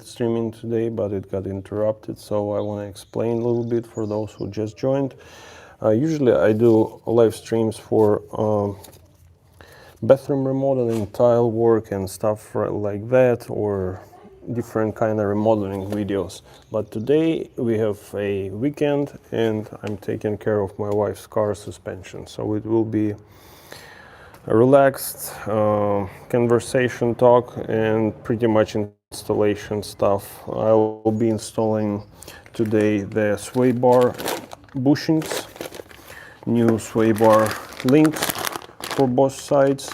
streaming today, but it got interrupted, so I want to explain a little bit for those who just joined. Usually I do live streams for bathroom remodeling, tile work and stuff like that, or different kind of remodeling videos. But today we have a weekend and I'm taking care of my wife's car suspension, so it will be a relaxed conversation talk and pretty much installation stuff. I will be installing today the sway bar bushings, new sway bar links for both sides.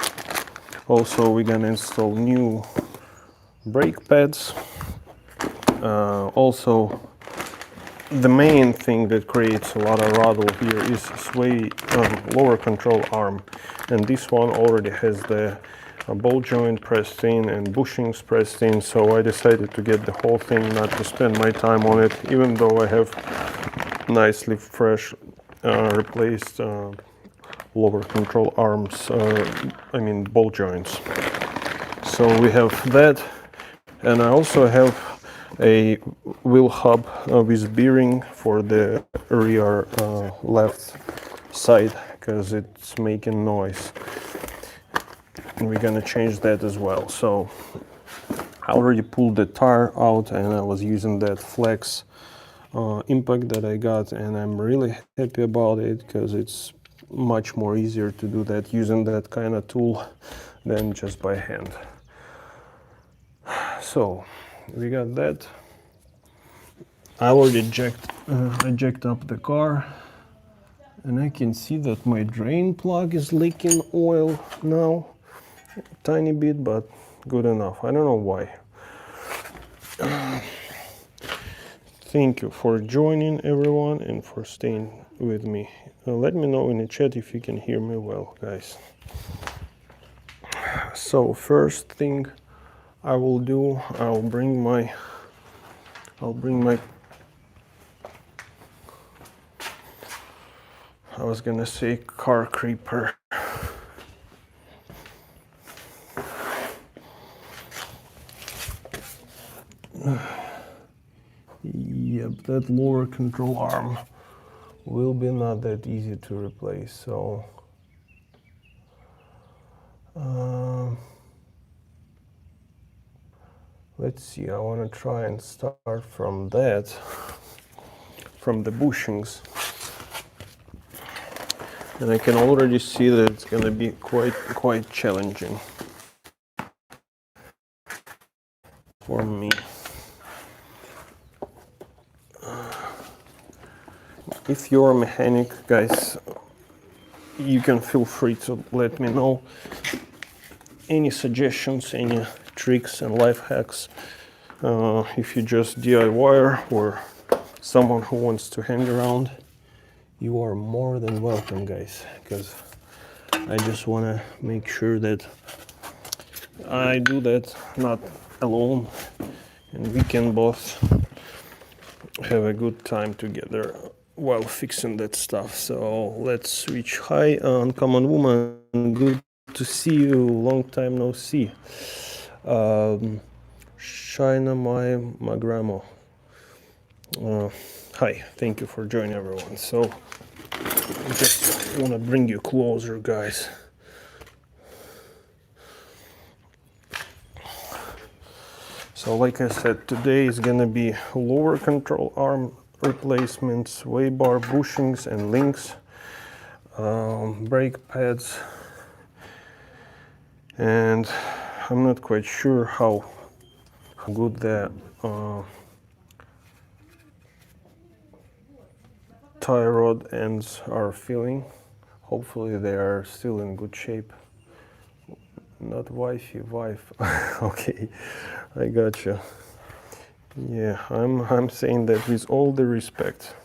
Also we're gonna install new brake pads. Also the main thing that creates a lot of rattle here is sway lower control arm, and this one already has the ball joint pressed in and bushings pressed in, so I decided to get the whole thing, not to spend my time on it, even though I have nicely fresh replaced lower control arms, I mean ball joints. So we have that, and I also have a wheel hub with bearing for the rear left side because it's making noise, and we're gonna change that as well. So I already pulled the tire out and I was using that flex impact that I got, and I'm really happy about it because it's much more easier to do that using that kind of tool than just by hand. So we got that. I already jacked up the car, and I can see that my drain plug is leaking oil now, tiny bit, but good enough. I don't know why. Thank you for joining, everyone, and for staying with me. Let me know in the chat if you can hear me well, guys. So first thing I will do, I'll bring my I was gonna say car creeper. Yep, that lower control arm will be not that easy to replace, so let's see. I want to try and start from that, from the bushings, and I can already see that it's going to be quite challenging for me. If you're a mechanic, guys, you can feel free to let me know any suggestions, any tricks and life hacks. If you're just DIYer or someone who wants to hang around, you are more than welcome, guys, because I just want to make sure that I do that not alone, and we can both have a good time together while fixing that stuff. So let's switch. Hi, Uncommon Woman, good to see you, long time no see. Shina my grandma. Hi, thank you for joining, everyone. So I just want to bring you closer, guys. So like I said, today is gonna be lower control arm replacements, sway bar bushings and links, brake pads, and I'm not quite sure how good the tie rod ends are feeling. Hopefully they are still in good shape. Not wifey, wife. Okay, I gotcha. Yeah, I'm saying that with all the respect.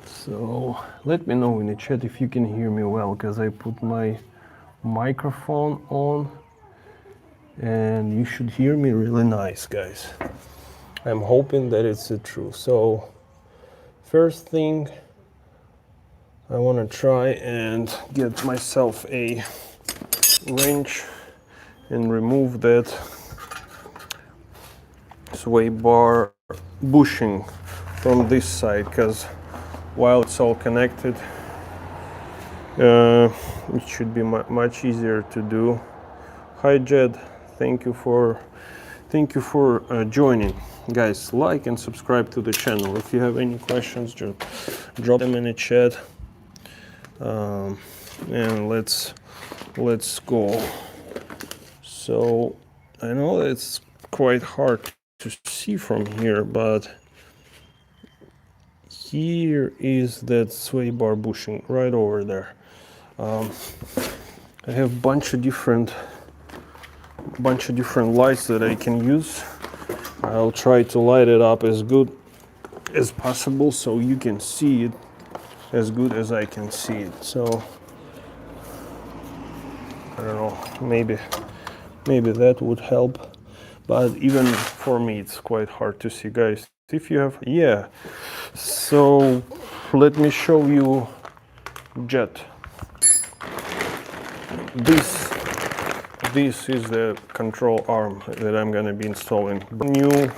So let me know in the chat if you can hear me well, because I put my microphone on and you should hear me really nice, guys. I'm hoping that it's the truth. So first thing, I want to try and get myself a wrench and remove that sway bar bushing from this side, because while it's all connected, it should be much easier to do. Hi Jed, thank you for joining. Guys, like and subscribe to the channel. If you have any questions, just drop them in the chat. And let's go. So I know it's quite hard to see from here, but here is that sway bar bushing right over there. I have bunch of different lights that I can use. I'll try to light it up as good as possible so you can see it as good as I can see it. So I don't know, maybe that would help, but even for me it's quite hard to see, guys. If you have, yeah, so let me show you Jet. This is the control arm that I'm gonna be installing. New,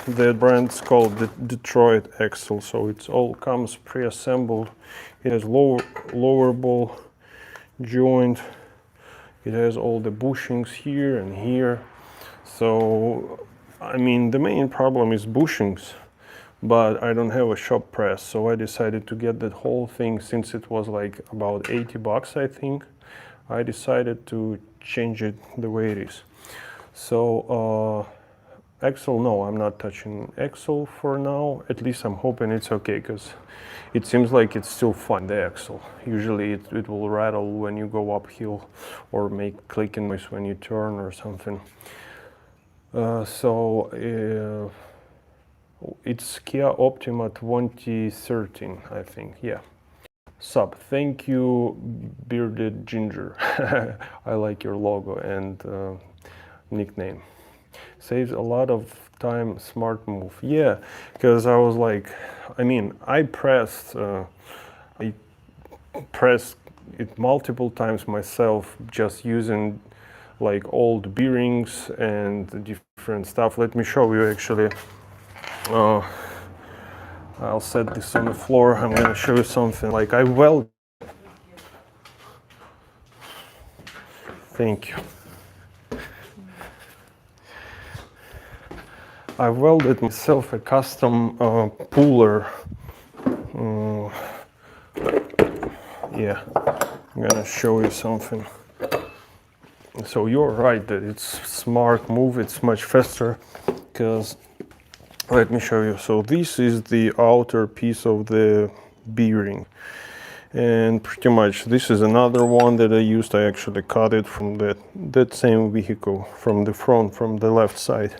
the brand's called the Detroit Axle, so it all comes pre-assembled. It has lower ball joint. It has all the bushings here and here. So I mean, the main problem is bushings, but I don't have a shop press, so I decided to get that whole thing. Since it was like about 80 bucks, I think, I decided to change it the way it is. So axle, no, I'm not touching axle for now. At least I'm hoping it's okay, because it seems like it's still fun, the axle. Usually it will rattle when you go uphill or make clicking noise when you turn or something. It's Kia Optima 2013, I think, yeah. Sup, thank you, Bearded Ginger. I like your logo and nickname. Saves a lot of time, smart move. Yeah, because I was like, I mean, I pressed it multiple times myself, just using like old bearings and different stuff. Let me show you actually. I'll set this on the floor. I'm gonna show you something. Like I weld. Thank you. I welded myself a custom puller. Yeah, I'm gonna show you something. So you're right that it's smart move. It's much faster, because let me show you. So this is the outer piece of the bearing, and pretty much this is another one that I used. I actually cut it from that same vehicle, from the front, from the left side.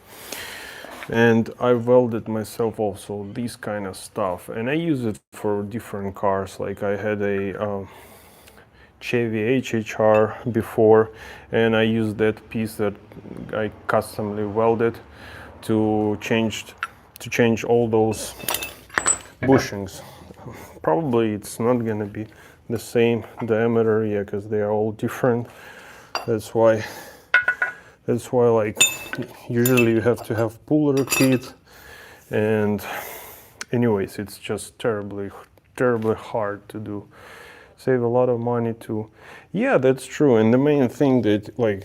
And I welded myself also this kind of stuff, and I use it for different cars. Like I had a Chevy HHR before, and I used that piece that I customly welded to change all those bushings. Probably it's not gonna be the same diameter, yeah, because they are all different. That's why like usually you have to have puller kit, and anyways, it's just terribly hard to do. Save a lot of money too. Yeah, that's true. And the main thing that, like,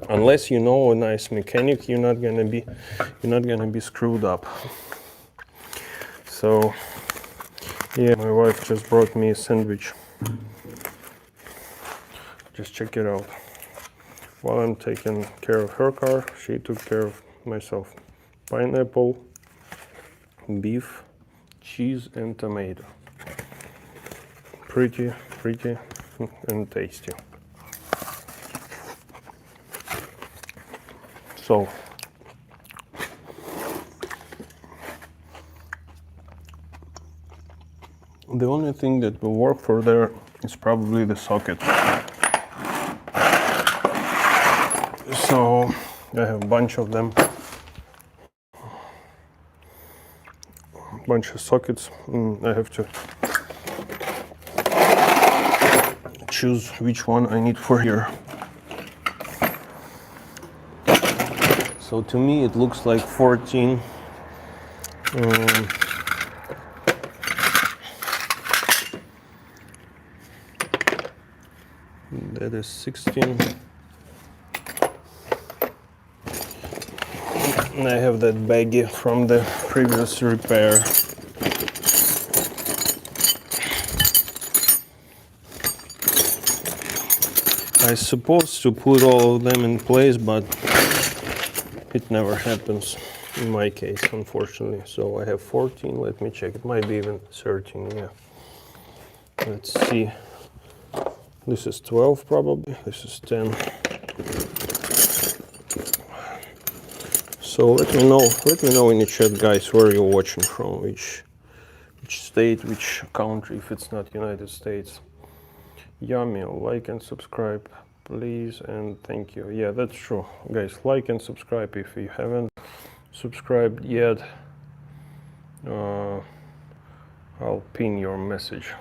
unless you know a nice mechanic, you're not gonna be screwed up. So yeah, my wife just brought me a sandwich. Just check it out. While I'm taking care of her car, she took care of myself. Pineapple, beef, cheese, and tomato. Pretty and tasty. So the only thing that will work for there is probably the socket. So I have a bunch of them, bunch of sockets. I have to choose which one I need for here. So to me it looks like 14. That is 16. And I have that baggie from the previous repair. I supposed to put all of them in place, but it never happens in my case, unfortunately. So I have 14, let me check, it might be even 13, yeah. Let's see, this is 12 probably, this is 10. So let me know in the chat, guys, where you're watching from, which state, which country, if it's not United States. Yummy, like and subscribe, please, and thank you. Yeah, that's true, guys. Like and subscribe if you haven't subscribed yet. I'll pin your message.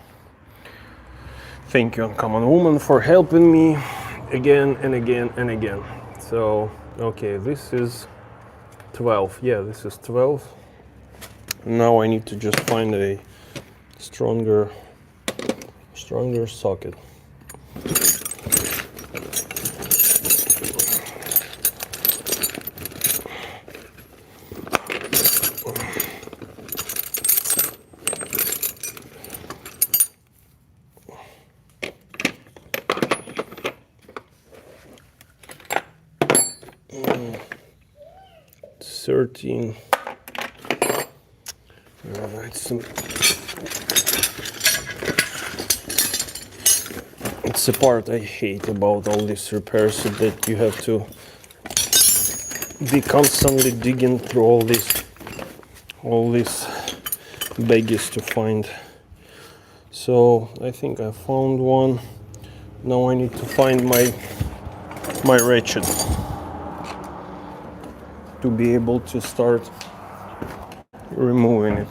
Thank you, Uncommon Woman, for helping me again and again and again. So, okay, this is 12. Yeah, this is 12. Now I need to just find a stronger socket. $13. It's the part I hate about all these repairs, that you have to be constantly digging through all these baggies to find. So I think I found one. Now I need to find my ratchet to be able to start removing it.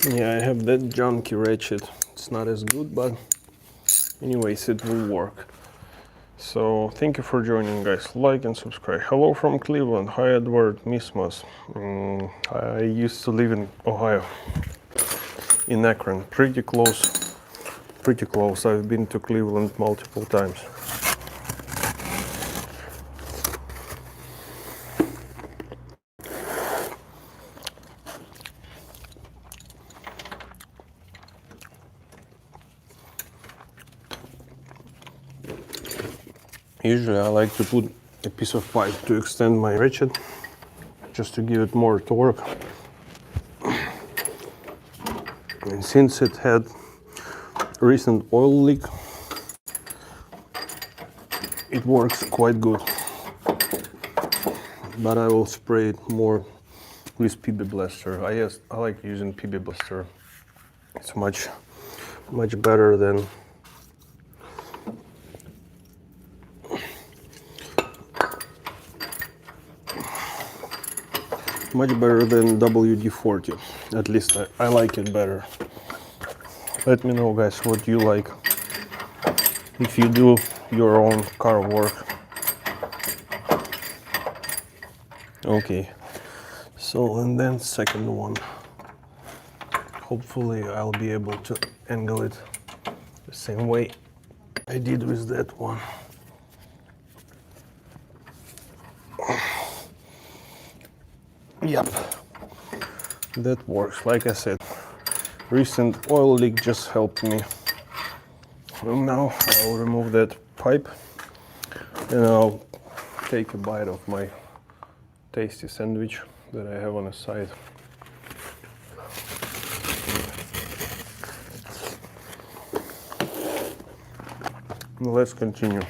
Yeah, I have that junky ratchet. It's not as good, but anyways, it will work. So thank you for joining, guys. Like and subscribe. Hello from Cleveland. Hi, Edward Mismas. I used to live in Ohio, in Akron, pretty close. I've been to Cleveland multiple times. Usually I like to put a piece of pipe to extend my ratchet, just to give it more torque. And since it had a recent oil leak, it works quite good. But I will spray it more with PB Blaster. I like using PB Blaster. It's much better than WD-40. At least I like it better. Let me know, guys, what you like if you do your own car work. Okay, so and then second one. Hopefully I'll be able to angle it the same way I did with that one. Yep, that works. Like I said, recent oil leak just helped me. And now I'll remove that pipe and I'll take a bite of my tasty sandwich that I have on the side. Let's continue.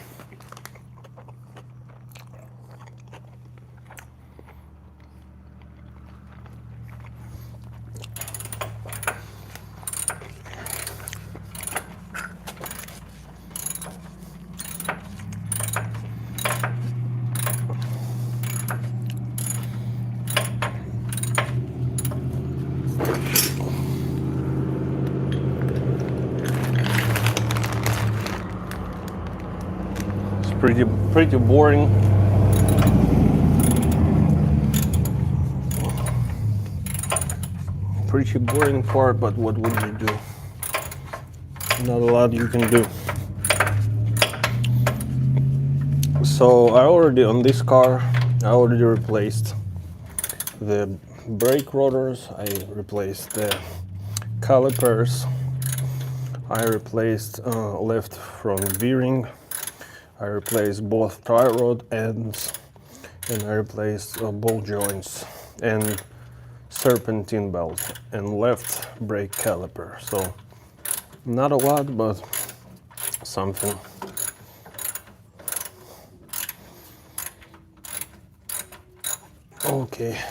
Pretty boring. Pretty boring part, but what would you do? Not a lot you can do. So on this car, I already replaced the brake rotors, I replaced the calipers, I replaced left front V-ring, I replaced both tie rod ends, and I replaced ball joints and serpentine belt and left brake caliper. So not a lot, but something. Okay,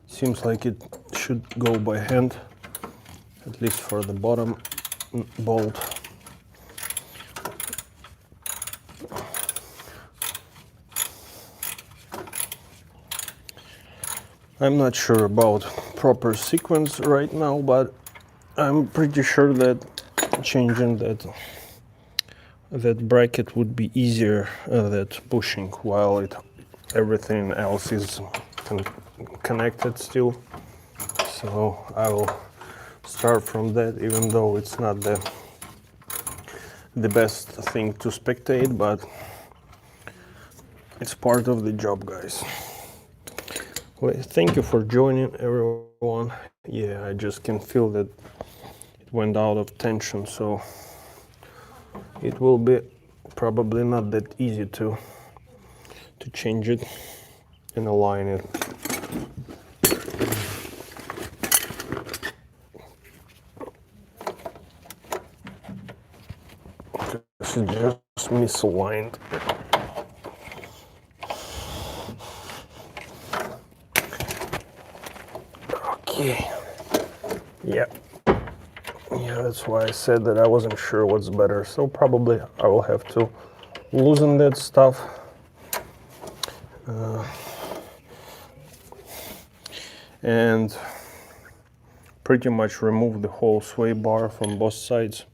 seems like it should go by hand, at least for the bottom bolt. I'm not sure about proper sequence right now, but I'm pretty sure that changing that bracket would be easier, that bushing, while everything else is connected still. So I will start from that, even though it's not the best thing to spectate, but it's part of the job, guys. Well, thank you for joining, everyone. Yeah, I just can feel that it went out of tension, so it will be probably not that easy to change it and align it. This is just misaligned. Okay. Yeah, that's why I said that I wasn't sure what's better. So probably I will have to loosen that stuff. And pretty much remove the whole sway bar from both sides,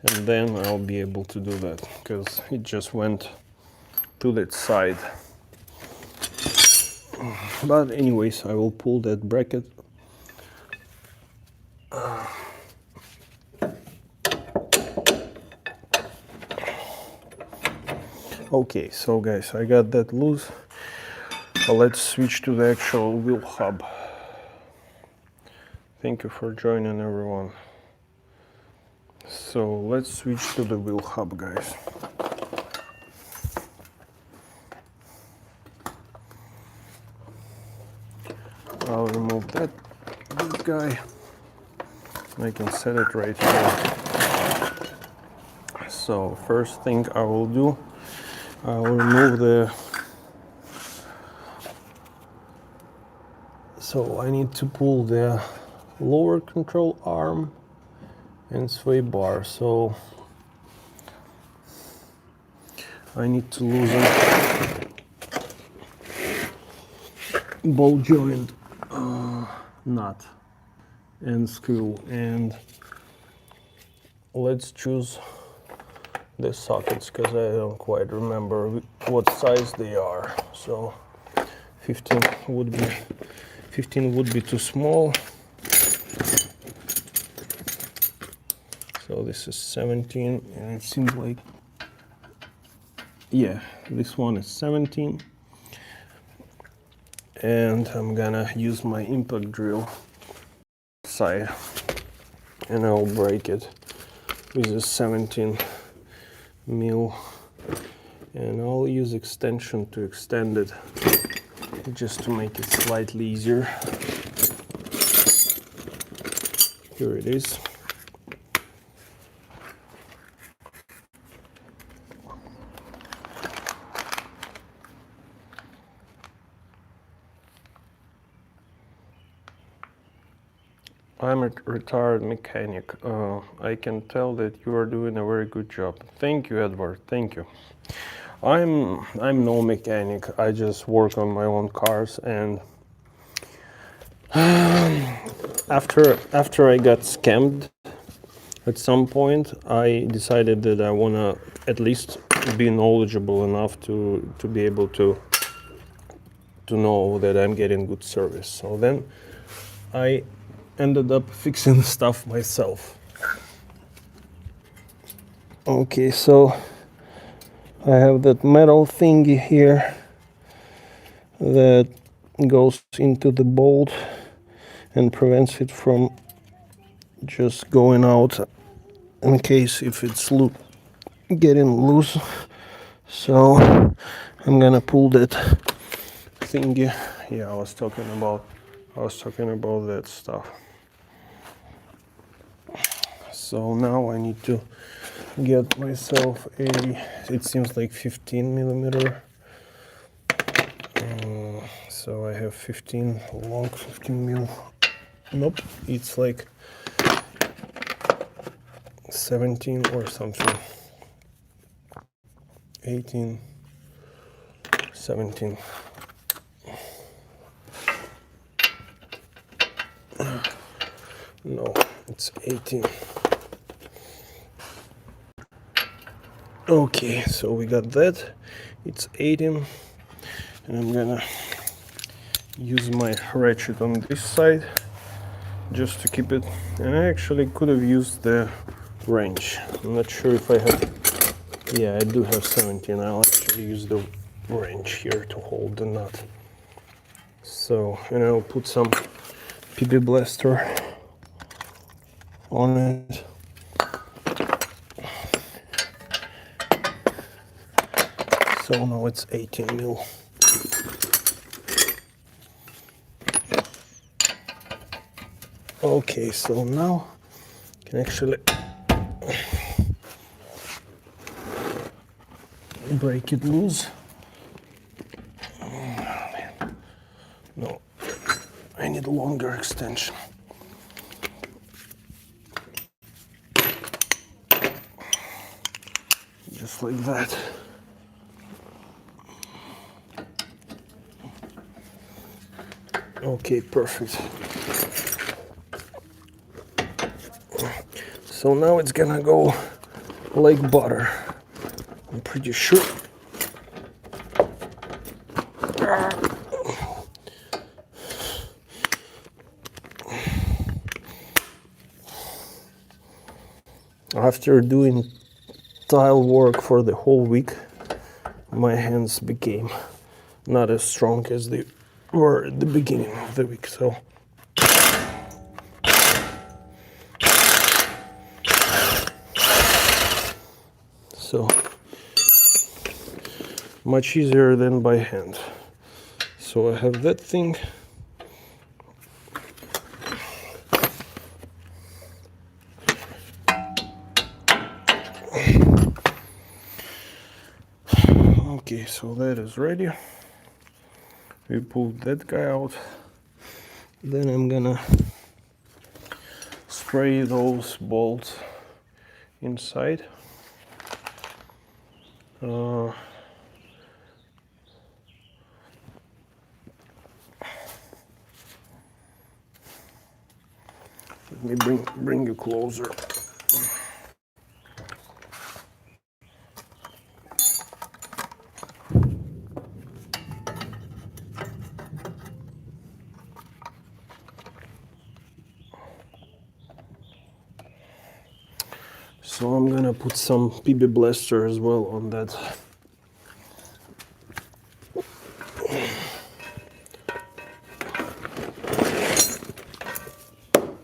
and then I'll be able to do that, because it just went to that side. But anyways, I will pull that bracket. Okay, so guys, I got that loose. Let's switch to the actual wheel hub. Thank you for joining, everyone. So let's switch to the wheel hub, guys. I'll remove this guy. I can set it right here. So first thing I will do, I will remove the. So I need to pull the lower control arm and sway bar. So I need to loosen ball joint nut and screw, and let's choose the sockets, because I don't quite remember what size they are. So 15 would be too small. So this is 17, and it seems like, yeah, this one is 17. And I'm gonna use my impact drill side, and I'll break it with a 17 mil, and I'll use extension to extend it, just to make it slightly easier. Here it is. I'm a retired mechanic. I can tell that you are doing a very good job. Thank you, Edward. Thank you. I'm no mechanic. I just work on my own cars, and after I got scammed at some point, I decided that I wanna at least be knowledgeable enough to be able to know that I'm getting good service. So then I ended up fixing stuff myself. Okay, so I have that metal thingy here that goes into the bolt and prevents it from just going out in case if it's getting loose. So I'm gonna pull that thingy. Yeah, I was talking about that stuff. So now I need to get myself it seems like 15 millimeter. So I have 15 long, 15 mil. Nope, it's like 17 or something. 18, 17. No, it's 18. Okay, so we got that. It's 18, and I'm gonna use my ratchet on this side just to keep it. And I actually could have used the wrench. I'm not sure if I have. Yeah, I do have 17. I'll actually use the wrench here to hold the nut. So, and I'll put some PB Blaster on it. So now it's 18 mil. Okay, so now I can actually break it loose. Oh, man. No, I need a longer extension. Just like that. Okay, perfect. So now it's gonna go like butter, I'm pretty sure. After doing tile work for the whole week, my hands became not as strong as they were at the beginning of the week. So much easier than by hand. So I have that thing. Okay, so that is ready. We pulled that guy out. Then I'm gonna spray those bolts inside. Let me bring you closer. So I'm gonna put some PB Blaster as well on that.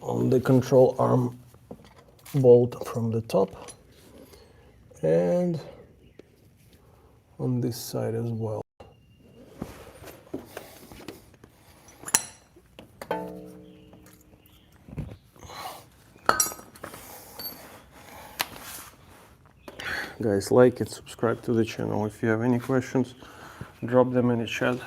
On the control arm bolt from the top and on this side as well. Guys, like it, subscribe to the channel. If you have any questions, drop them in the chat.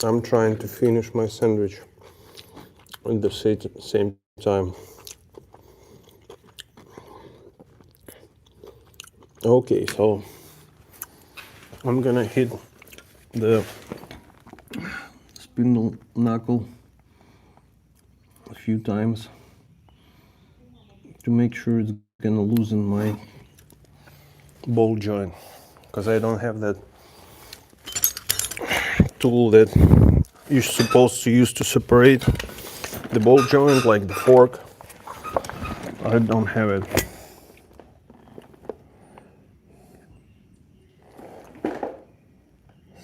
I'm trying to finish my sandwich at the same time. Okay, so I'm gonna hit the spindle knuckle a few times to make sure it's gonna loosen my ball joint, because I don't have that tool that you're supposed to use to separate the ball joint, like the fork. I don't have it.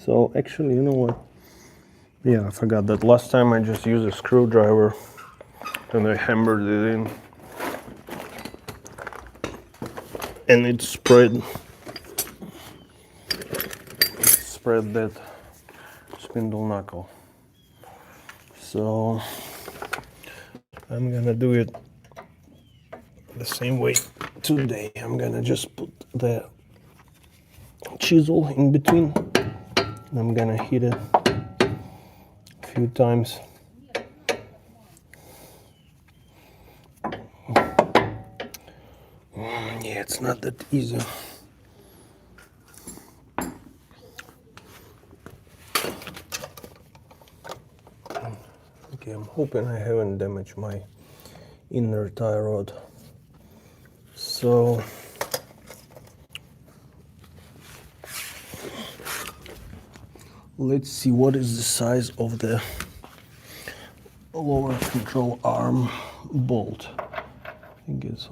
So actually, you know what? Yeah, I forgot that last time I just used a screwdriver and I hammered it in, and it spread that spindle knuckle. So I'm gonna do it the same way today. I'm gonna just put the chisel in between and I'm gonna hit it a few times. Yeah, it's not that easy. Okay, I'm hoping I haven't damaged my inner tie rod. So let's see what is the size of the lower control arm bolt. I think it's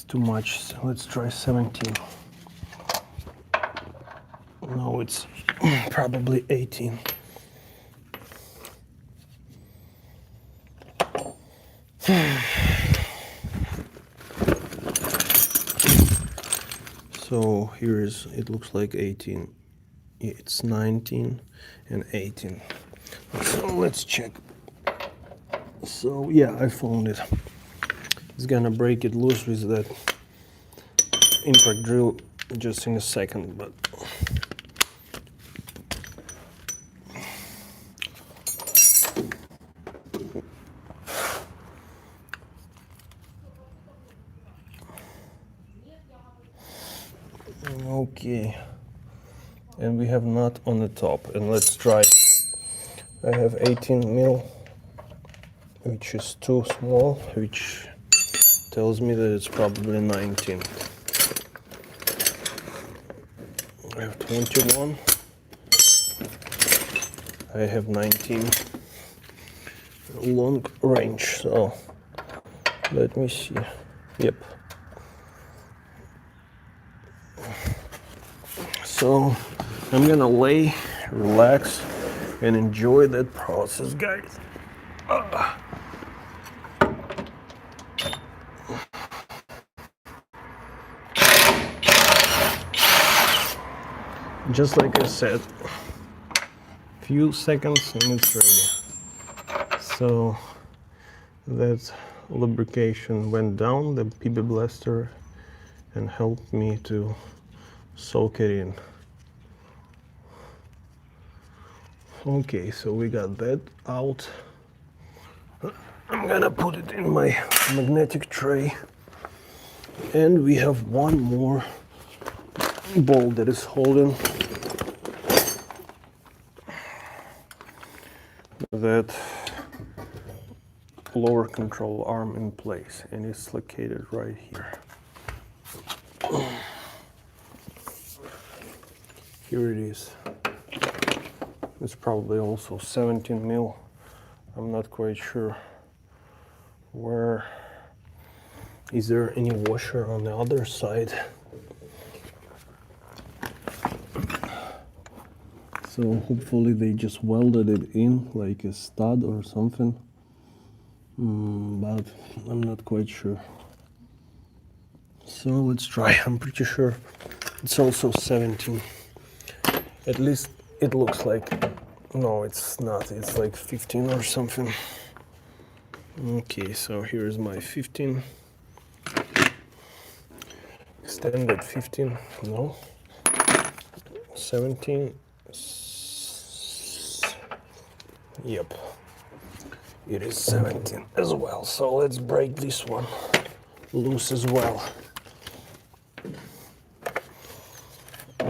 too much. So let's try 17. No, it's probably 18. So here is, it looks like 18. It's 19 and 18. So let's check. So yeah, I found it. It's gonna break it loose with that impact drill just in a second, but okay. And we have nut on the top, and let's try. I have 18 mil, which is too small, which tells me that it's probably 19. I have 21. I have 19. Long range, so let me see. Yep. So I'm gonna lay, relax, and enjoy that process, guys. Just like I said, few seconds and it's ready. So that lubrication went down the PB blaster and helped me to soak it in. Okay, so we got that out. I'm gonna put it in my magnetic tray, and we have one more bolt that is holding that lower control arm in place, and it's located right here. Here it is. It's probably also 17 mil. I'm not quite sure. Where is there any washer on the other side? So hopefully they just welded it in like a stud or something, but I'm not quite sure. So let's try. I'm pretty sure it's also 17. At least it looks like. No, it's not. It's like 15 or something. Okay, so here's my 15. Extended 15. No. 17. Yep, it is 17 as well, so let's break this one loose as well.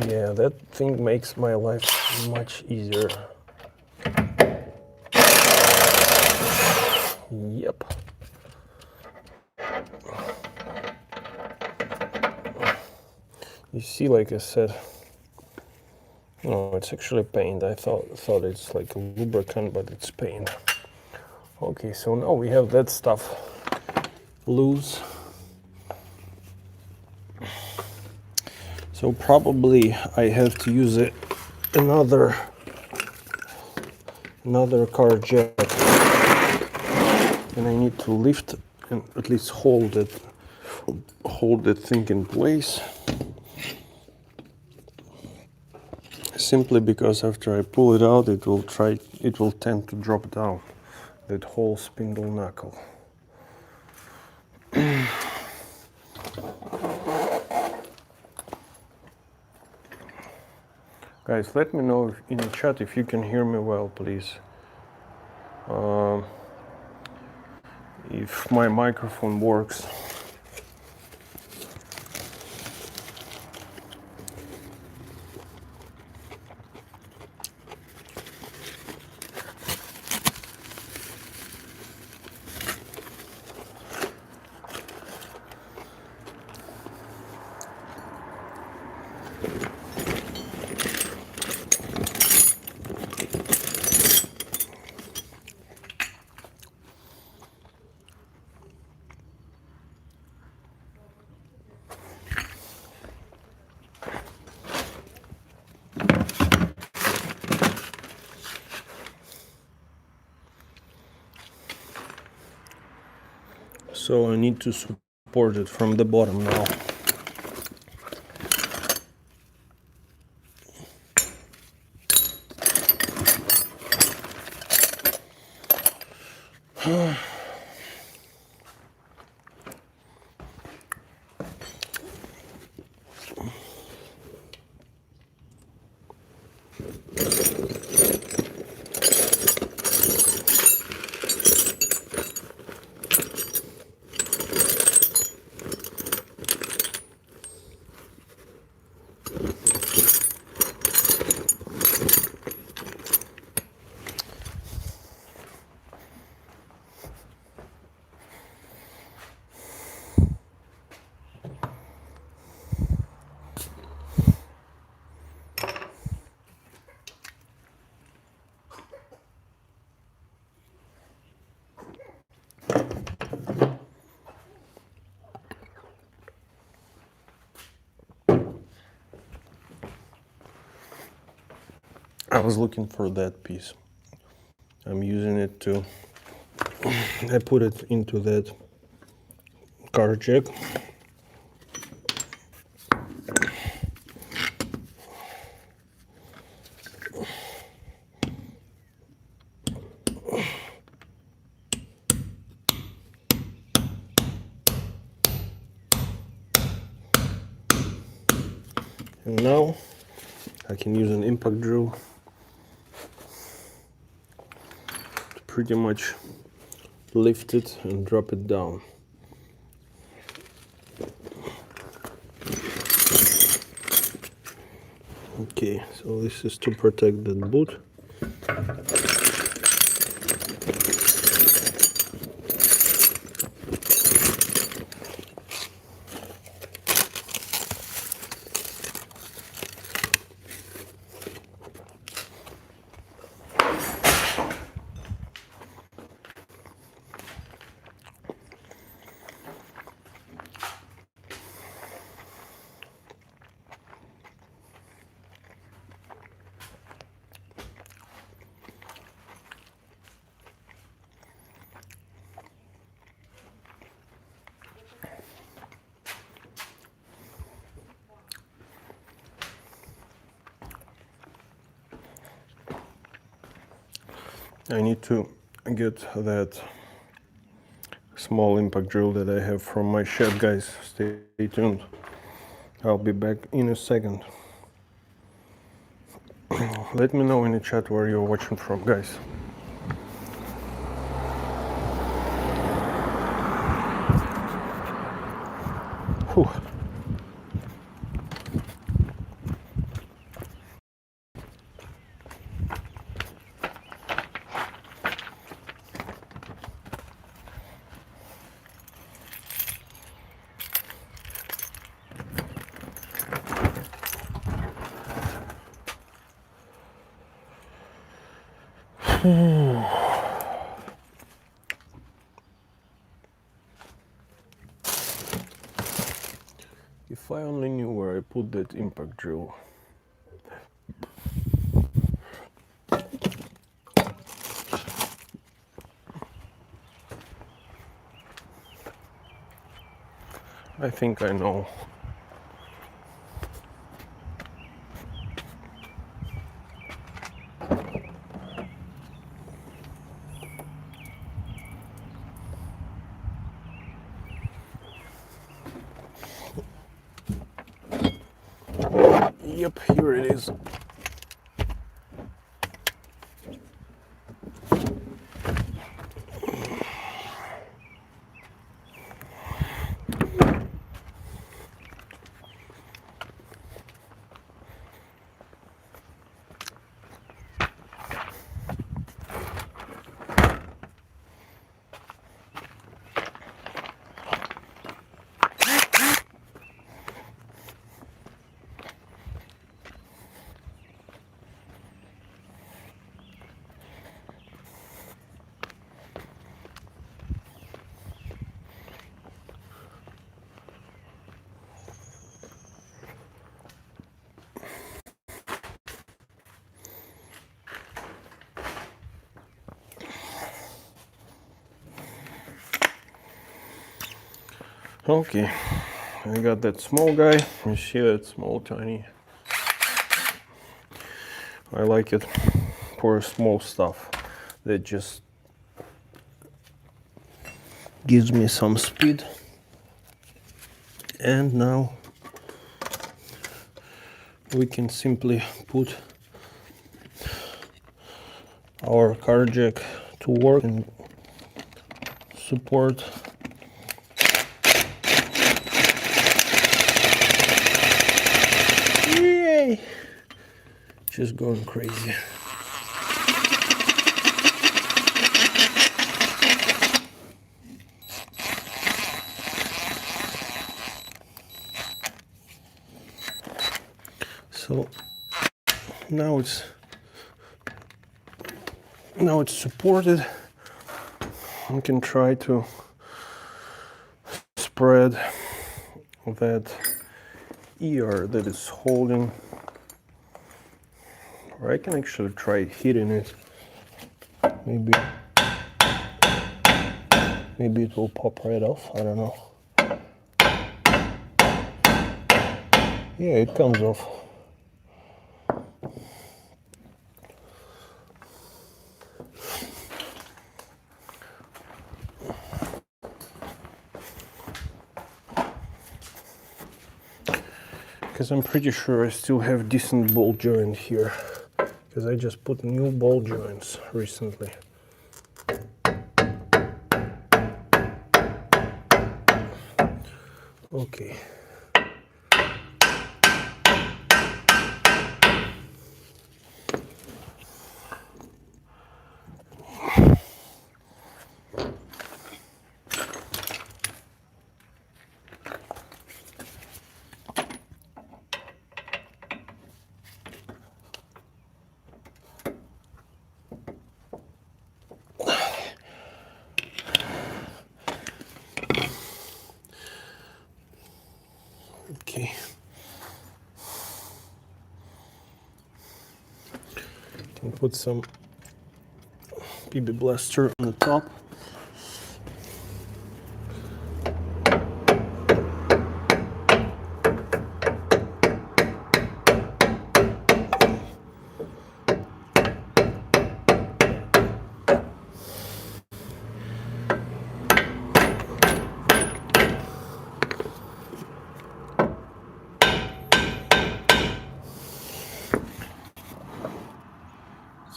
Yeah, that thing makes my life much easier. Yep. You see, like I said, no, it's actually paint. I thought it's like a lubricant, but it's paint. Okay, so now we have that stuff loose. So probably I have to use another car jack, and I need to lift and at least hold that thing in place. Simply because after I pull it out, it will tend to drop down that whole spindle knuckle. Guys, let me know in the chat if you can hear me well, please. If my microphone works. So I need to support it from the bottom now. I was looking for that piece. I'm using it to, I put it into that car jack. And now I can use an impact drill to pretty much lift it and drop it down. Okay, so this is to protect the boot. I need to get that small impact drill that I have from my shed, guys. Stay tuned. I'll be back in a second. Let me know in the chat where you're watching from, guys. Whew. If I only knew where I put that impact drill. I think I know. Yep, here it is. Okay, I got that small guy. You see that small, tiny. I like it for small stuff that just gives me some speed. And now we can simply put our car jack to work and support. Yay! Just going crazy. So now it's supported. We can try to spread that ear that is holding, or I can actually try hitting it. Maybe it will pop right off. I don't know. Yeah, it comes off. Because I'm pretty sure I still have decent ball joint here, because I just put new ball joints recently. Okay. Okay. Can put some PB Blaster on the top.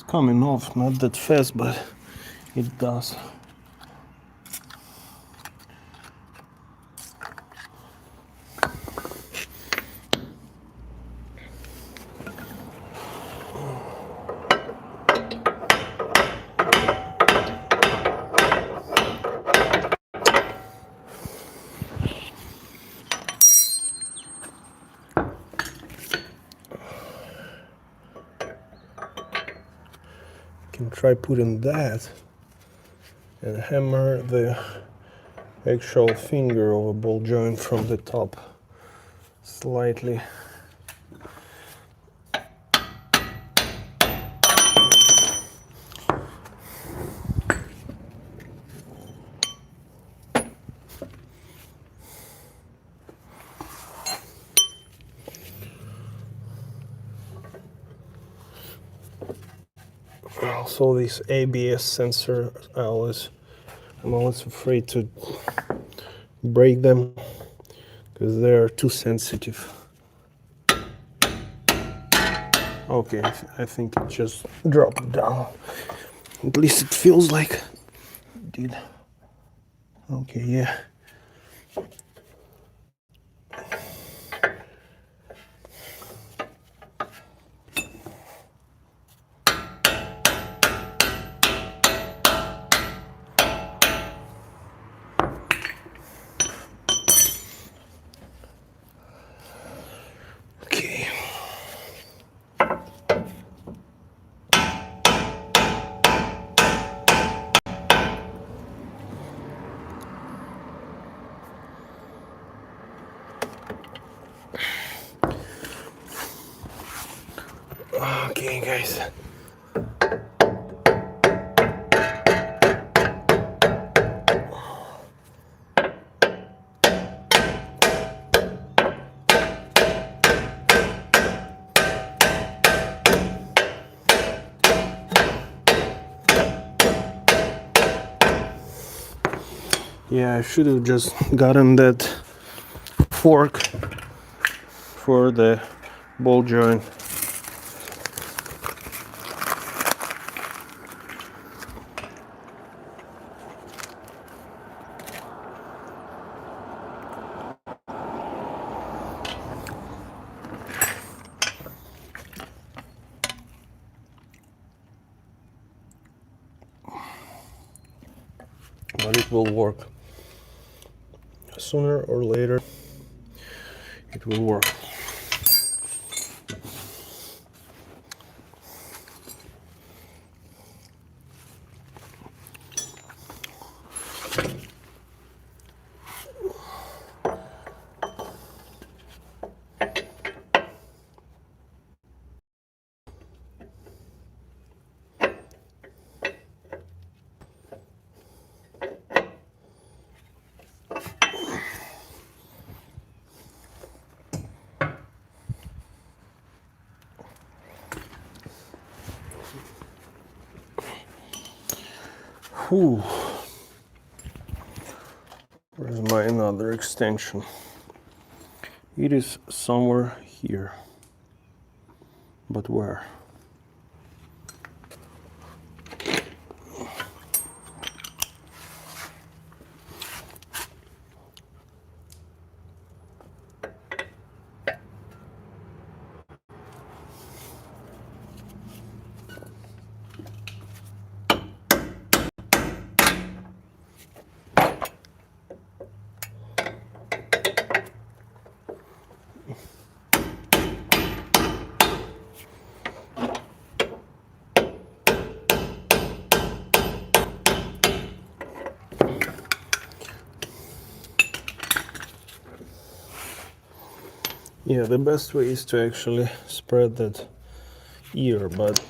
Coming off, not that fast, but it does. Can try putting that and hammer the actual finger of a ball joint from the top slightly. Also, this ABS sensor, I'm always afraid to break them because they are too sensitive. Okay, I think it just dropped down. At least it feels like it did. Okay, yeah. Okay. Okay, guys. Yeah, I should have just gotten that fork for the ball joint. But it will work. Sooner or later, it will work. Whew. Where's my another extension? It is somewhere here. But where? Yeah, the best way is to actually spread that ear, but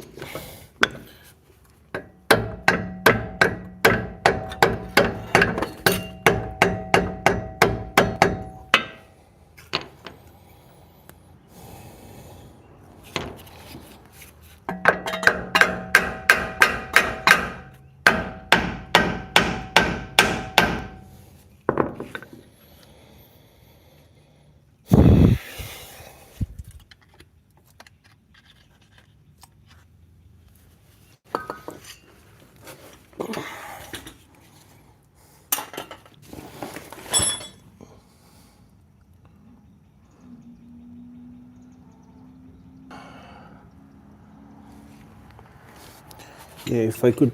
yeah, if I could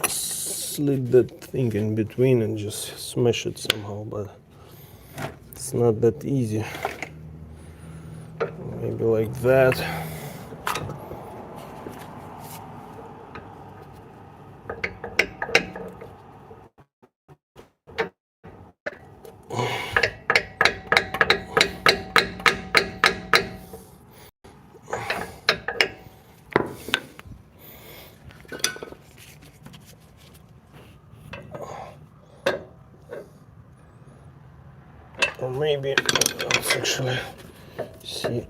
slip that thing in between and just smash it somehow, but it's not that easy. Maybe like that. maybe let's actually see.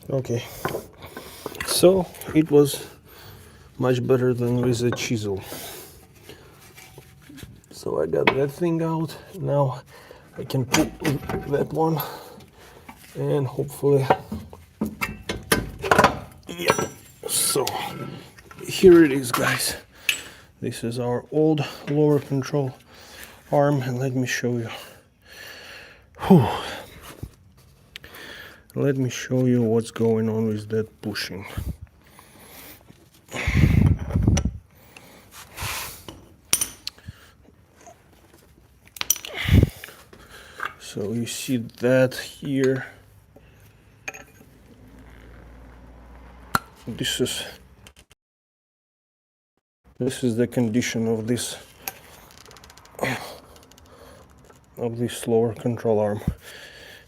Okay, so it was much better than with a chisel. So I got that thing out. Now I can put that one and hopefully, yeah. So here it is, guys. This is our old lower control arm, and let me show you. Whew. Let me show you what's going on with that bushing. So you see that here. This is the condition of this lower control arm,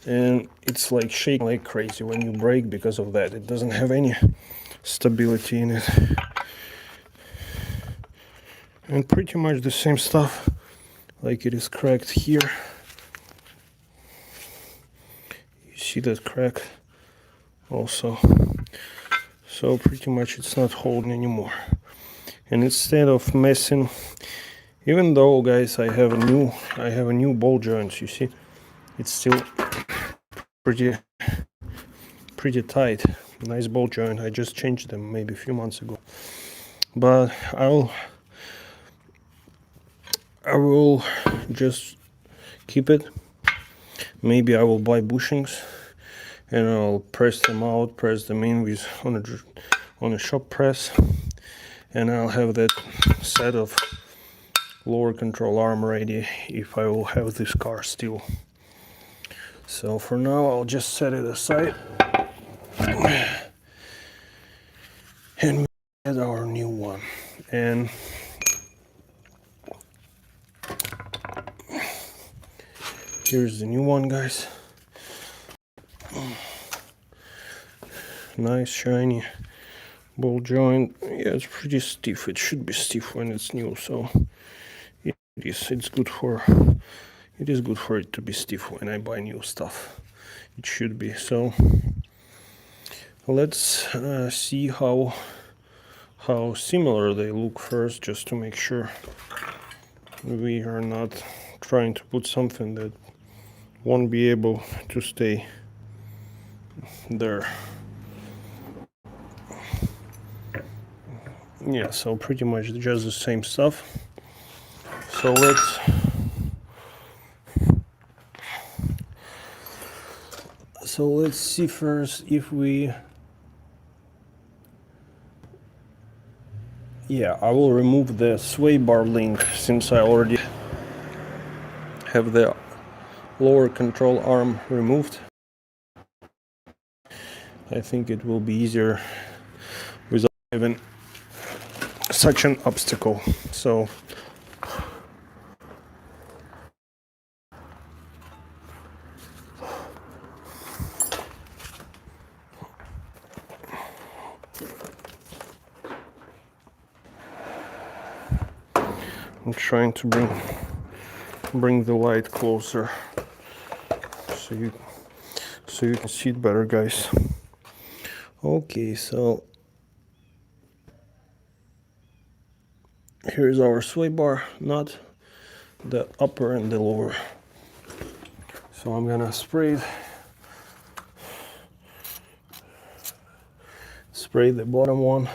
and it's like shaking like crazy when you brake because of that. It doesn't have any stability in it, and pretty much the same stuff, like it is cracked here. You see that crack also. So pretty much it's not holding anymore. And instead of messing, even though, guys, I have a new ball joint, you see, it's still pretty tight. Nice ball joint. I just changed them maybe a few months ago. But I will just keep it. Maybe I will buy bushings and I'll press them out, press them in with on a shop press, and I'll have that set of lower control arm ready if I will have this car still. So for now I'll just set it aside and get our new one. And here's the new one, guys. Nice shiny ball joint. Yeah, it's pretty stiff. It should be stiff when it's new, so it is good for it to be stiff when I buy new stuff. It should be. So let's see how similar they look first, just to make sure we are not trying to put something that won't be able to stay there. Yeah, so pretty much just the same stuff. So let's see first if we, yeah, I will remove the sway bar link since I already have the lower control arm removed. I think it will be easier without having such an obstacle. So I'm trying to bring the light closer so you can see it better, guys. Okay, so here's our sway bar nut, the upper and the lower. So I'm gonna spray the bottom one.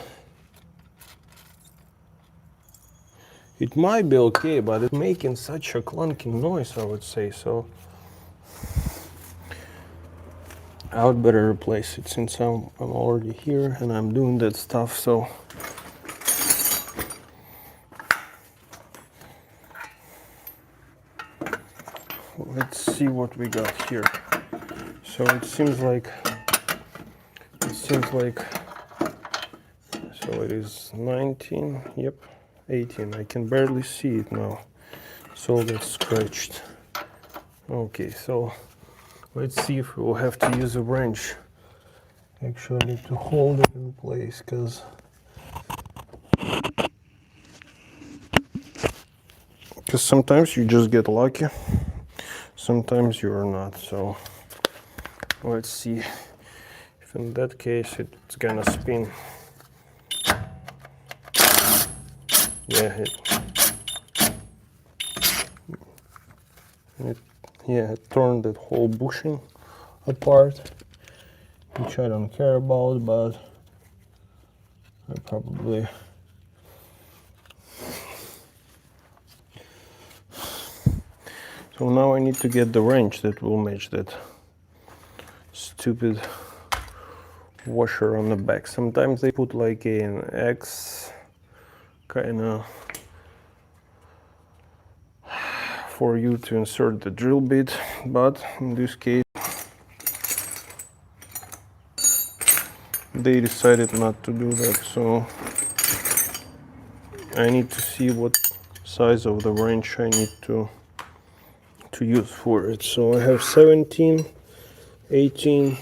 It might be okay, but it's making such a clunking noise, I would say. So I would better replace it since I'm already here and I'm doing that stuff. So let's see what we got here. So it seems like so it is 19, yep, 18. I can barely see it now. So that's scratched. Okay, so let's see if we'll have to use a wrench actually to hold it in place, because sometimes you just get lucky, sometimes you're not. So let's see if in that case it's gonna spin. Yeah, it turned that whole bushing apart, which I don't care about, but I probably so now I need to get the wrench that will match that stupid washer on the back. Sometimes they put like an X kind of for you to insert the drill bit, but in this case they decided not to do that. So I need to see what size of the wrench I need to use for it. So I have 17, 18,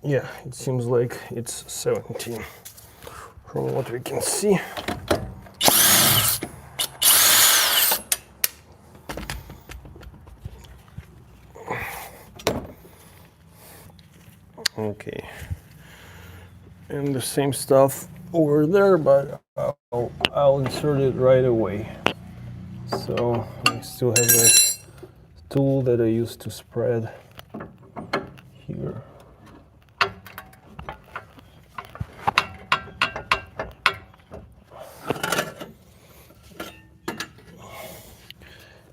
yeah, it seems like it's 17 from what we can see. Okay, and the same stuff over there, but I'll insert it right away. So I still have that tool that I used to spread here.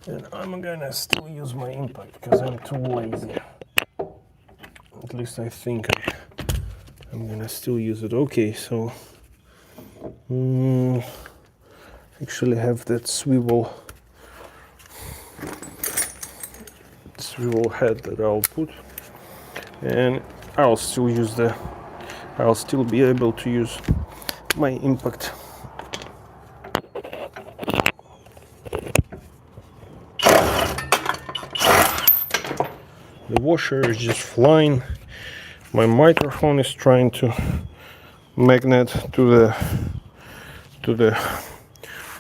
And I'm gonna still use my impact because I'm too lazy. At least I think I'm gonna still use it. Okay, so actually have that swivel head that I'll put, and I'll still be able to use my impact. The washer is just flying. My microphone is trying to magnet to the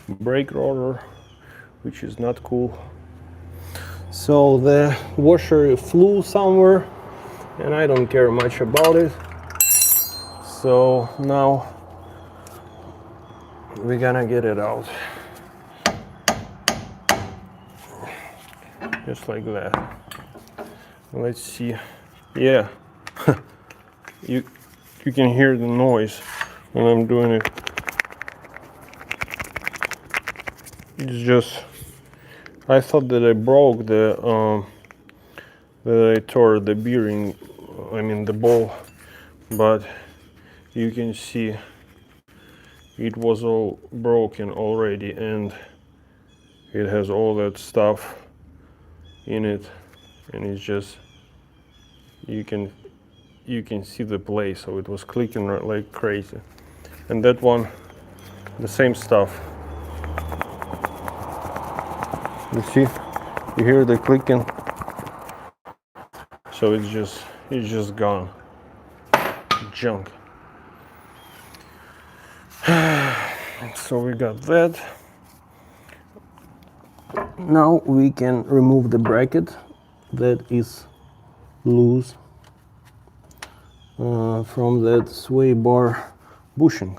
brake rotor, which is not cool. So the washer flew somewhere and I don't care much about it. So now we're gonna get it out. Just like that. Let's see. Yeah. you can hear the noise when I'm doing it. It's just, I thought that I broke that I tore the bearing, I mean the ball, but you can see it was all broken already, and it has all that stuff in it, and it's just, you can see the play, so it was clicking like crazy. And that one, the same stuff. You see, you hear the clicking, so it's just gone, junk. So we got that. Now we can remove the bracket that is loose from that sway bar bushing.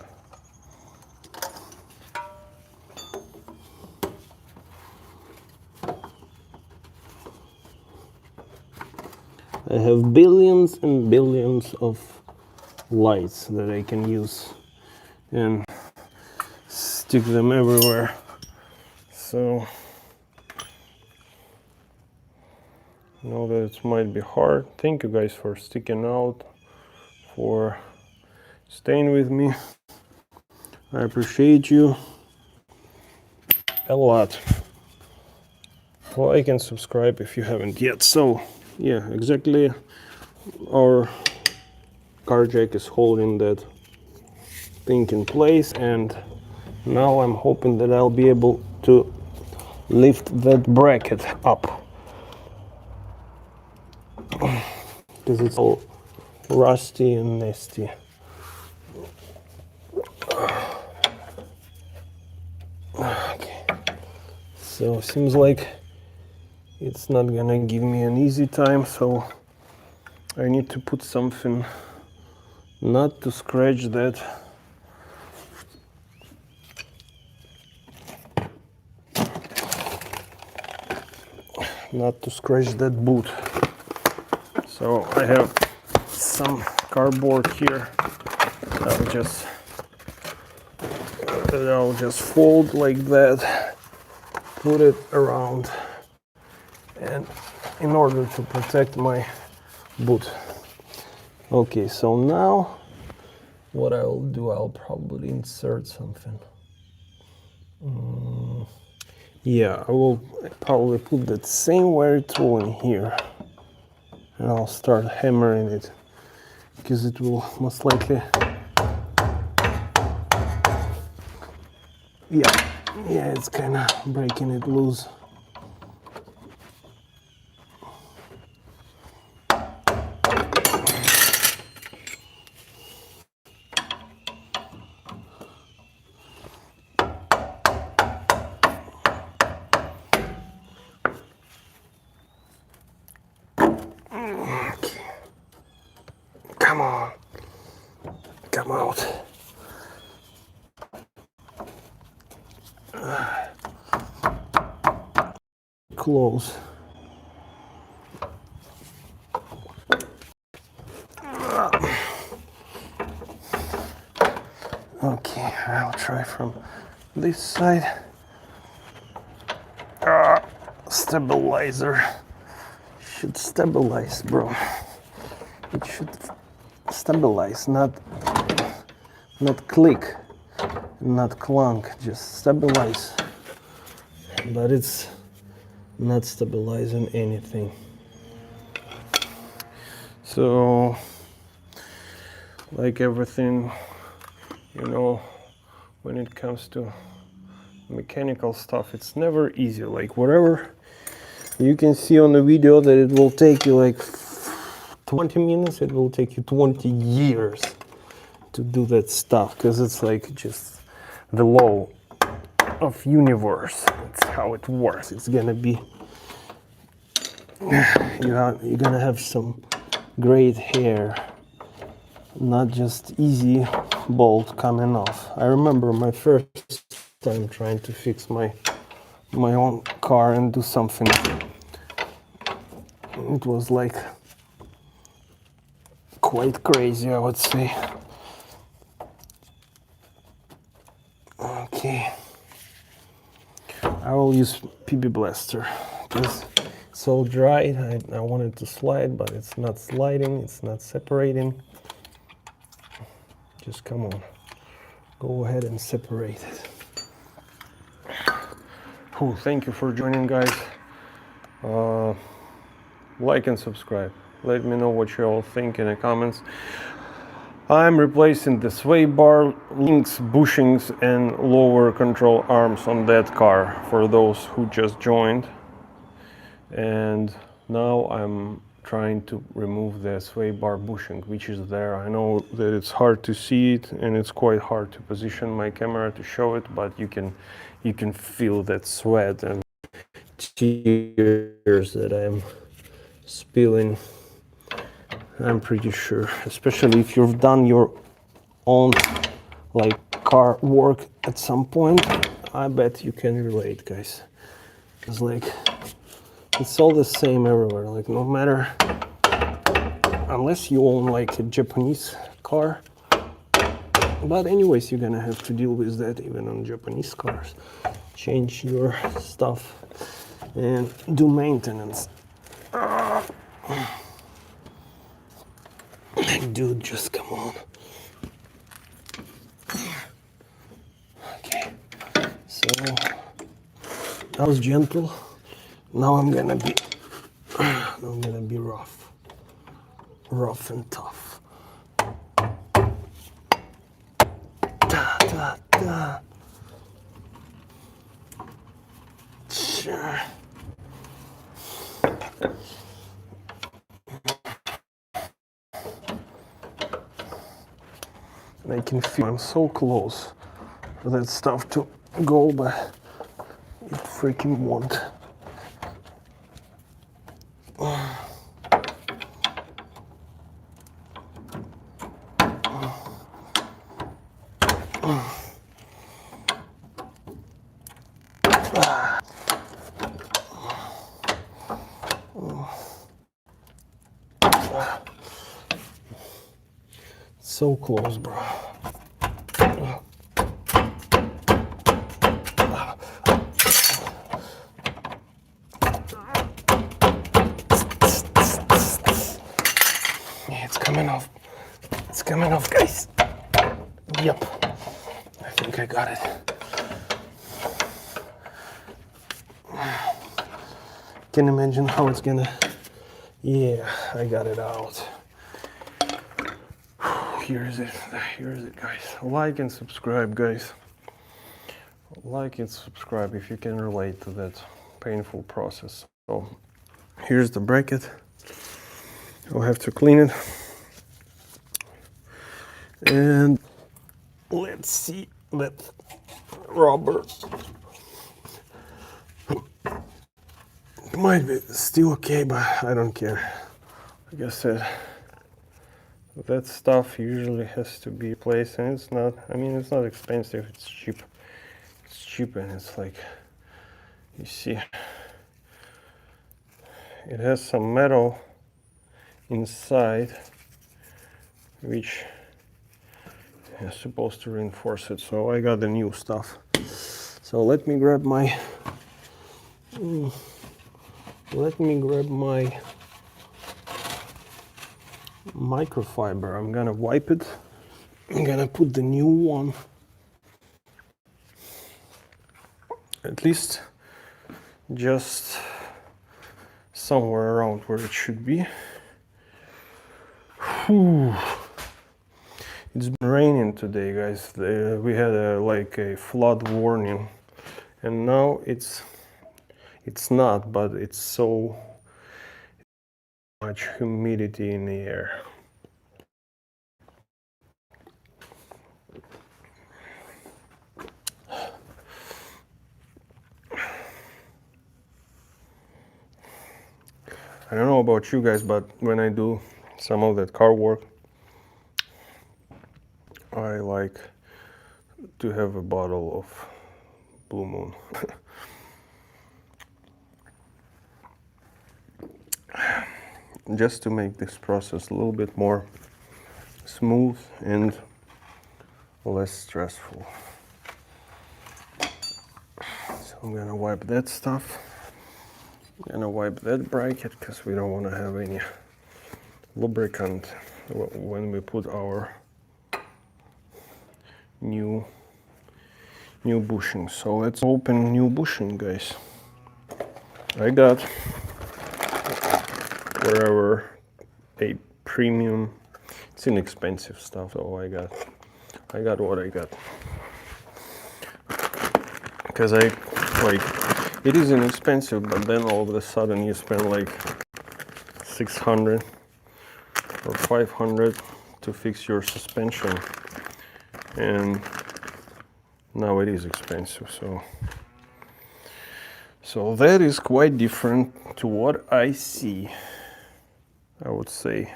I have billions and billions of lights that I can use, and stick them everywhere. So I know that it might be hard. Thank you guys for sticking out, for staying with me. I appreciate you a lot. Like and subscribe if you haven't yet. So yeah, exactly, our car jack is holding that thing in place, and now I'm hoping that I'll be able to lift that bracket up, because it's all rusty and nasty. Okay, so seems like it's not gonna give me an easy time, so I need to put something not to scratch that. Not to scratch that boot. So I have some cardboard here. I'll just fold like that, put it around, and in order to protect my boot. Okay, so now what I will do, I'll probably insert something. Yeah, I will probably put that same wire tool in here, and I'll start hammering it, because it will most likely, yeah, it's kind of breaking it loose. Come on, come out. Close. Okay, I'll try from this side. Stabilizer. Should stabilize, bro. It should stabilize, not click, not clunk, just stabilize. But it's not stabilizing anything. So, like everything, you know, when it comes to mechanical stuff, it's never easy. Like whatever you can see on the video that it will take you like 20 minutes, it will take you 20 years to do that stuff, because it's like just the law of universe. That's how it works. It's gonna be, you're gonna have some great hair, not just easy bolt coming off. I remember my first time trying to fix my own car and do something. It was like quite crazy, I would say. Okay, I will use PB Blaster because it's all dry. I wanted to slide, but it's not sliding, it's not separating. Just come on, go ahead and separate it. Cool, thank you for joining, guys. Like and subscribe. Let me know what you all think in the comments. I'm replacing the sway bar, links, bushings, and lower control arms on that car for those who just joined. And now I'm trying to remove the sway bar bushing, which is there. I know that it's hard to see it, and it's quite hard to position my camera to show it, but you can feel that sweat and tears that I'm spilling. I'm pretty sure, especially if you've done your own like car work at some point, I bet you can relate, guys. It's like it's all the same everywhere. Like no matter, unless you own like a Japanese car, But anyways, you're gonna have to deal with that even on Japanese cars. Change your stuff and do maintenance. Dude, just come on. Okay, so I was gentle. Now I'm gonna be rough and tough. Da, da, da. Sure. I can feel I'm so close for that stuff to go, but it freaking won't. So close, bro. Yeah, it's coming off. It's coming off, guys. Yep. I think I got it. Can imagine how it's gonna. Yeah, I got it out. Here is it, guys. Like and subscribe, guys. Like and subscribe if you can relate to that painful process. So here's the bracket. I'll have to clean it. And let's see that rubber. It might be still okay, but I don't care. Like I said, that stuff usually has to be replaced, and it's not, I mean, it's not expensive, it's cheap. It's cheap, and it's like, you see, it has some metal inside, which is supposed to reinforce it, so I got the new stuff. So let me grab my microfiber. I'm gonna wipe it. I'm gonna put the new one, at least just somewhere around where it should be. Whew. It's been raining today, guys. We had like a flood warning, and now it's not, but it's so much humidity in the air. I don't know about you guys, but when I do some of that car work, I like to have a bottle of Blue Moon. Just to make this process a little bit more smooth and less stressful. So I'm gonna wipe that stuff. I'm gonna wipe that bracket because we don't want to have any lubricant when we put our new bushing. So let's open new bushing, guys. I got wherever a premium, it's inexpensive stuff, so I got what I got, because I like, it is inexpensive, but then all of a sudden you spend like 600 or 500 to fix your suspension, and now it is expensive. So that is quite different to what I see, I would say.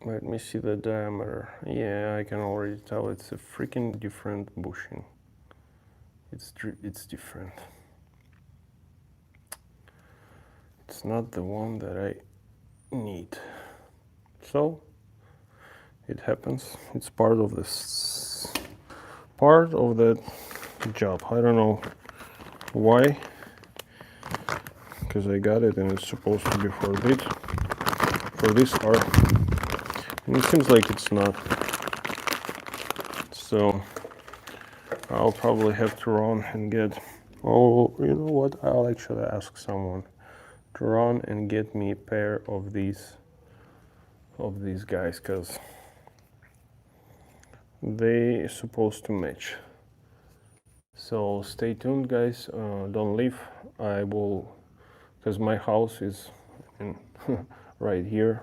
Let me see the diameter. Yeah, I can already tell it's a freaking different bushing. It's different. It's not the one that I need. So it happens. It's part of this, part of the job. I don't know why, because I got it and it's supposed to be for this car, and it seems like it's not. So I'll probably have to run and get, oh, you know what, I'll actually ask someone to run and get me a pair of these guys, because they supposed to match. So stay tuned, guys. Don't leave. I will, because my house is in right here.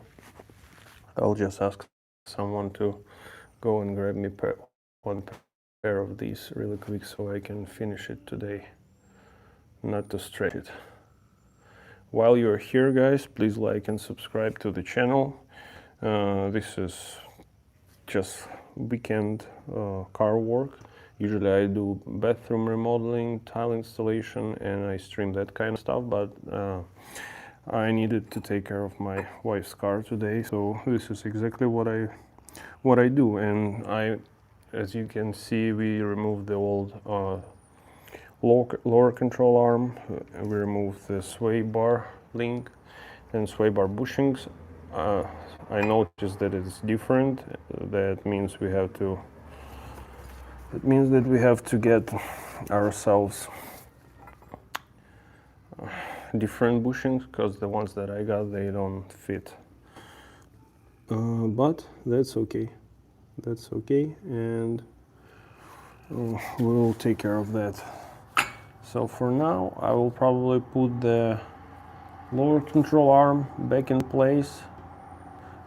I'll just ask someone to go and grab me one pair of these really quick so I can finish it today, not to stretch it. While you're here, guys, please like and subscribe to the channel. This is just weekend car work. Usually I do bathroom remodeling, tile installation, and I stream that kind of stuff, but I needed to take care of my wife's car today, so this is exactly what I do. And as you can see, we removed the old lower control arm, we removed the sway bar link and sway bar bushings. I noticed that it's different. That means we have to. It means that we have to get ourselves different bushings, because the ones that I got, they don't fit. But that's okay. That's okay, and we'll take care of that. So for now, I will probably put the lower control arm back in place.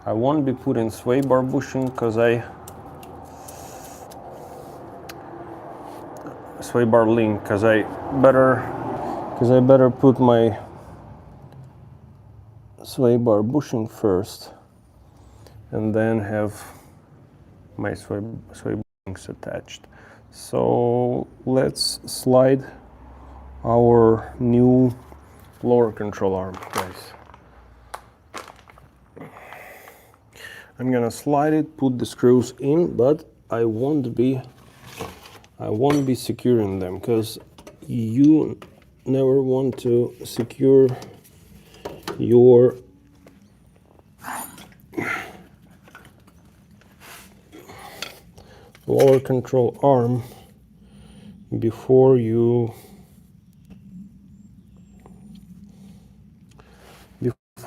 I won't be putting sway bar bushing sway bar link, because I better put my sway bar bushing first and then have my sway bushings attached. So let's slide our new lower control arm, guys. I'm gonna slide it, put the screws in, but I won't be securing them, because you never want to secure your lower control arm before you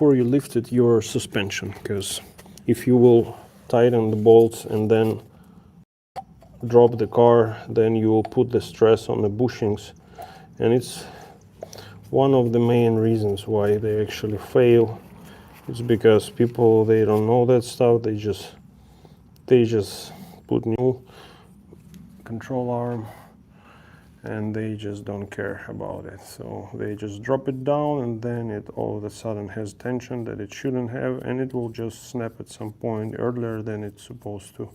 lifted your suspension, because if you will tighten the bolts and then drop the car, then you will put the stress on the bushings, and it's one of the main reasons why they actually fail. It's because people, they don't know that stuff. They just put new control arm and they just don't care about it. So they just drop it down, and then it all of a sudden has tension that it shouldn't have, and it will just snap at some point earlier than it's supposed to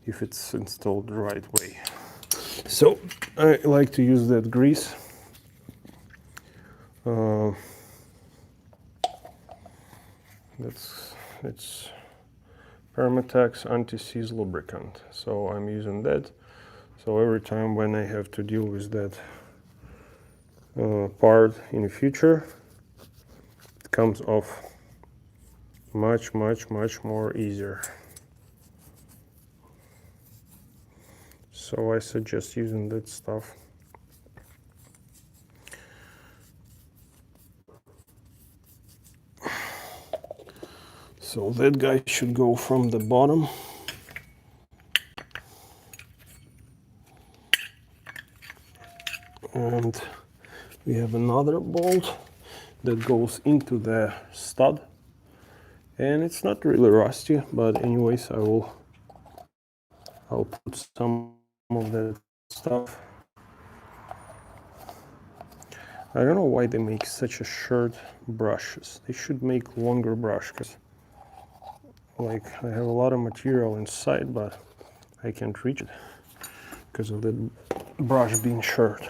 if it's installed the right way. So I like to use that grease. It's Permatex anti-seize lubricant, so I'm using that. So every time when I have to deal with that part in the future, it comes off much more easier. So I suggest using that stuff. So that guy should go from the bottom. And we have another bolt that goes into the stud, and it's not really rusty, but anyways, I'll put some of that stuff. I don't know why they make such a short brushes. They should make longer brush, because like I have a lot of material inside, but I can't reach it because of the brush being short.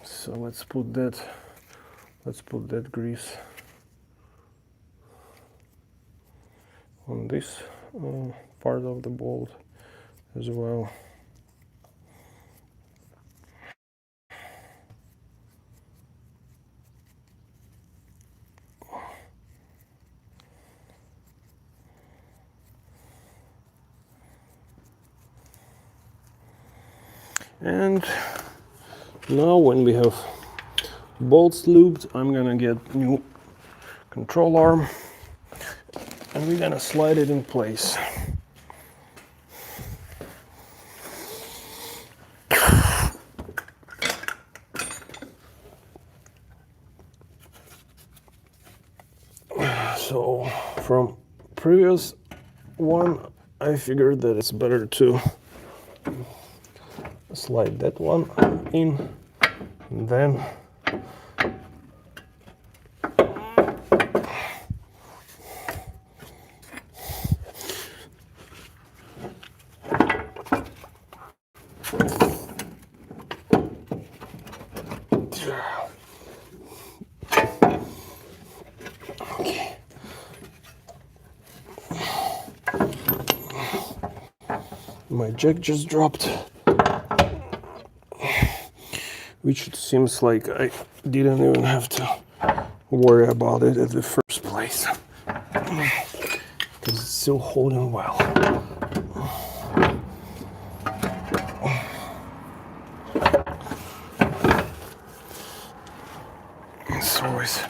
So let's put that grease on this part of the bolt as well. And now when we have bolts looped, I'm gonna get new control arm and we're gonna slide it in place. So from previous one, I figured that it's better to slide that one in and then my jack just dropped, which it seems like I didn't even have to worry about it at the first place because it's still holding well. It's always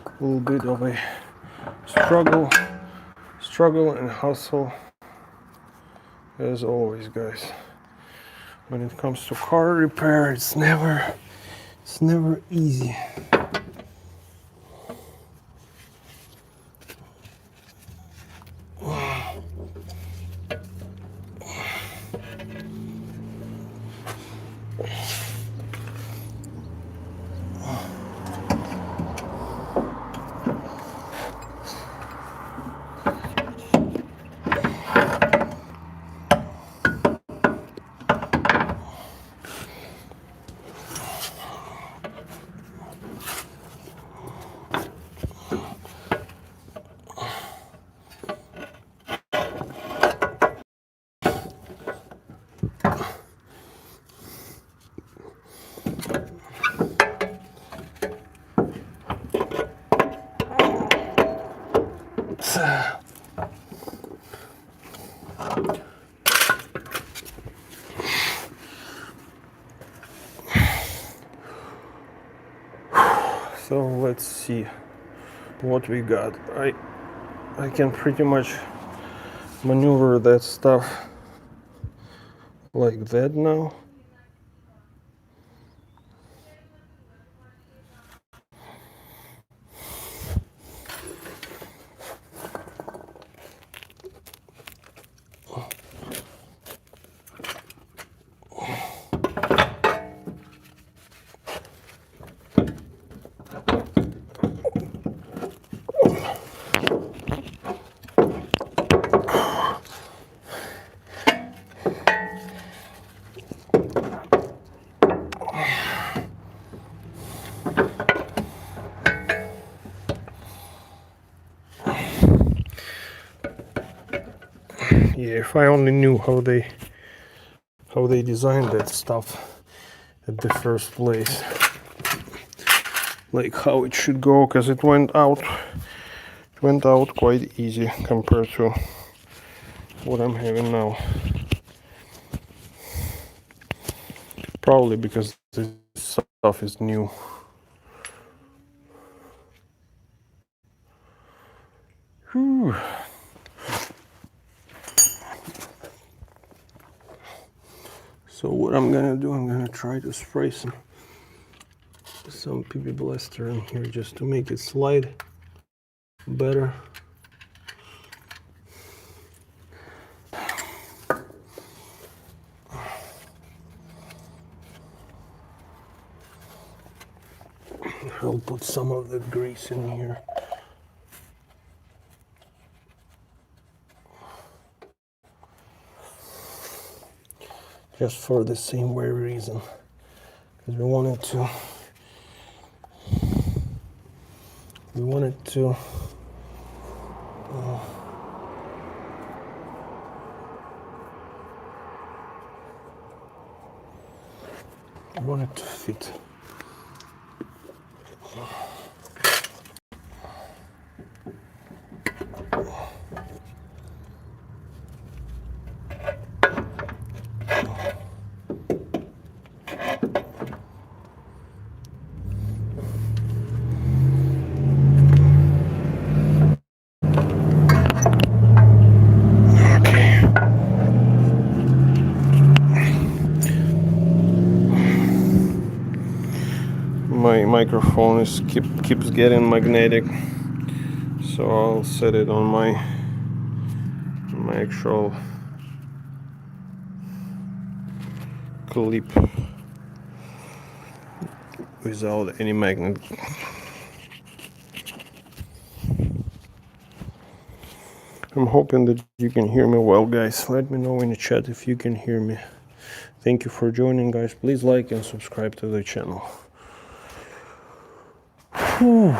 a little bit of a struggle and hustle as always, guys. When it comes to car repair, it's never easy. So let's see what we got. I can pretty much maneuver that stuff like that now. Yeah, if I only knew how they designed that stuff at the first place, like how it should go, because it went out quite easy compared to what I'm having now. Probably because this stuff is new. Whew. So what I'm gonna do, I'm gonna try to spray some PB Blaster in here just to make it slide better. I'll put some of the grease in here. Just for the same very reason, because we wanted to I want it to fit. My microphone keeps getting magnetic, so I'll set it on my actual clip without any magnet. I'm hoping that you can hear me well, guys. Let me know in the chat if you can hear me. Thank you for joining, guys. Please like and subscribe to the channel. Whew.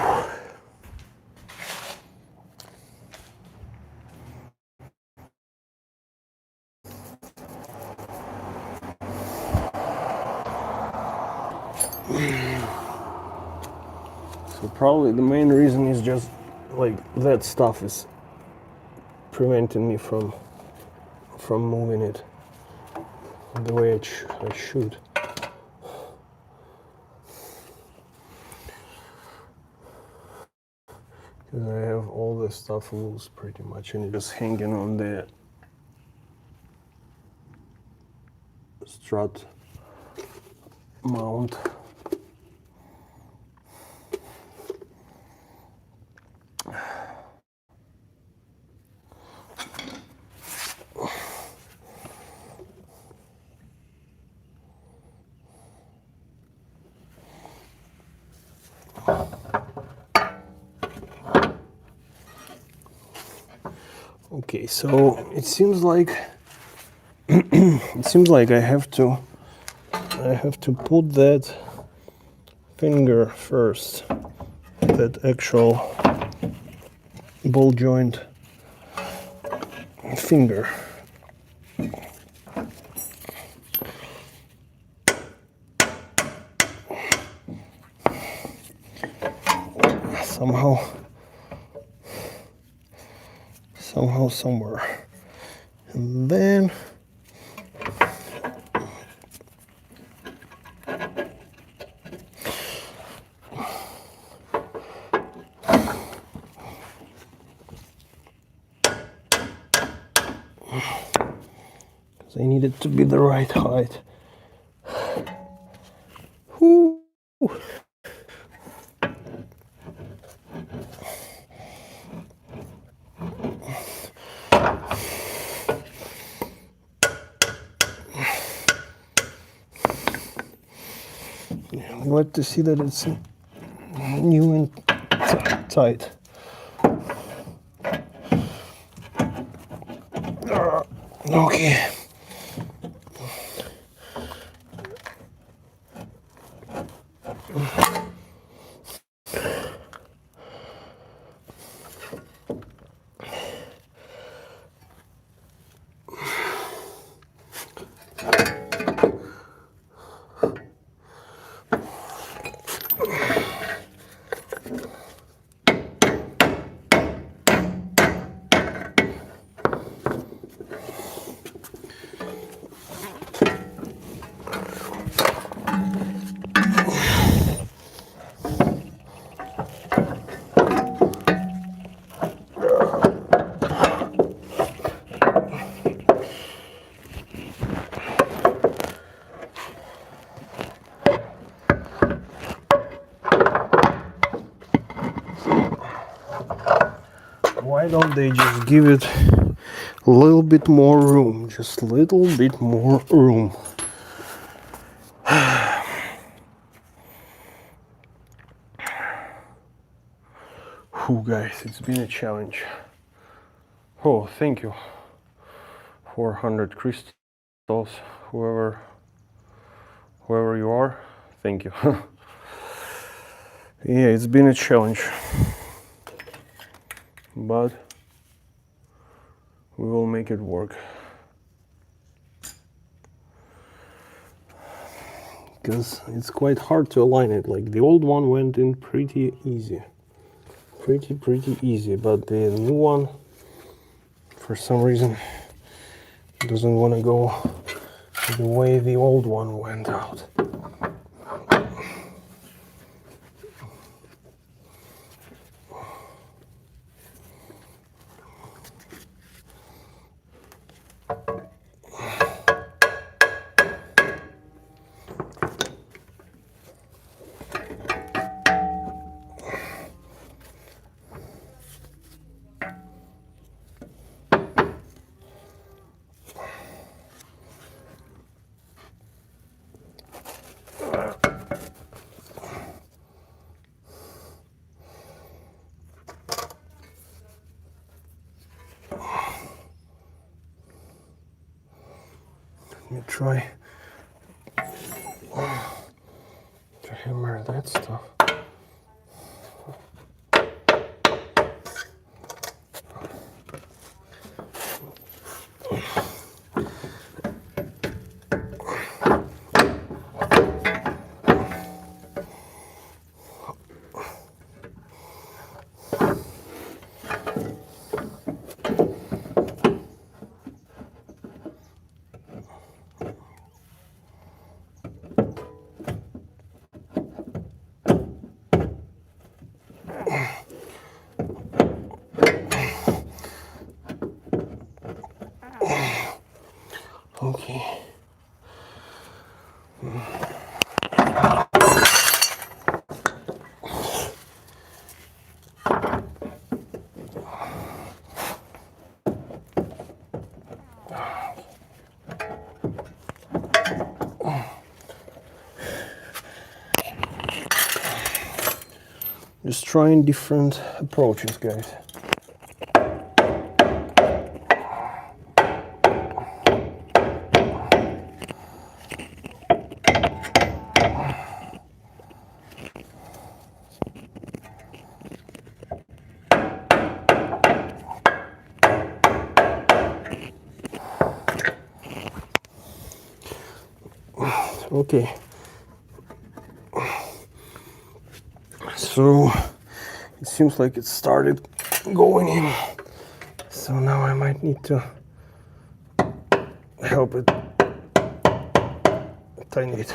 So probably the main reason is just like that stuff is preventing me from moving it the way I should. Because I have all the stuff loose pretty much and just hanging on the strut mount. Okay, so it seems like I have to put that finger first, that actual ball joint finger. Somehow, somewhere. And then I need it to be the right height. Whew. I'm glad to see that it's new and tight. Okay. Why don't they just give it a little bit more room? Just a little bit more room. Whew, guys, it's been a challenge. Oh, thank you. 400 crystals, whoever you are, thank you. Yeah, it's been a challenge, but we will make it work. because it's quite hard to align it. Like the old one went in pretty easy, pretty easy, but the new one, for some reason, doesn't want to go the way the old one went out. Let me try to hammer that stuff. Okay. Just trying different approaches, guys. Okay, so it seems like it started going in, so now I might need to help it tighten it.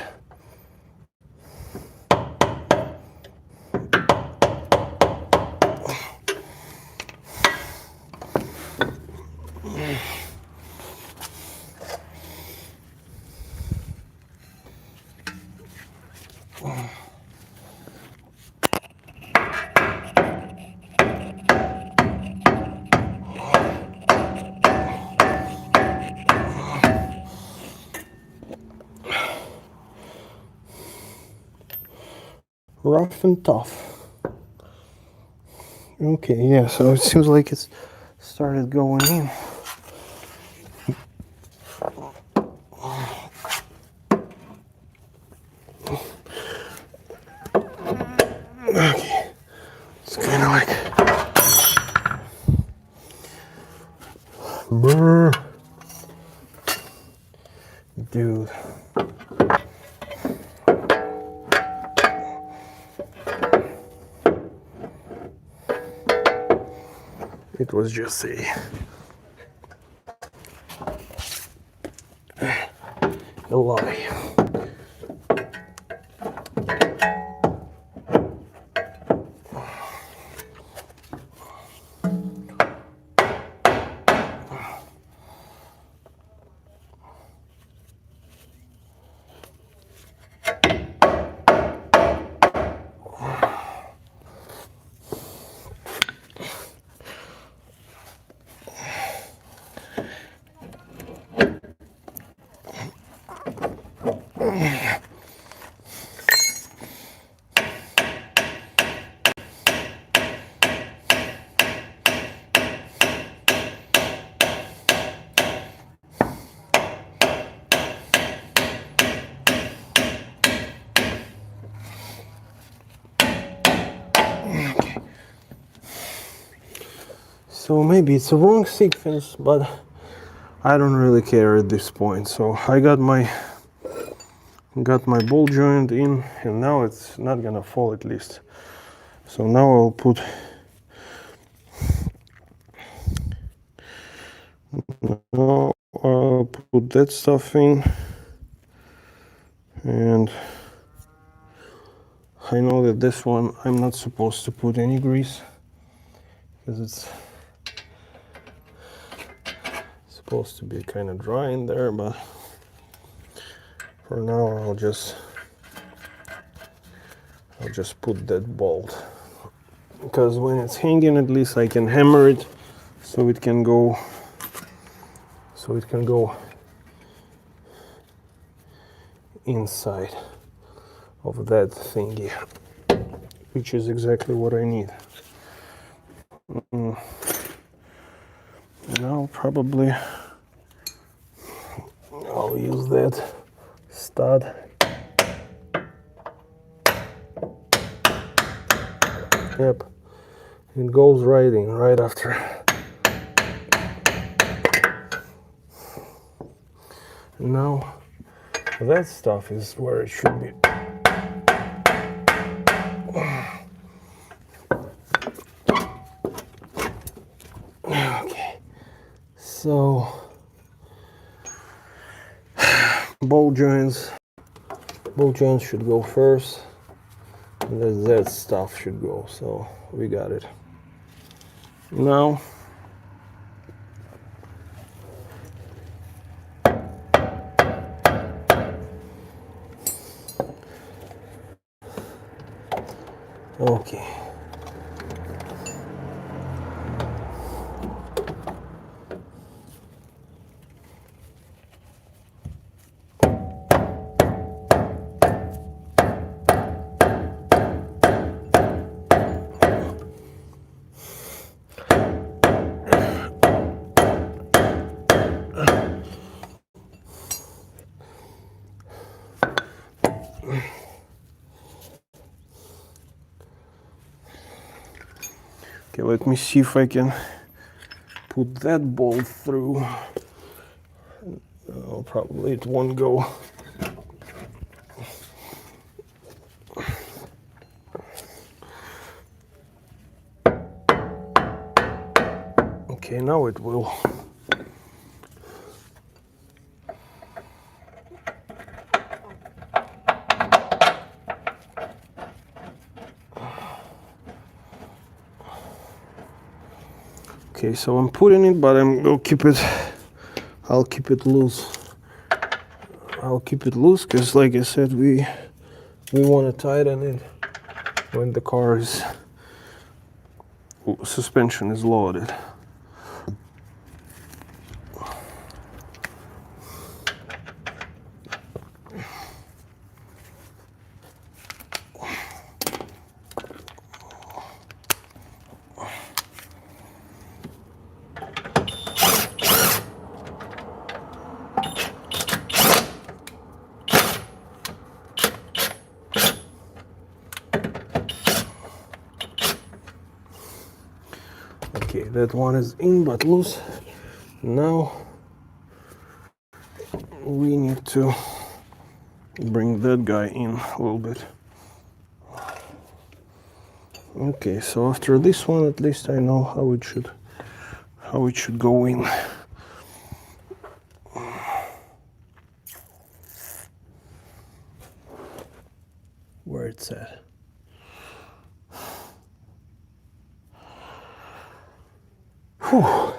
Rough and tough. Okay, yeah, so it seems like it's started going in. Okay, it's kind of like brr. Dude. It was just a lie. So maybe it's a wrong sequence, but I don't really care at this point. So I got my got my ball joint in, and now it's not gonna fall at least. So now I'll put that stuff in, and I know that this one I'm not supposed to put any grease because it's supposed to be kind of dry in there, but for now I'll just put that bolt, because when it's hanging at least I can hammer it so it can go inside of that thingy, which is exactly what I need. Now probably I'll use that stud. Yep, it goes right in, right after. And now that stuff is where it should be. Okay, so bolt joints should go first, and then that stuff should go. So we got it. Now okay. Okay, let me see if I can put that bolt through. Oh, probably it won't go. Okay, now it will. Okay, so I'm putting it, but I'll keep it loose. I'll keep it loose because, like I said, we want to tighten it when the car's suspension is loaded. Okay, that one is in but loose. Now we need to bring that guy in a little bit. Okay, so after this one, at least I know how it should go in. Where it's at. Whew.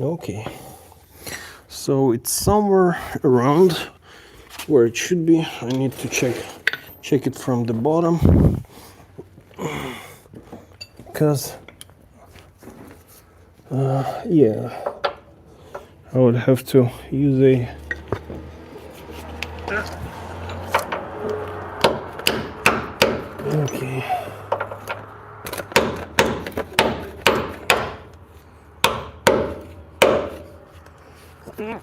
Okay, so it's somewhere around where it should be. I need to check it from the bottom, because yeah, I would have to use a okay. Okay,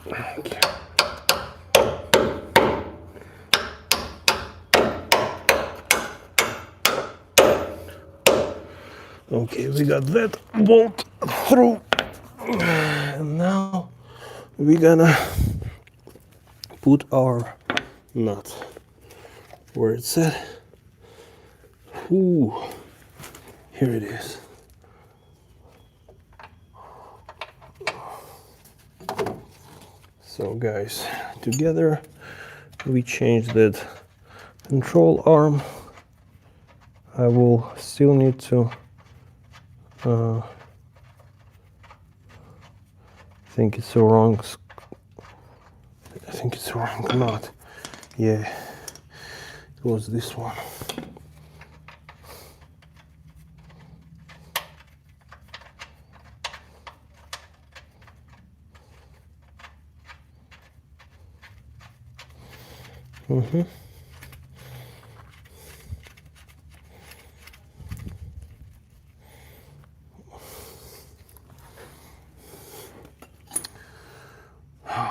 we got that bolt through, and now we're gonna put our nut where it's at. Ooh, here it is. So guys, together we changed that control arm. I will still need to I think it's the wrong knot. Yeah, it was this one.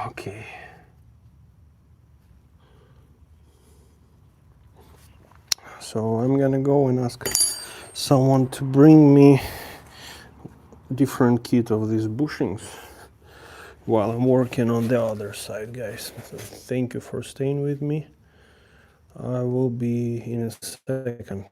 Okay. So I'm gonna go and ask someone to bring me different kit of these bushings while I'm working on the other side, guys. So thank you for staying with me. I will be in a second.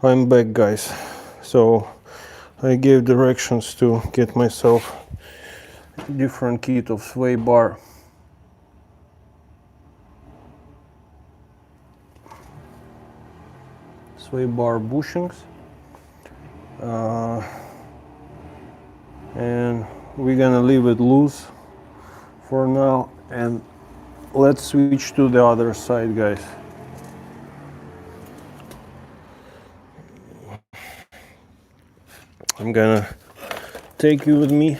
I'm back, guys. So I gave directions to get myself different kit of sway bar. Sway bar bushings. And we're gonna leave it loose for now, and let's switch to the other side, guys. I'm gonna take you with me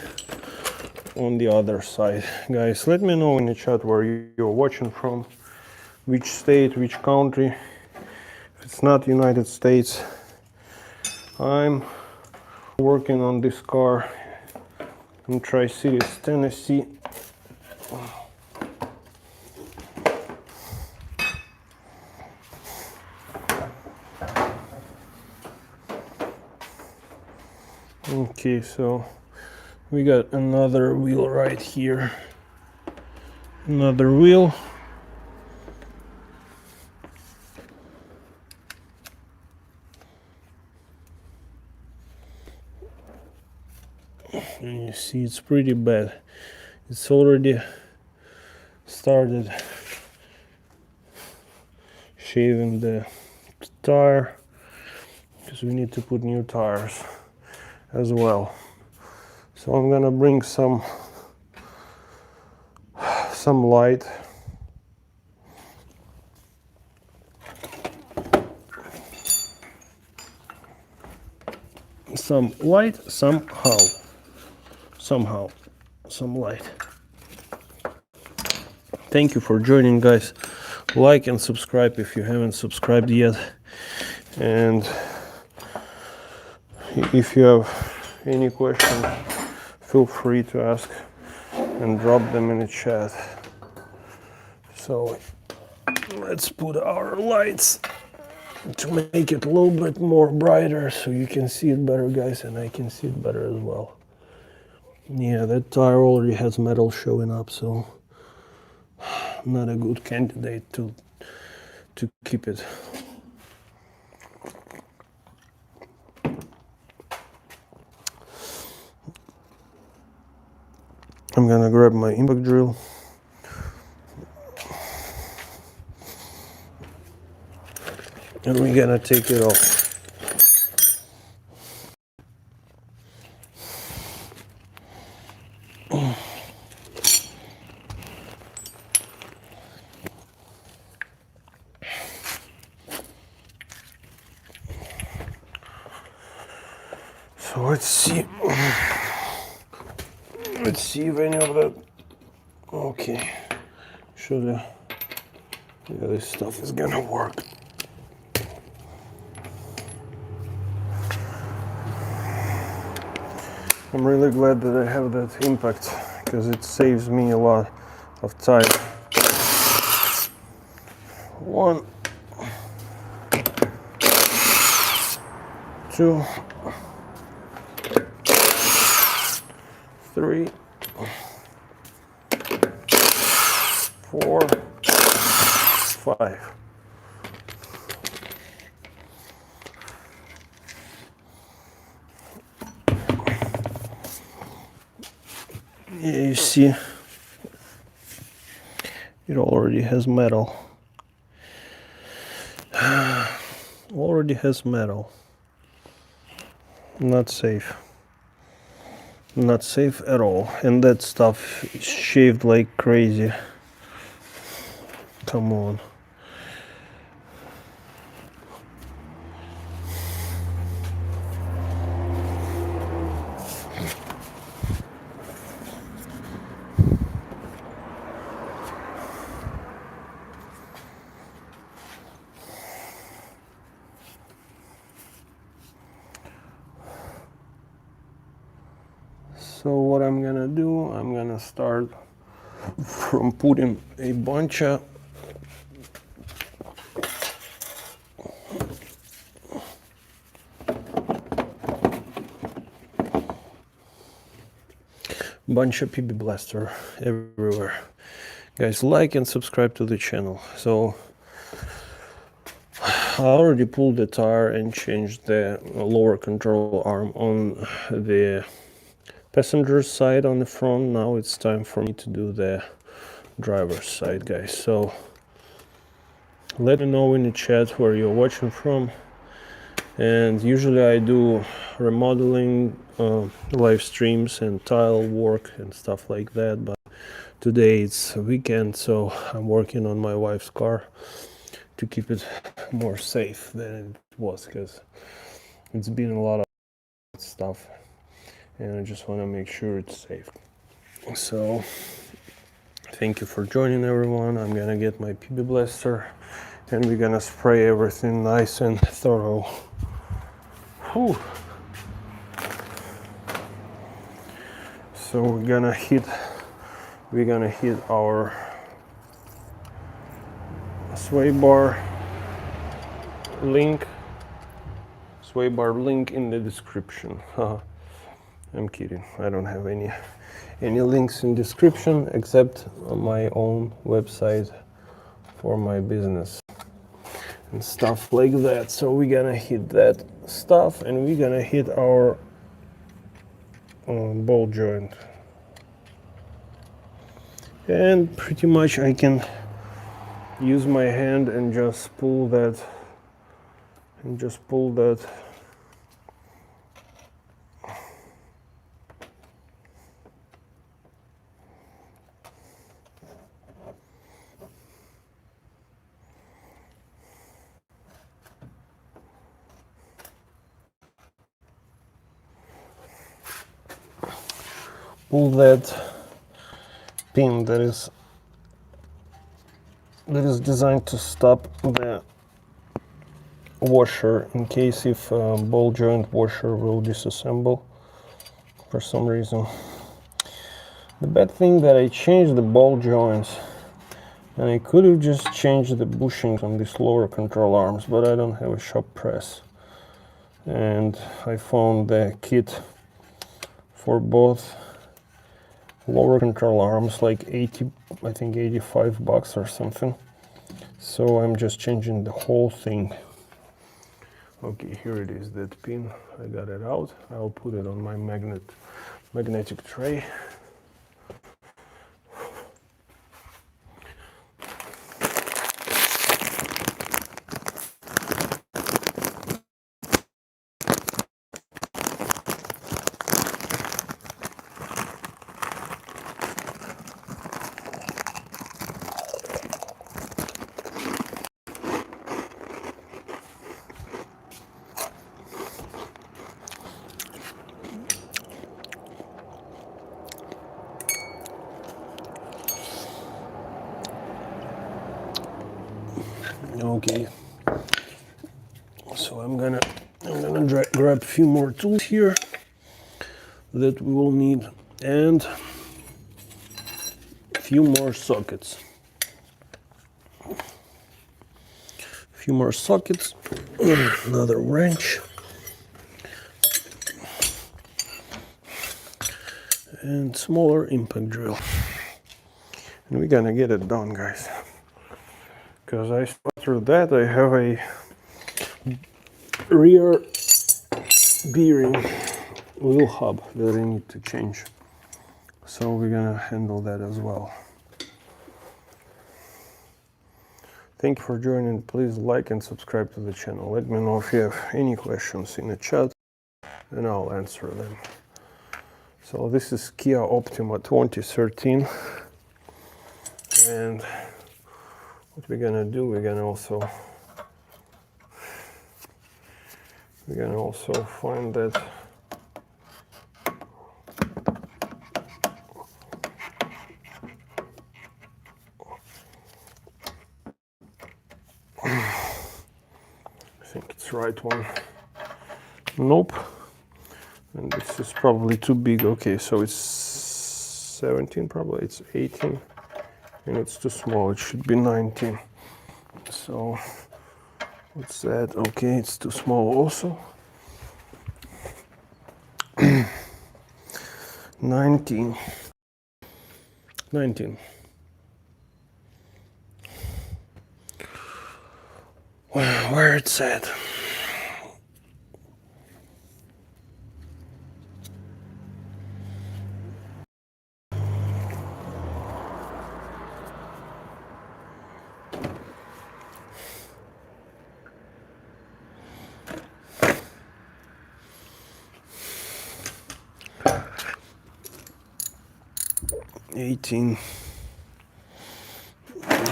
on the other side. Guys, let me know in the chat where you're watching from, which state, which country. If it's not United States, I'm working on this car in Tri-Cities, Tennessee. Okay, so we got another wheel right here. Another wheel. And you see it's pretty bad. It's already started shaving the tire, because we need to put new tires as well. So I'm gonna bring some light. Some light, somehow, some light. Thank you for joining, guys. Like and subscribe if you haven't subscribed yet. And if you have any questions, feel free to ask and drop them in the chat. So let's put our lights to make it a little bit more brighter so you can see it better, guys, and I can see it better as well. Yeah, that tire already has metal showing up, so not a good candidate to keep it. I'm gonna grab my impact drill. And we're gonna take it off. So let's see if any of that. Okay, yeah, this stuff is gonna work. I'm really glad that I have that impact, because it saves me a lot of time. 1, 2, 3, 4, 5. Yeah, you see, it already has metal. Already has metal. Not safe. Not safe at all. And that stuff is shaved like crazy. Come on. So what I'm gonna do, I'm gonna start from putting a bunch of PB Blaster everywhere. Guys, like and subscribe to the channel. So I already pulled the tire and changed the lower control arm on the passenger side on the front. Now it's time for me to do the driver's side, guys. So let me know in the chat where you're watching from. And usually I do remodeling live streams and tile work and stuff like that, but today it's a weekend, so I'm working on my wife's car to keep it more safe than it was, because it's been a lot of stuff and I just want to make sure it's safe. So thank you for joining, everyone. I'm gonna get my PB blaster and we're gonna spray everything nice and thorough. Whew. So we're gonna hit our sway bar link in the description. I'm kidding. I don't have any links in description except on my own website for my business and stuff like that. So we're gonna hit that stuff and we're gonna hit our ball joint, and pretty much I can use my hand and just pull that pin that is designed to stop the washer in case if ball joint washer will disassemble for some reason. The bad thing that I changed the ball joints, and I could have just changed the bushings on these lower control arms, but I don't have a shop press, and I found the kit for both lower control arms like 80, I think 85 bucks or something. So I'm just changing the whole thing. Okay, here it is, that pin. I got it out. I'll put it on my magnetic tray. Okay, so I'm gonna grab a few more tools here that we will need, and a few more sockets. Another wrench, and smaller impact drill. And we're gonna get it done, guys. Because after that I have a rear bearing wheel hub that I need to change. So we're gonna handle that as well. Thank you for joining. Please like and subscribe to the channel. Let me know if you have any questions in the chat and I'll answer them. So this is Kia Optima 2013, and what we're gonna do, we're gonna also find that I think it's the right one. Nope. And this is probably too big. Okay, so it's 17, probably it's 18, and it's too small. It should be 19. So what's that? Okay, it's too small also. 19. where it's at.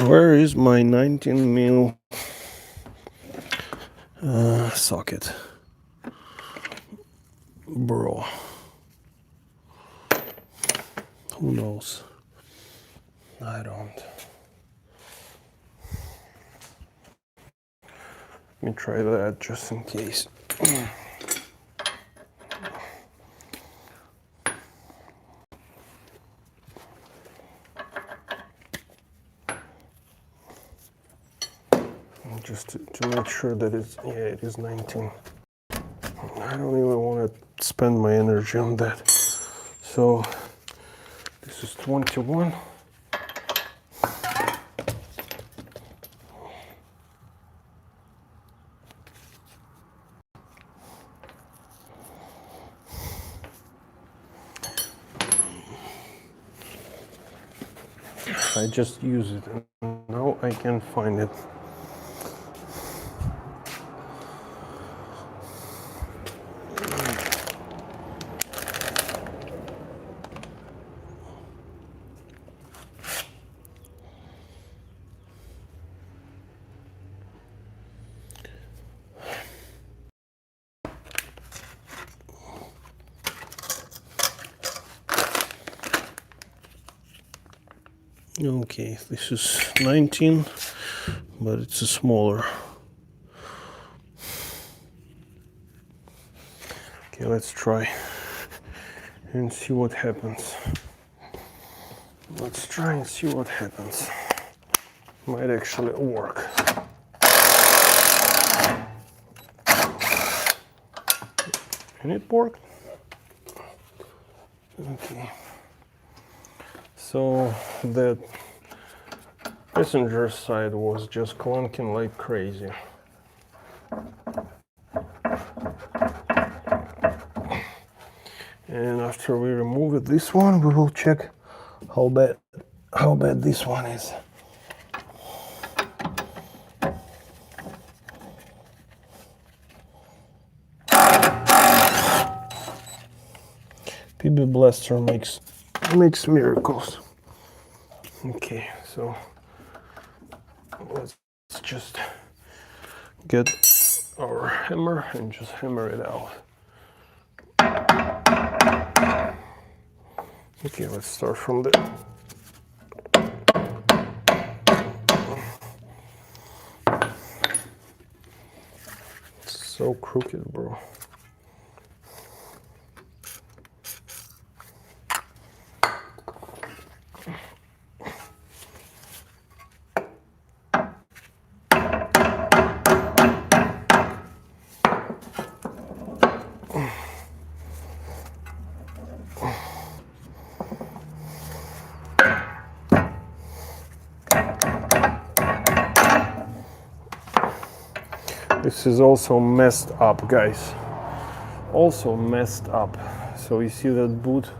Where is my 19 mil socket? Bro. Who knows? I don't. Let me try that just in case. Just to make sure that it's, yeah, it is 19. I don't even want to spend my energy on that. So this is 21. I just use it and now I can find it. Okay, this is 19, but it's a smaller. Okay, let's try and see what happens. Let's try and see what happens. Might actually work. And it worked. Okay. So the passenger side was just clunking like crazy. And after we remove this one, we will check how bad this one is. PB Blaster makes miracles. Okay, so let's just get our hammer and just hammer it out. Okay, let's start from there. It's so crooked, bro. This is also messed up, guys. Also messed up. So you see that boot?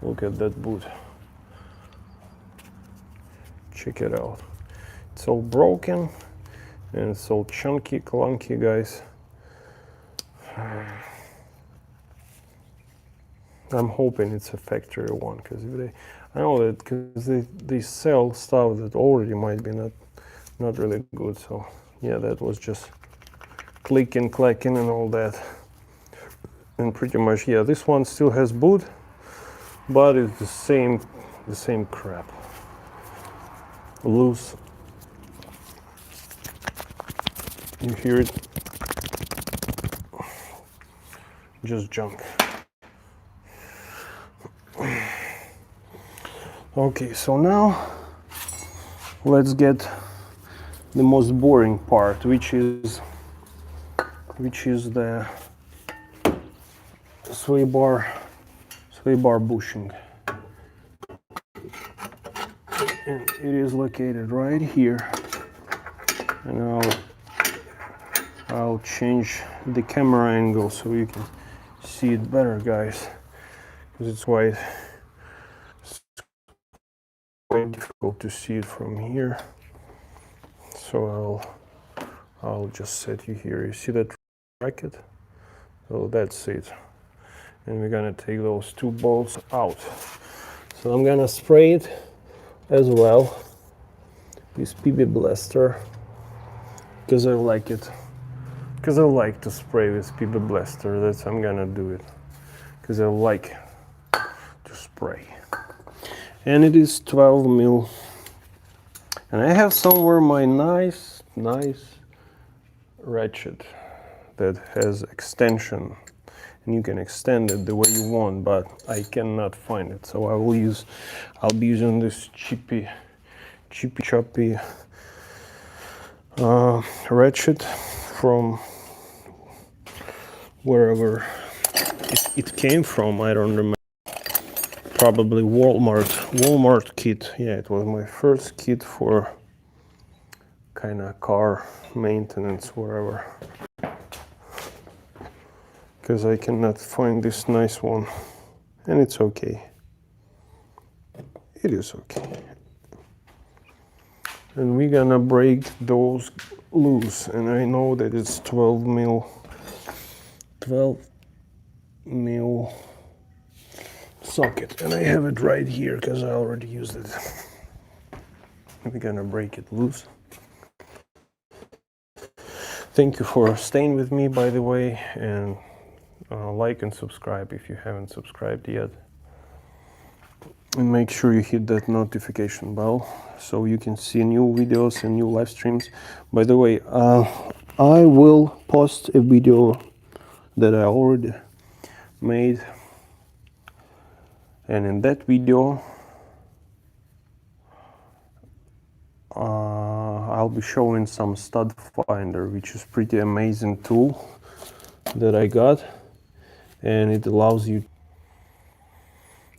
Look at that boot. Check it out. It's all broken and it's all chunky, clunky, guys. I'm hoping it's a factory one, because if they, I know that because they sell stuff that already might be not really good. So yeah, that was just clicking, clacking, and all that. And pretty much, yeah, this one still has boot, but it's the same crap. Loose. You hear it? Just junk. Okay, so now let's get the most boring part, which is the sway bar bushing. And it is located right here. And now I'll change the camera angle so you can see it better, guys, because it's quite difficult to see it from here. So I'll just set you here. You see that bracket? So that's it. And we're gonna take those two bolts out. So I'm gonna spray it as well, this PB Blaster, because I like it. Because I like to spray with PB Blaster. That's I'm gonna do it. Because I like to spray. And it is 12 mil. And I have somewhere my nice ratchet that has extension, and you can extend it the way you want, but I cannot find it, so I'll be using this chippy choppy ratchet from wherever it came from. I don't remember. Probably Walmart kit. Yeah, it was my first kit for kind of car maintenance, wherever. Because I cannot find this nice one, and it's okay. It is okay. And we're gonna break those loose, and I know that it's 12 mil socket, and I have it right here because I already used it. We're gonna break it loose. Thank you for staying with me, by the way, and like and subscribe if you haven't subscribed yet. And make sure you hit that notification bell so you can see new videos and new live streams. By the way, I will post a video that I already made, and in that video I'll be showing some stud finder, which is pretty amazing tool that I got, and it allows you.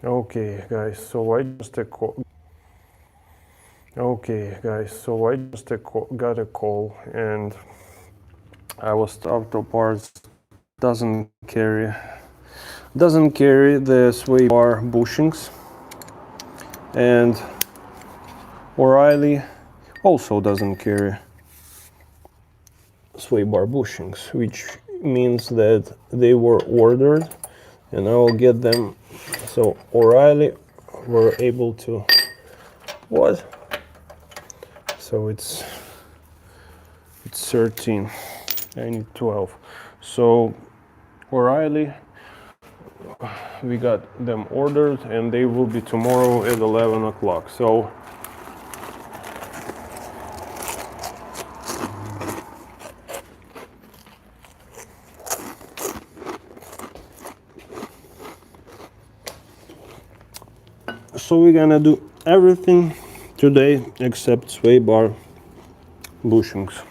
Okay guys, so I just got a call, and Auto Parts doesn't carry the sway bar bushings, and O'Reilly also doesn't carry sway bar bushings, which means that they were ordered and I will get them. So O'Reilly were able to what? So it's 13. I need 12. So O'Reilly, we got them ordered, and they will be tomorrow at 11 o'clock. So we're gonna do everything today except sway bar bushings.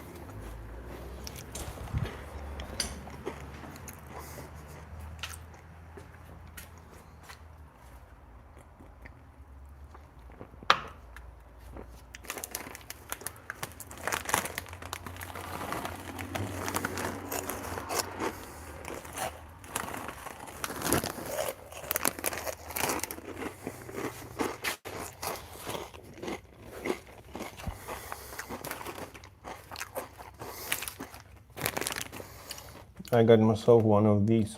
I got myself one of these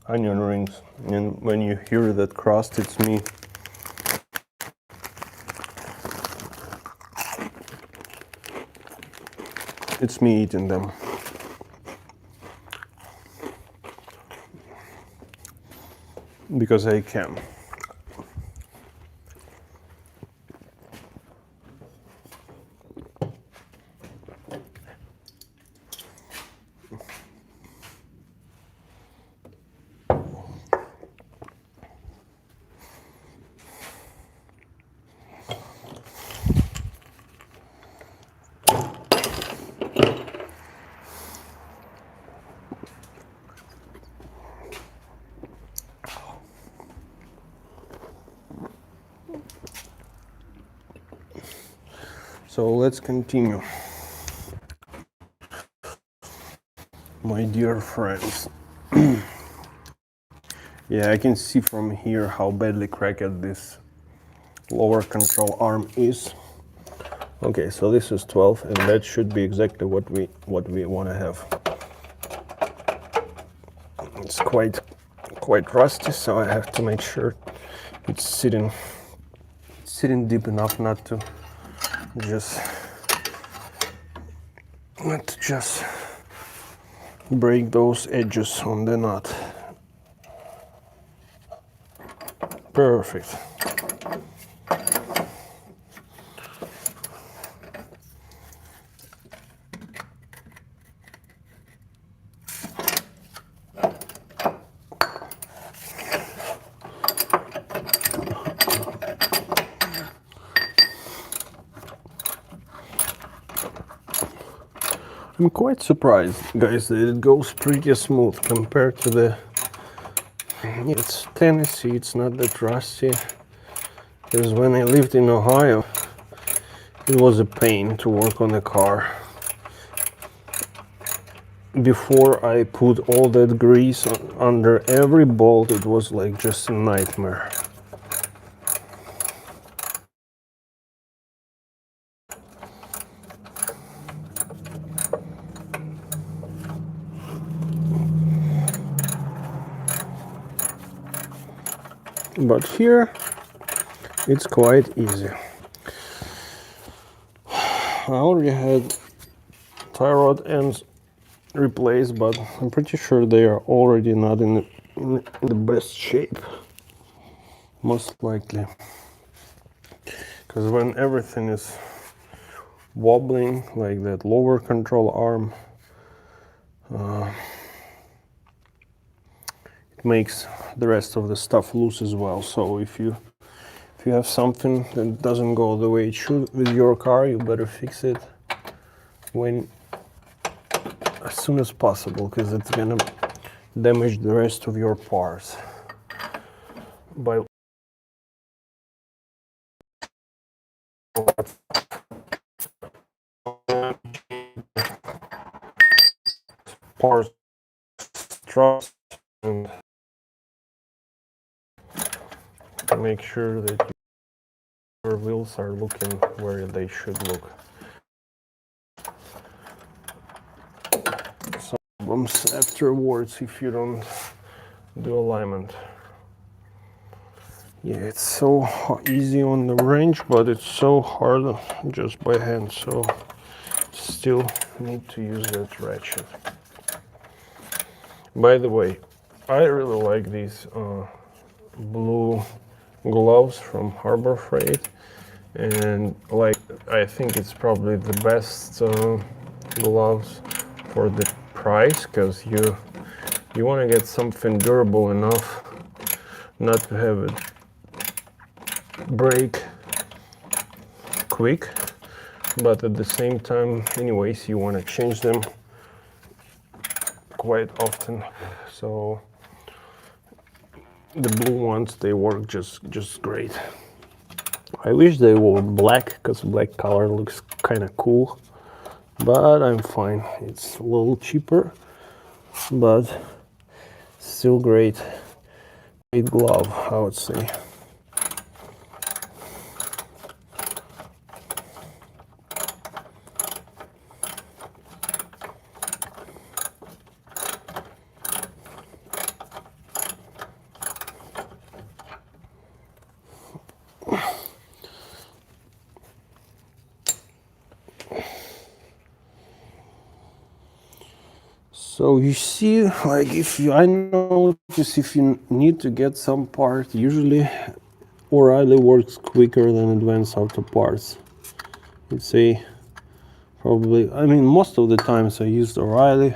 onion rings, and when you hear that crust, it's me. It's me eating them. Because I can. So let's continue. my dear friends. Yeah, I can see from here how badly cracked this lower control arm is. Okay, so this is 12, and that should be exactly what we want to have. It's quite rusty, so I have to make sure it's sitting deep enough not to just break those edges on the nut. Perfect. I'm quite surprised, guys, that it goes pretty smooth compared to the... It's Tennessee, it's not that rusty. Because when I lived in Ohio, it was a pain to work on a car. Before I put all that grease under every bolt, it was like just a nightmare. But here, it's quite easy. I already had tie rod ends replaced, but I'm pretty sure they are already not in the best shape. Most likely. Because when everything is wobbling, like that lower control arm, it makes the rest of the stuff loose as well. So if you have something that doesn't go the way it should with your car, you better fix it as soon as possible, because it's gonna damage the rest of your parts. By parts struts and make sure that your wheels are looking where they should look. Some problems afterwards if you don't do alignment. Yeah, it's so easy on the wrench, but it's so hard just by hand, so still need to use that ratchet. By the way, I really like these blue gloves from Harbor Freight, and like I think it's probably the best gloves for the price, because you want to get something durable enough not to have it break quick, but at the same time, anyways, you want to change them quite often. So the blue ones, they work just great. I wish they were black, because black color looks kind of cool, but I'm fine. It's a little cheaper, but still great glove, I would say. So you see, like I notice if you need to get some part, usually O'Reilly works quicker than Advanced Auto Parts. You'd say probably, I mean, most of the times I used O'Reilly,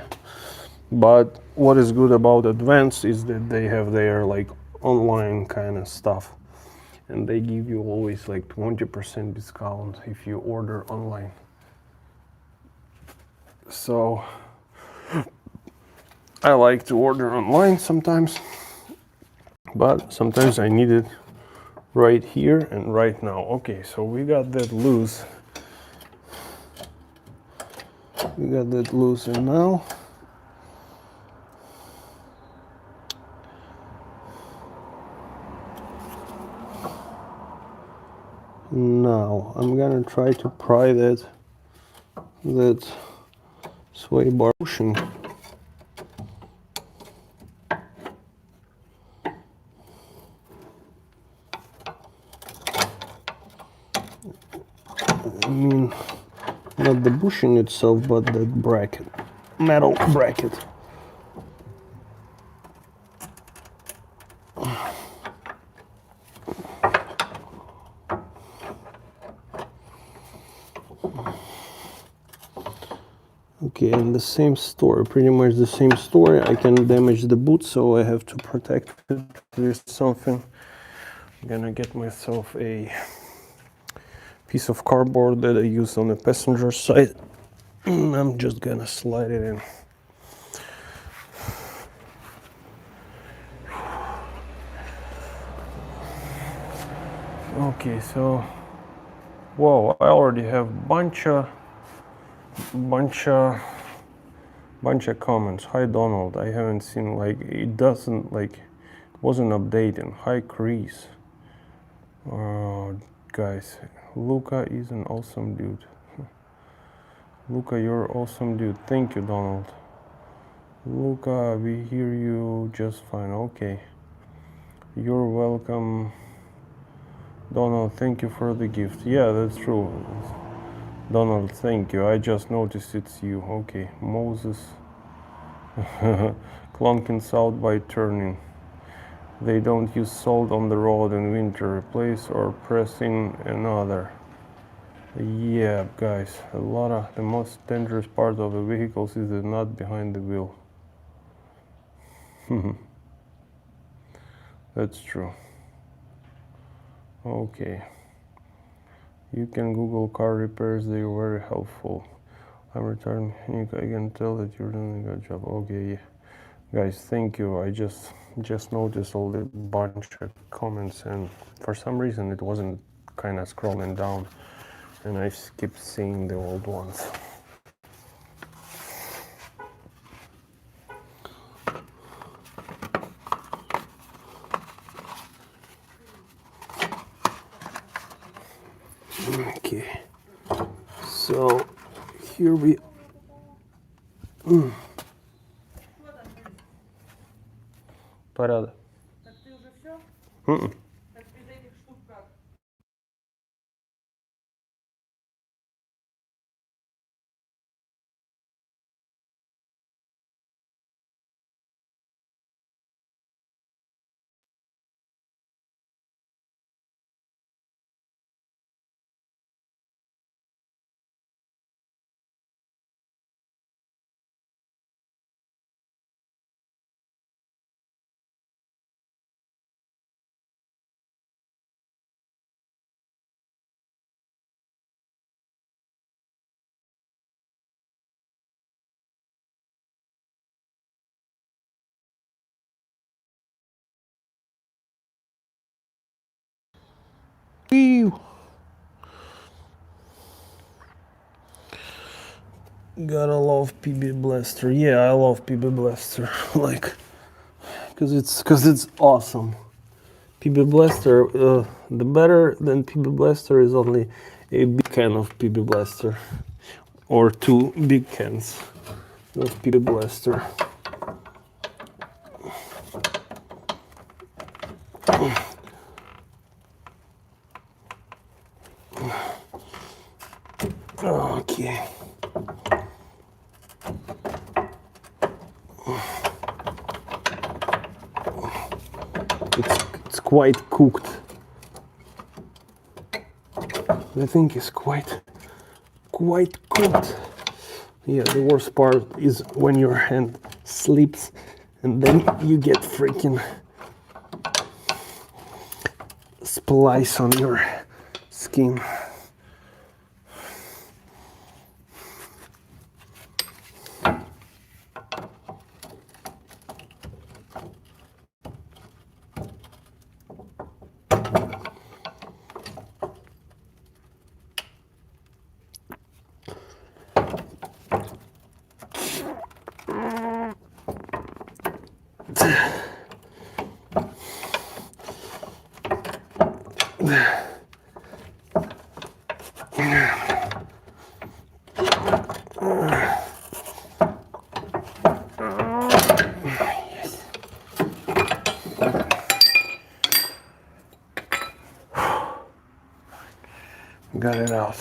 but what is good about Advanced is that they have their like online kind of stuff, and they give you always like 20% discount if you order online. So I like to order online sometimes, but sometimes I need it right here and right now. Okay, so we got that loose. And now Now I'm gonna try to pry that sway bar bushing. I mean, not the bushing itself, but that bracket, metal bracket. Okay, and the same story, pretty much the same story. I can damage the boot, so I have to protect it with something. I'm gonna get myself a piece of cardboard that I use on the passenger side. I'm just gonna slide it in. Okay, so, whoa, I already have bunch of comments. Hi Donald, I haven't seen, like, it doesn't, like, wasn't updating. Hi Chris. Guys, Luka is an awesome dude. Luka, you're awesome dude. Thank you, Donald. Luka, we hear you just fine. Okay. You're welcome. Donald, thank you for the gift. Yeah, that's true. Donald, thank you. I just noticed it's you. Okay. Moses. Clunking south by turning. They don't use salt on the road in winter. Replace or press in another. Yeah, guys, a lot of the most dangerous part of the vehicles is the nut behind the wheel. That's true. Okay. You can Google car repairs, they are very helpful. I'm returning. I can tell that you're doing a good job. Okay, yeah. Guys, thank you. I just noticed all the bunch of comments, and for some reason it wasn't kind of scrolling down, and I skipped seeing the old ones. Okay, so here we Парада. Так ты уже все? Так без этих штук как? Gotta love PB Blaster. Yeah, I love PB Blaster. Like, cause it's awesome. PB Blaster. The better than PB Blaster is only a big can of PB Blaster, or two big cans of PB Blaster. Okay. It's quite cooked. I think it's quite cooked. Yeah, the worst part is when your hand slips and then you get freaking splice on your skin. Got it out.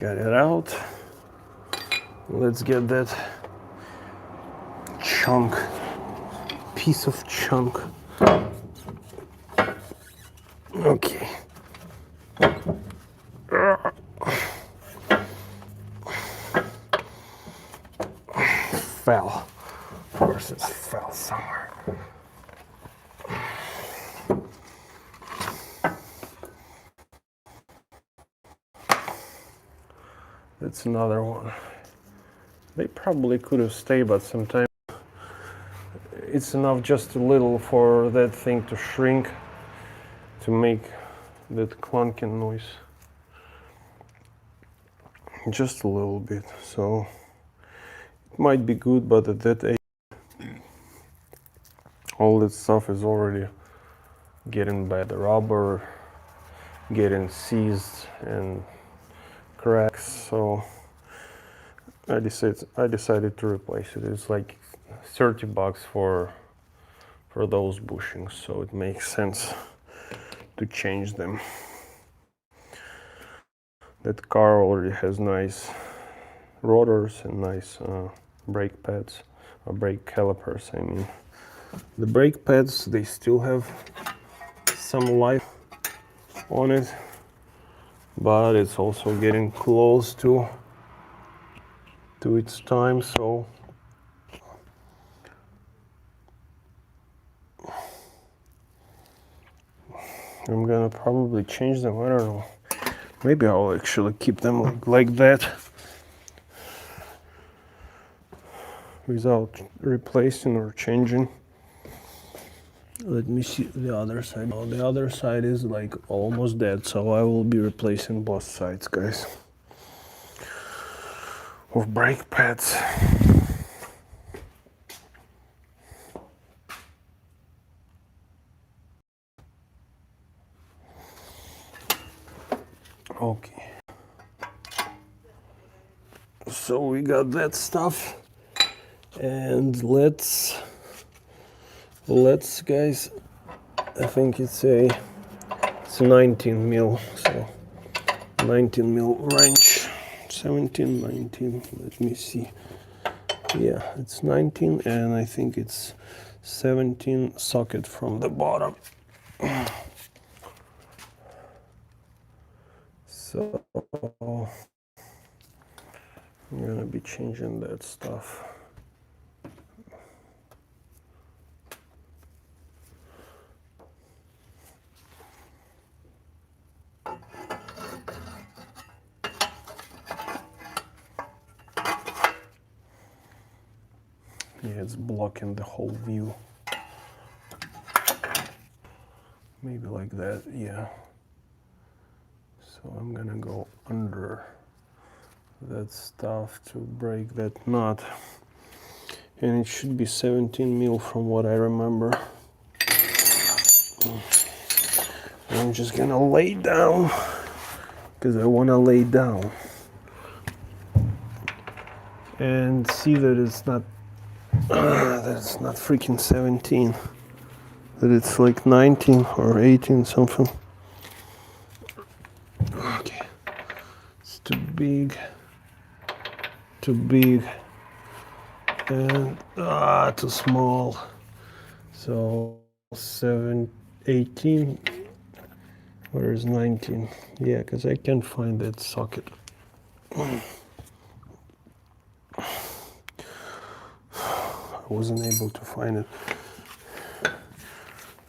Got it out. Let's get that piece of chunk. Okay. Fell. Of course it fell somewhere. That's another one. They probably could have stayed, but sometimes it's enough just a little for that thing to shrink to make that clunking noise. Just a little bit. So it might be good, but at that age, all that stuff is already getting bad. The rubber getting seized and cracks. So I decided to replace it. It's like $30 for those bushings, so it makes sense to change them. That car already has nice rotors and nice brake pads, or brake calipers, I mean. The brake pads, they still have some life on it, but it's also getting close to its time, so I'm gonna probably change them. I don't know. Maybe I'll actually keep them like that without replacing or changing. Let me see the other side. Oh, the other side is like almost dead, so I will be replacing both sides, guys, with brake pads. Okay. So we got that stuff, and let's guys, I think it's a 19 mil, so 19 mil wrench, 17, 19, let me see. Yeah, it's 19, and I think it's 17 socket from the bottom. So I'm gonna be changing that stuff. Yeah, it's blocking the whole view. Maybe like that, yeah. So I'm gonna go under that stuff to break that nut. And it should be 17 mil from what I remember. I'm just gonna lay down because I wanna lay down and see that it's not freaking 17, that it's like 19 or 18 something. Okay, it's too big, and too small. So 18. Where is 19? Yeah, because I can't find that socket. I wasn't able to find it.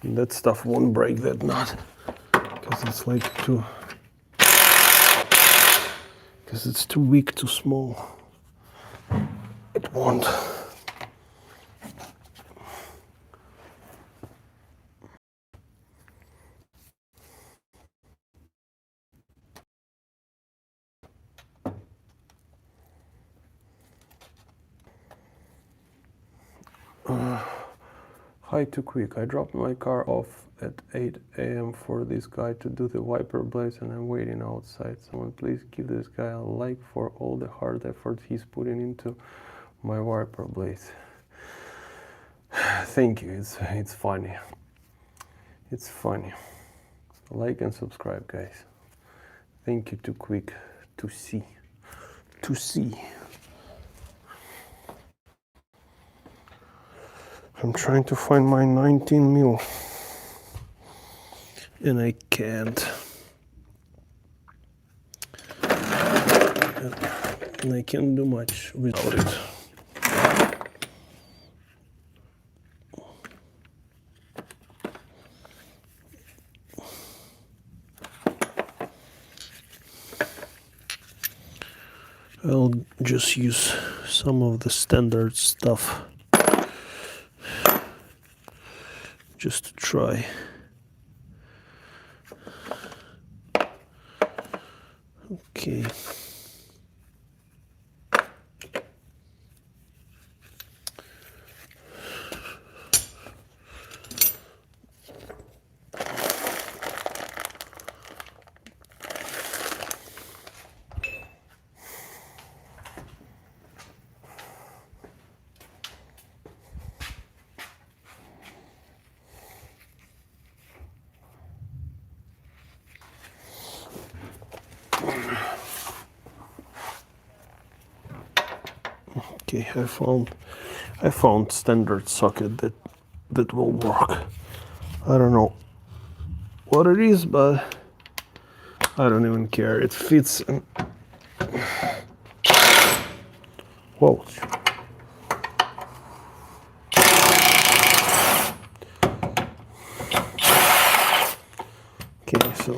And that stuff won't break that nut because it's like because it's too weak, too small. It won't. Hi, too quick. I dropped my car off at 8 a.m. for this guy to do the wiper blades, and I'm waiting outside. Someone please give this guy a like for all the hard effort he's putting into my wiper blades. Thank you. It's funny. It's funny. Like and subscribe, guys. Thank you. Too quick to see. To see. I'm trying to find my 19 mil, and I can't. And I can't do much without it. I'll just use some of the standard stuff just to try. Okay. Okay, I found standard socket that will work. I don't know what it is, but I don't even care. It fits. Whoa. Okay, so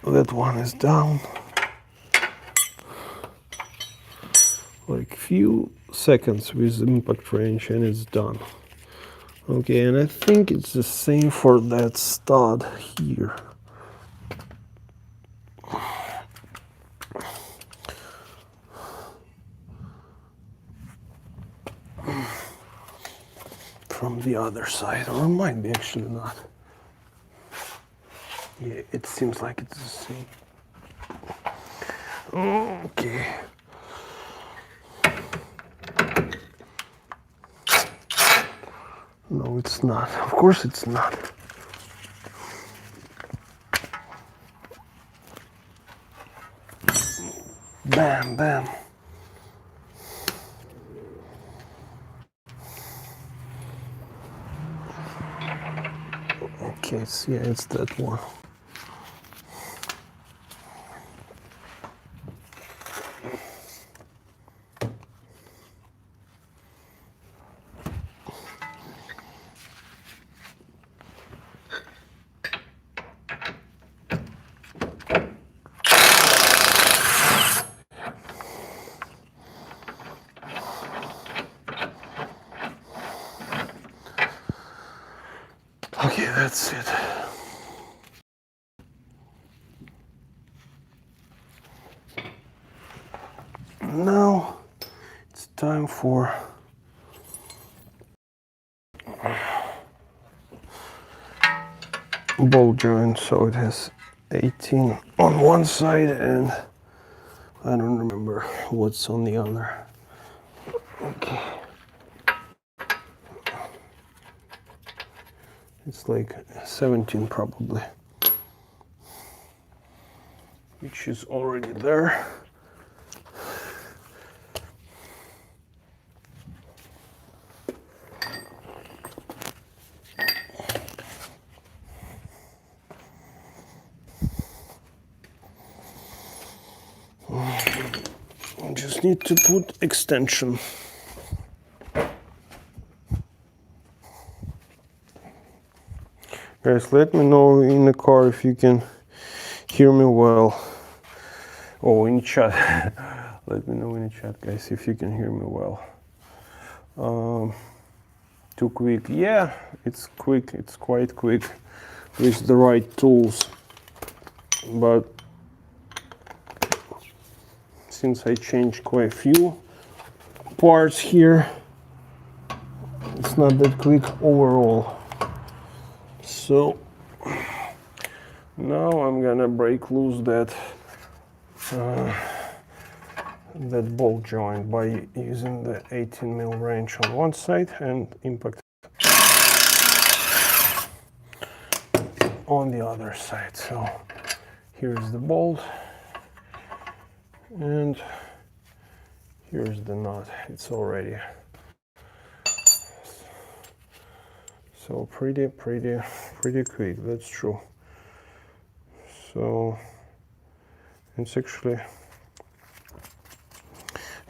that one is down. Like few seconds with impact range and it's done. Okay, and I think it's the same for that stud here. From the other side, or it might be actually not. Yeah, it seems like it's the same. Okay. No, it's not. Of course it's not. Bam, bam. Okay, it's that one. Okay, that's it. Now it's time for ball joint. So it has 18 on one side and I don't remember what's on the other. Okay. It's like 17 probably, which is already there. I just need to put extension. Guys, let me know in the car if you can hear me well. Oh, in chat. Let me know in the chat, guys, if you can hear me well. Too quick. Yeah, it's quick. It's quite quick with the right tools. But since I changed quite a few parts here, it's not that quick overall. So now I'm gonna break loose that bolt joint by using the 18 mil wrench on one side and impact on the other side. So here's the bolt and here's the nut. It's already so pretty quick, that's true. So it's actually,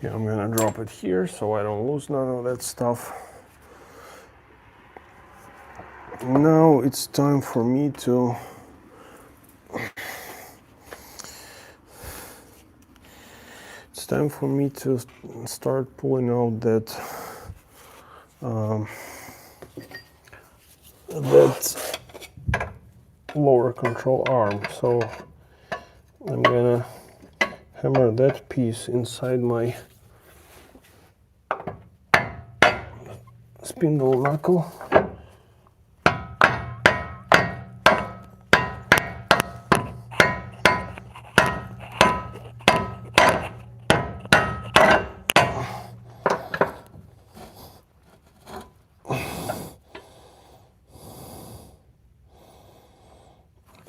yeah, I'm gonna drop it here so I don't lose none of that stuff. Now it's time for me to start pulling out that that lower control arm. So I'm gonna hammer that piece inside my spindle knuckle.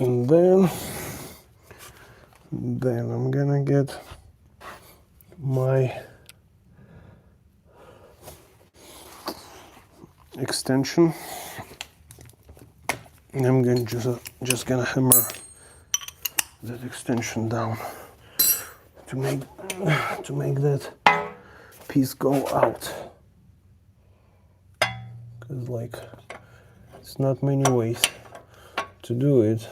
And then I'm gonna get my extension, and I'm going just gonna hammer that extension down to make that piece go out. Cause like it's not many ways to do it.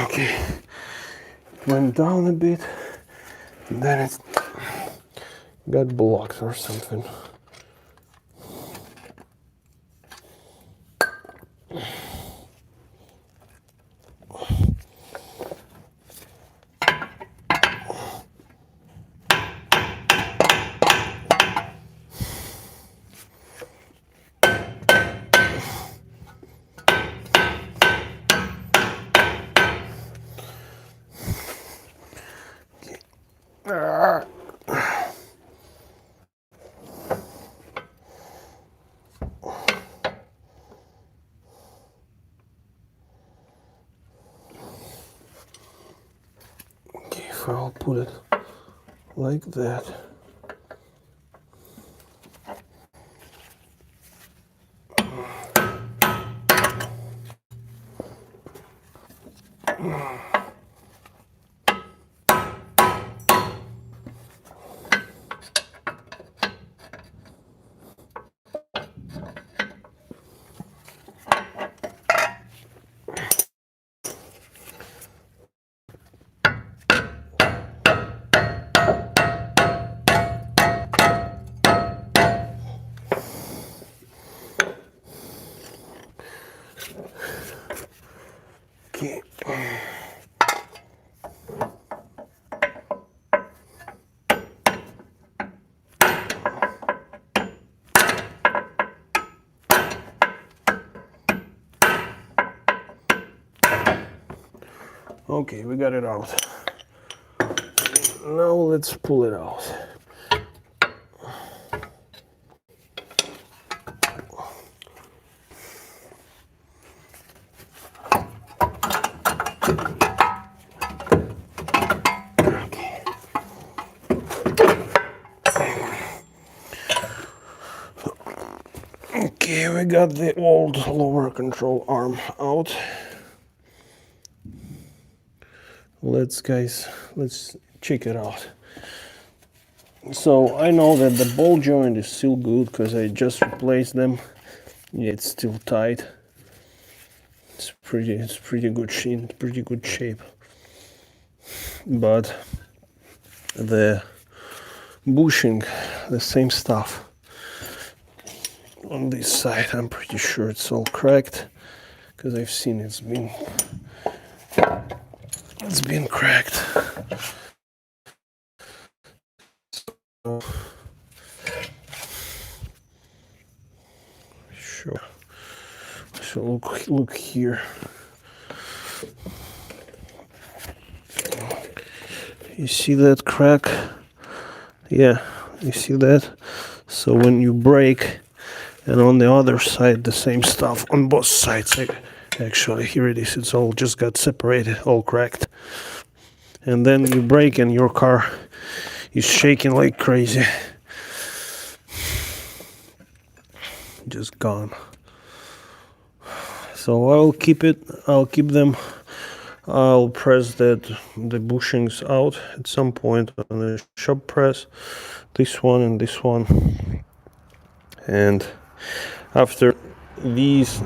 Okay, it went down a bit, and then it got blocked or something. Okay, if I'll put it like that. Okay. Okay, we got it out. Now let's pull it out. Okay, we got the old lower control arm out. Let's check it out. So I know that the ball joint is still good because I just replaced them. Yeah, it's still tight. It's pretty good shape. But the bushing, the same stuff. On this side, I'm pretty sure it's all cracked because I've seen it's been cracked. Sure. So look here. You see that crack? Yeah, you see that? So when you brake, and on the other side, the same stuff on both sides. Actually, here it is. It's all just got separated, all cracked. And then you brake, and your car is shaking like crazy. Just gone. So I'll keep them. I'll press the bushings out at some point on the shop press. This one and this one. And after these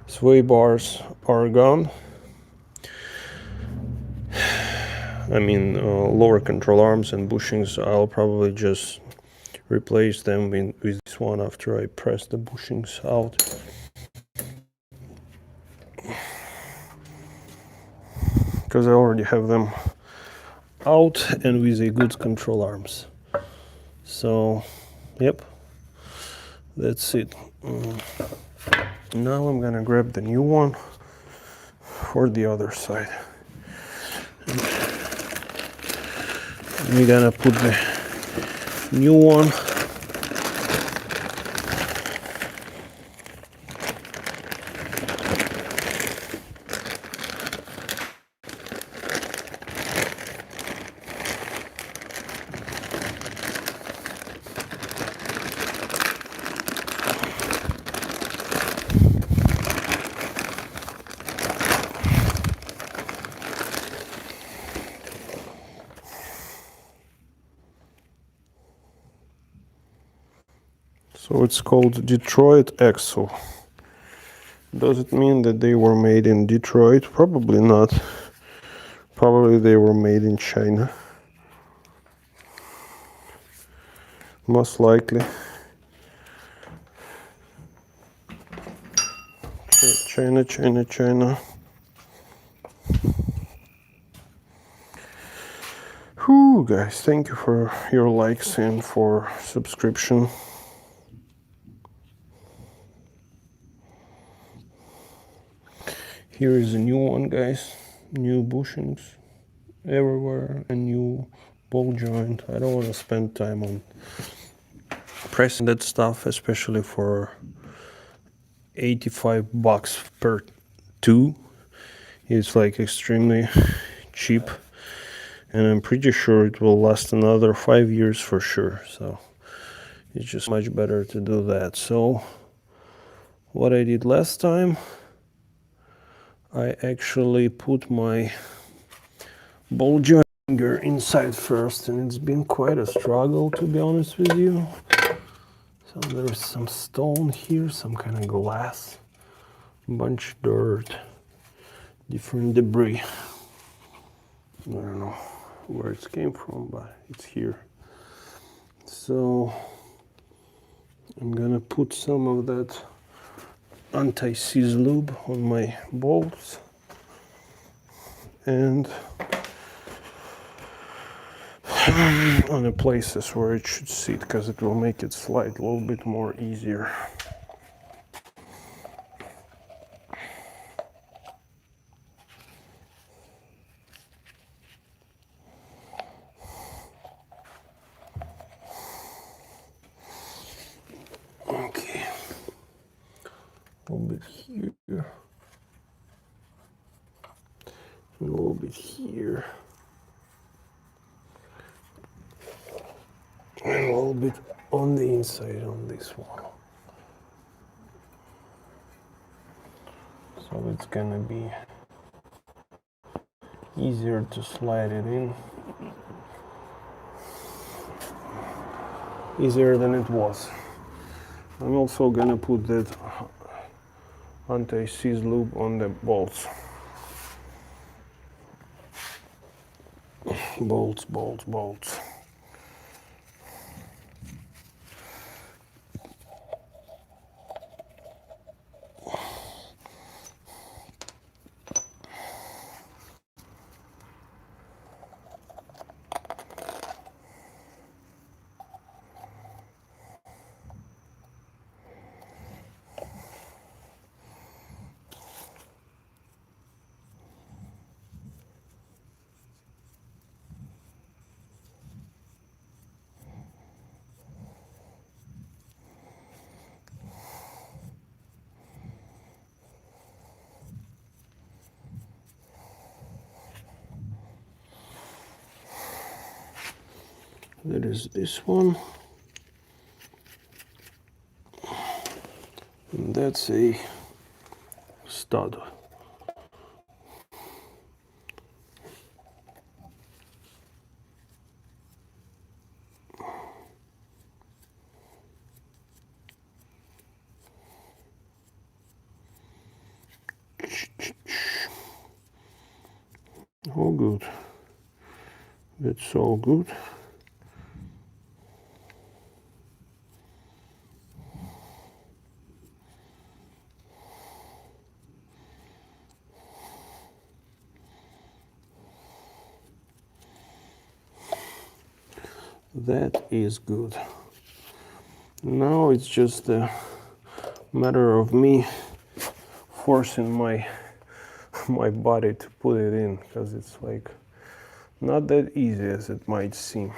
sway bars are gone, I mean lower control arms and bushings, I'll probably just replace them with this one after I press the bushings out. Because I already have them out and with a good control arms. So, yep, that's it. Now I'm gonna grab the new one for the other side. And we're gonna put the new one So it's called Detroit Axle. Does it mean that they were made in Detroit? Probably not. Probably they were made in China. Most likely. China. Whew, guys, thank you for your likes and for subscription. Here is a new one, guys. New bushings everywhere, a new ball joint. I don't want to spend time on pressing that stuff, especially for $85 per two. It's like extremely cheap, and I'm pretty sure it will last another 5 years for sure. So it's just much better to do that. So what I did last time, I actually put my ball joiner inside first, and it's been quite a struggle, to be honest with you. So there's some stone here, some kind of glass, bunch of dirt, different debris. I don't know where it came from, but it's here. So I'm gonna put some of that anti-seize lube on my bolts and on the places where it should sit, because it will make it slide a little bit more easier. Okay, a little bit here, a little bit here, and a little bit on the inside on this one. So it's gonna be easier to slide it in. Easier than it was. I'm also gonna put that anti-seize lube on the bolts. Bolts, bolts, bolts. There is this one, and that's a stud. All good. That's all good. That is good. Now it's just a matter of me forcing my body to put it in, because it's like not that easy as it might seem.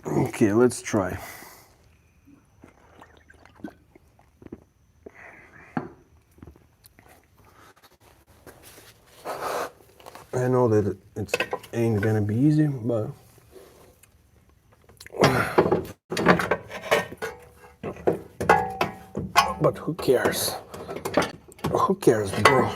Okay, let's try. I know that it ain't gonna be easy, but who cares? Who cares, bro?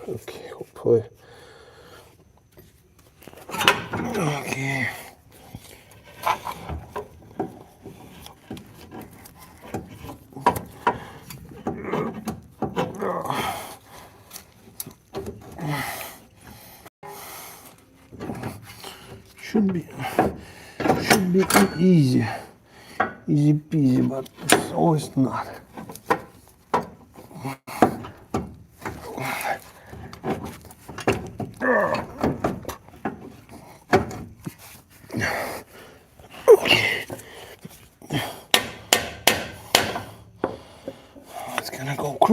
Okay, hopefully. Okay. Should be easy peasy, but it's always not.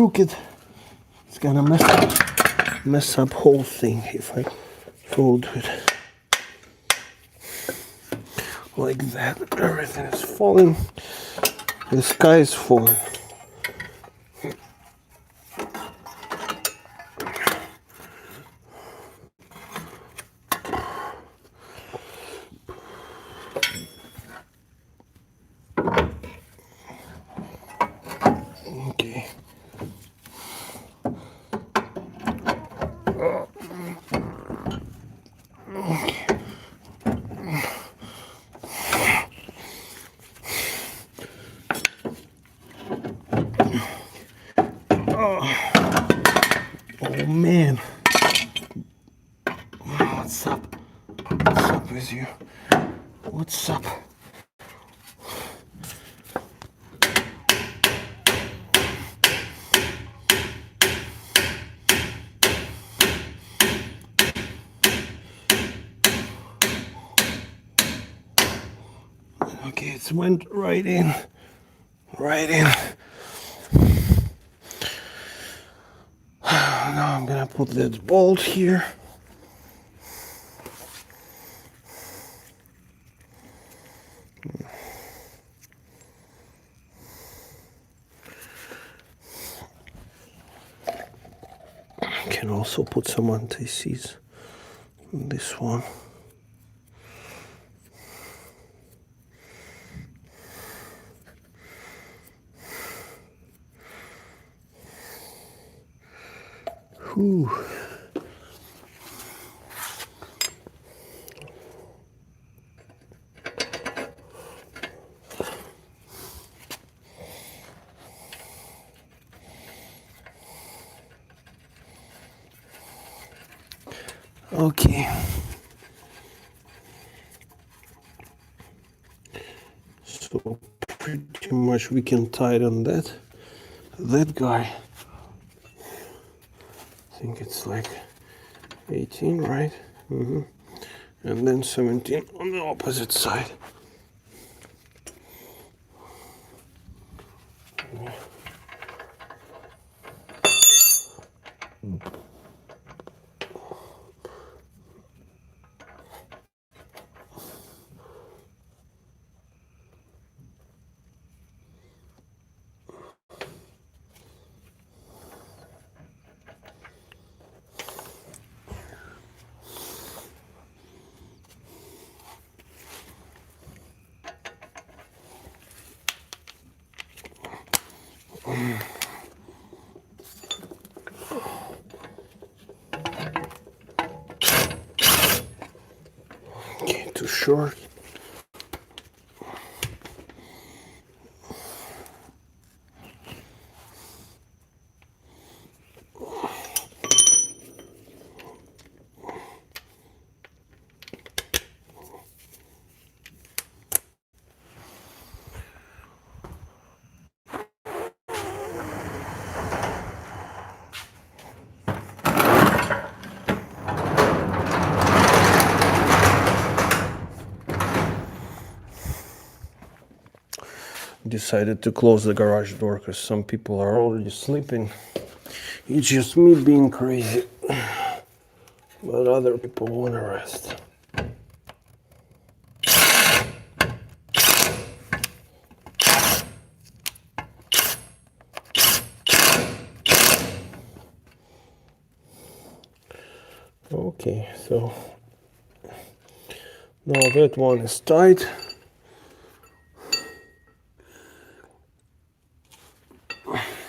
crooked. It's gonna mess up whole thing if I fold it like that. Everything is falling. The sky is falling. Okay. Oh man. What's up? What's up with you? What's up? Okay, it went right in. Right in. Now I'm gonna put that bolt here. Can also put some anti-seize on this one. Whew. Okay. So pretty much we can tighten that guy. I think it's like 18, right? And then 17 on the opposite side. Okay, too short. Decided to close the garage door because some people are already sleeping. It's just me being crazy, but other people want to rest. Okay, so now that one is tight.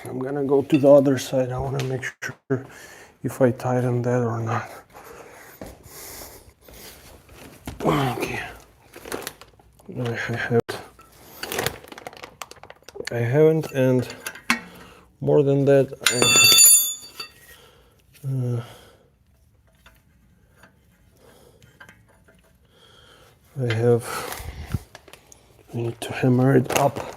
I'm gonna go to the other side. I want to make sure if I tighten that or not. Okay. I haven't, and more than that, I need to hammer it up.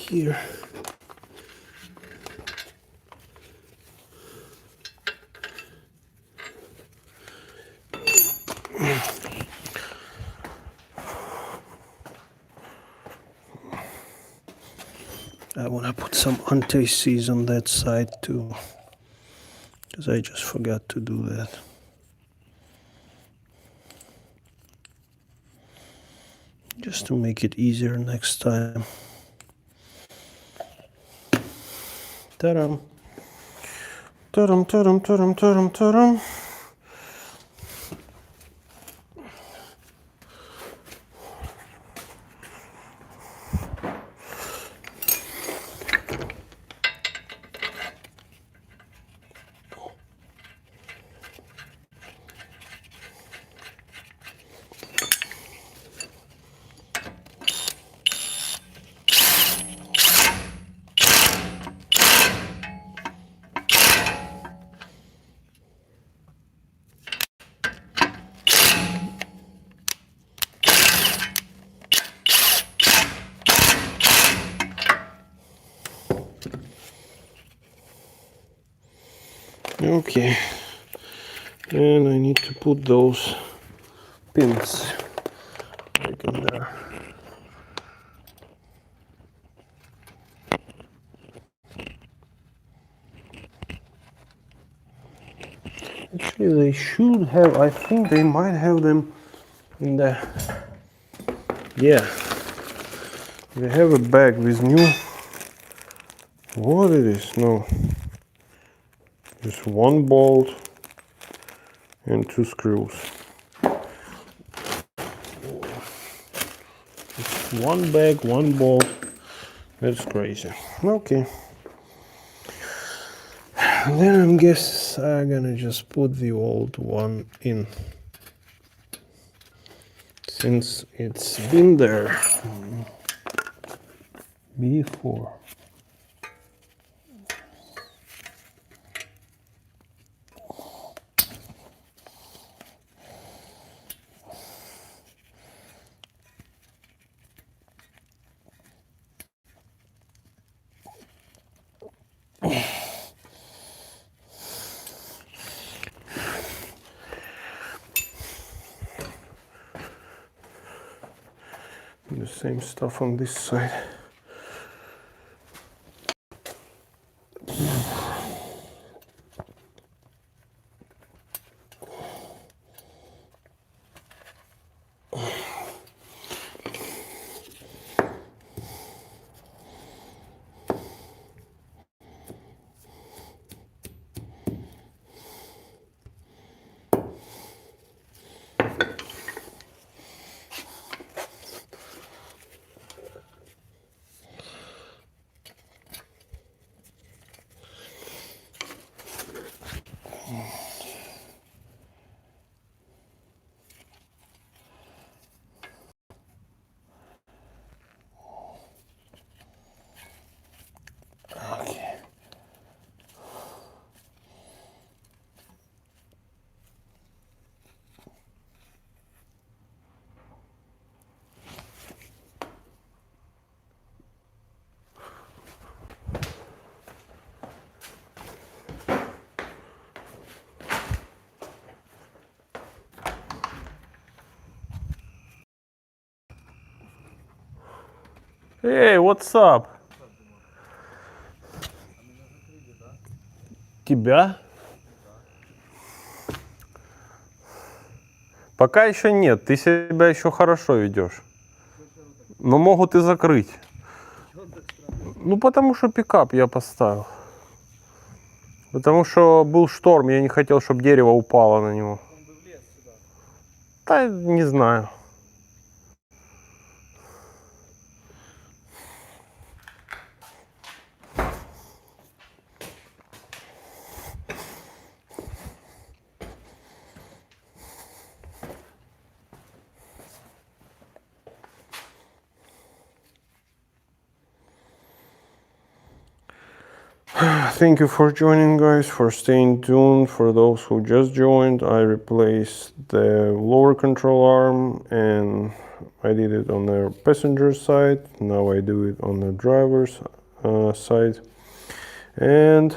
here. I want to put some anti-seize on that side too, because I just forgot to do that. Just to make it easier next time. Ta-dam. Ta-dam, ta-dam, ta-dam, ta-dam, ta-dam. Okay, and I need to put those pins like in there. Actually, they should have, I think they might have them in the, yeah, they have a bag with new, what it is, no, just one bolt and 2 screws. It's one bag, one bolt, that's crazy. Okay. And then I guess I'm gonna just put the old one in, since it's been there before. The same stuff on this side. Okay. Hey, what's up? Тебя? Пока еще нет, ты себя еще хорошо ведешь. Но могут и закрыть. Ну, потому что пикап я поставил. Потому что был шторм, я не хотел, чтобы дерево упало на него. Да, не знаю. Thank you for joining, guys, for staying tuned. For those who just joined, I replaced the lower control arm and I did it on the passenger side. Now I do it on the driver's side. And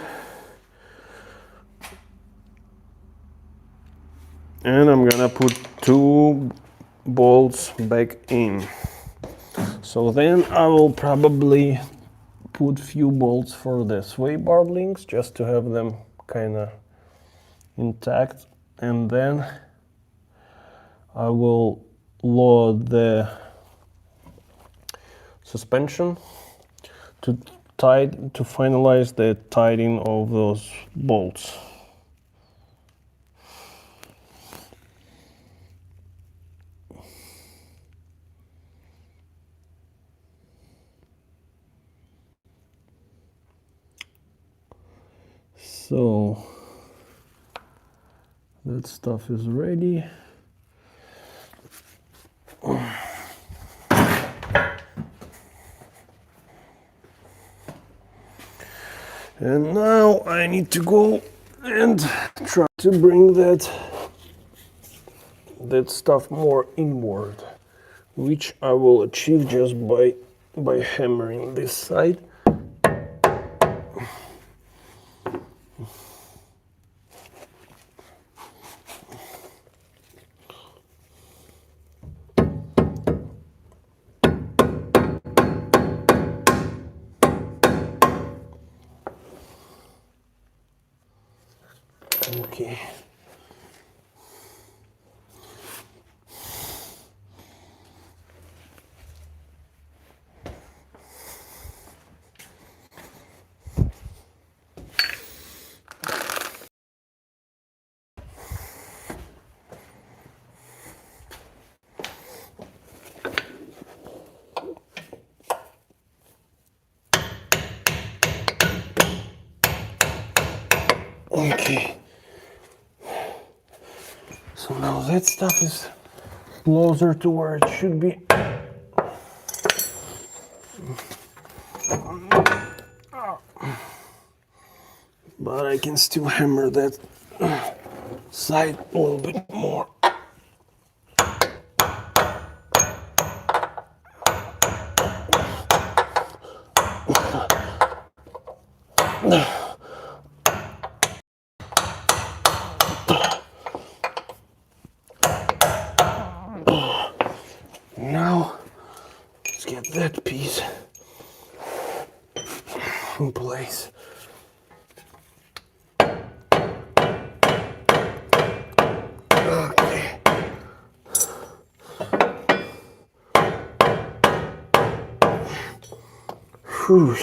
I'm gonna put 2 bolts back in. So then I will probably put few bolts for the sway bar links just to have them kind of intact, and then I will load the suspension to finalize the tightening of those bolts. So that stuff is ready. And now I need to go and try to bring that stuff more inward, which I will achieve just by hammering this side. Okay. Okay. So now that stuff is closer to where it should be. But I can still hammer that side a little bit more. Now, let's get that piece in place. Okay. Whew.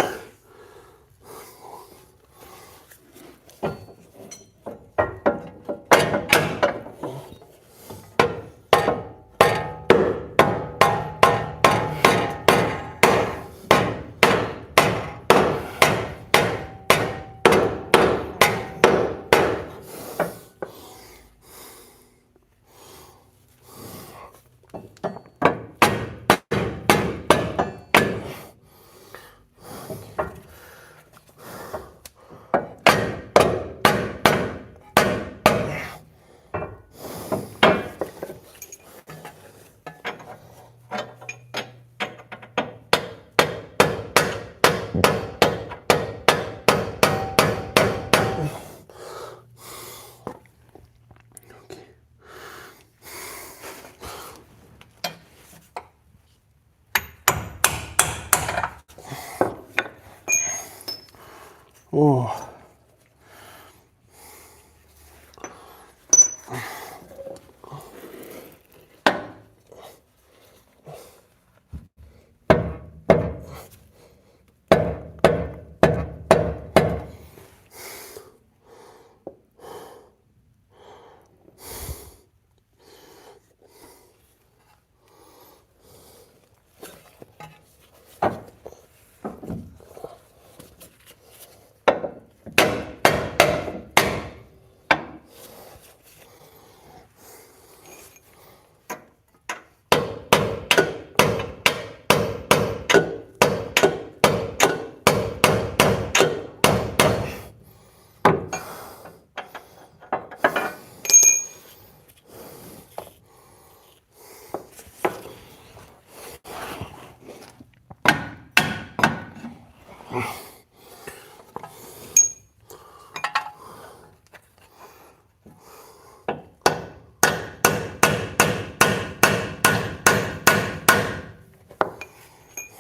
Oh.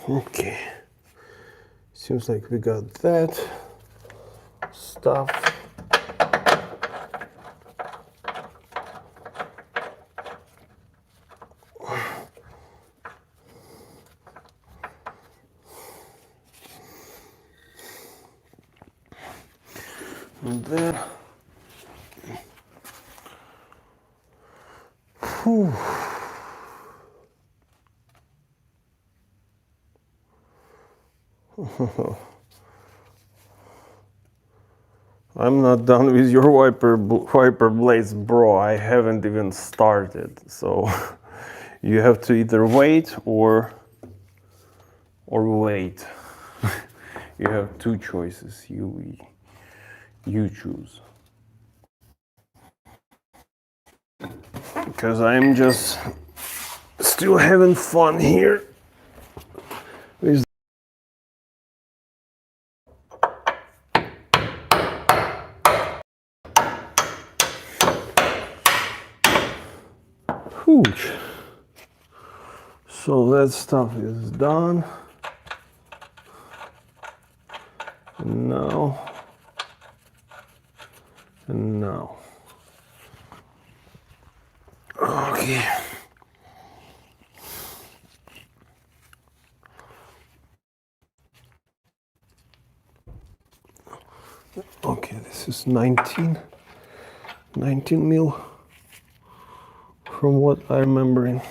Okay, seems like we got that stuff. And then, whew. I'm not done with your wiper blades, bro. I haven't even started. So you have to either wait or wait. You have two choices. You choose. Because I'm just still having fun here with. Huge. So that stuff is done. And now. And now. Okay. Okay, this is 19 mil from what I'm remembering.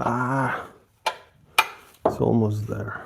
Ah, it's almost there.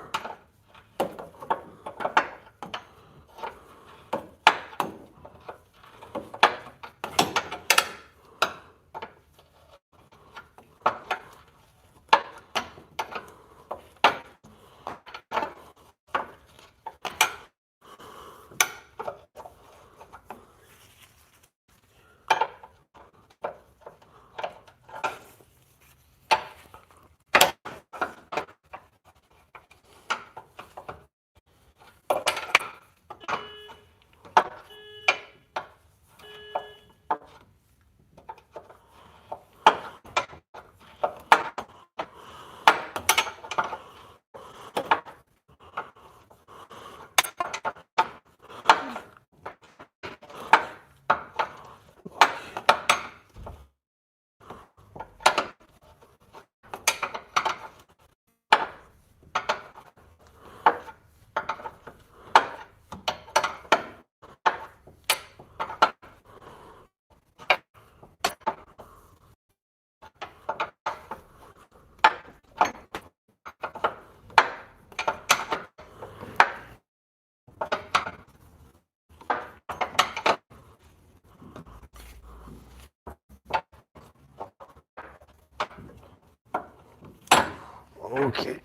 Okay.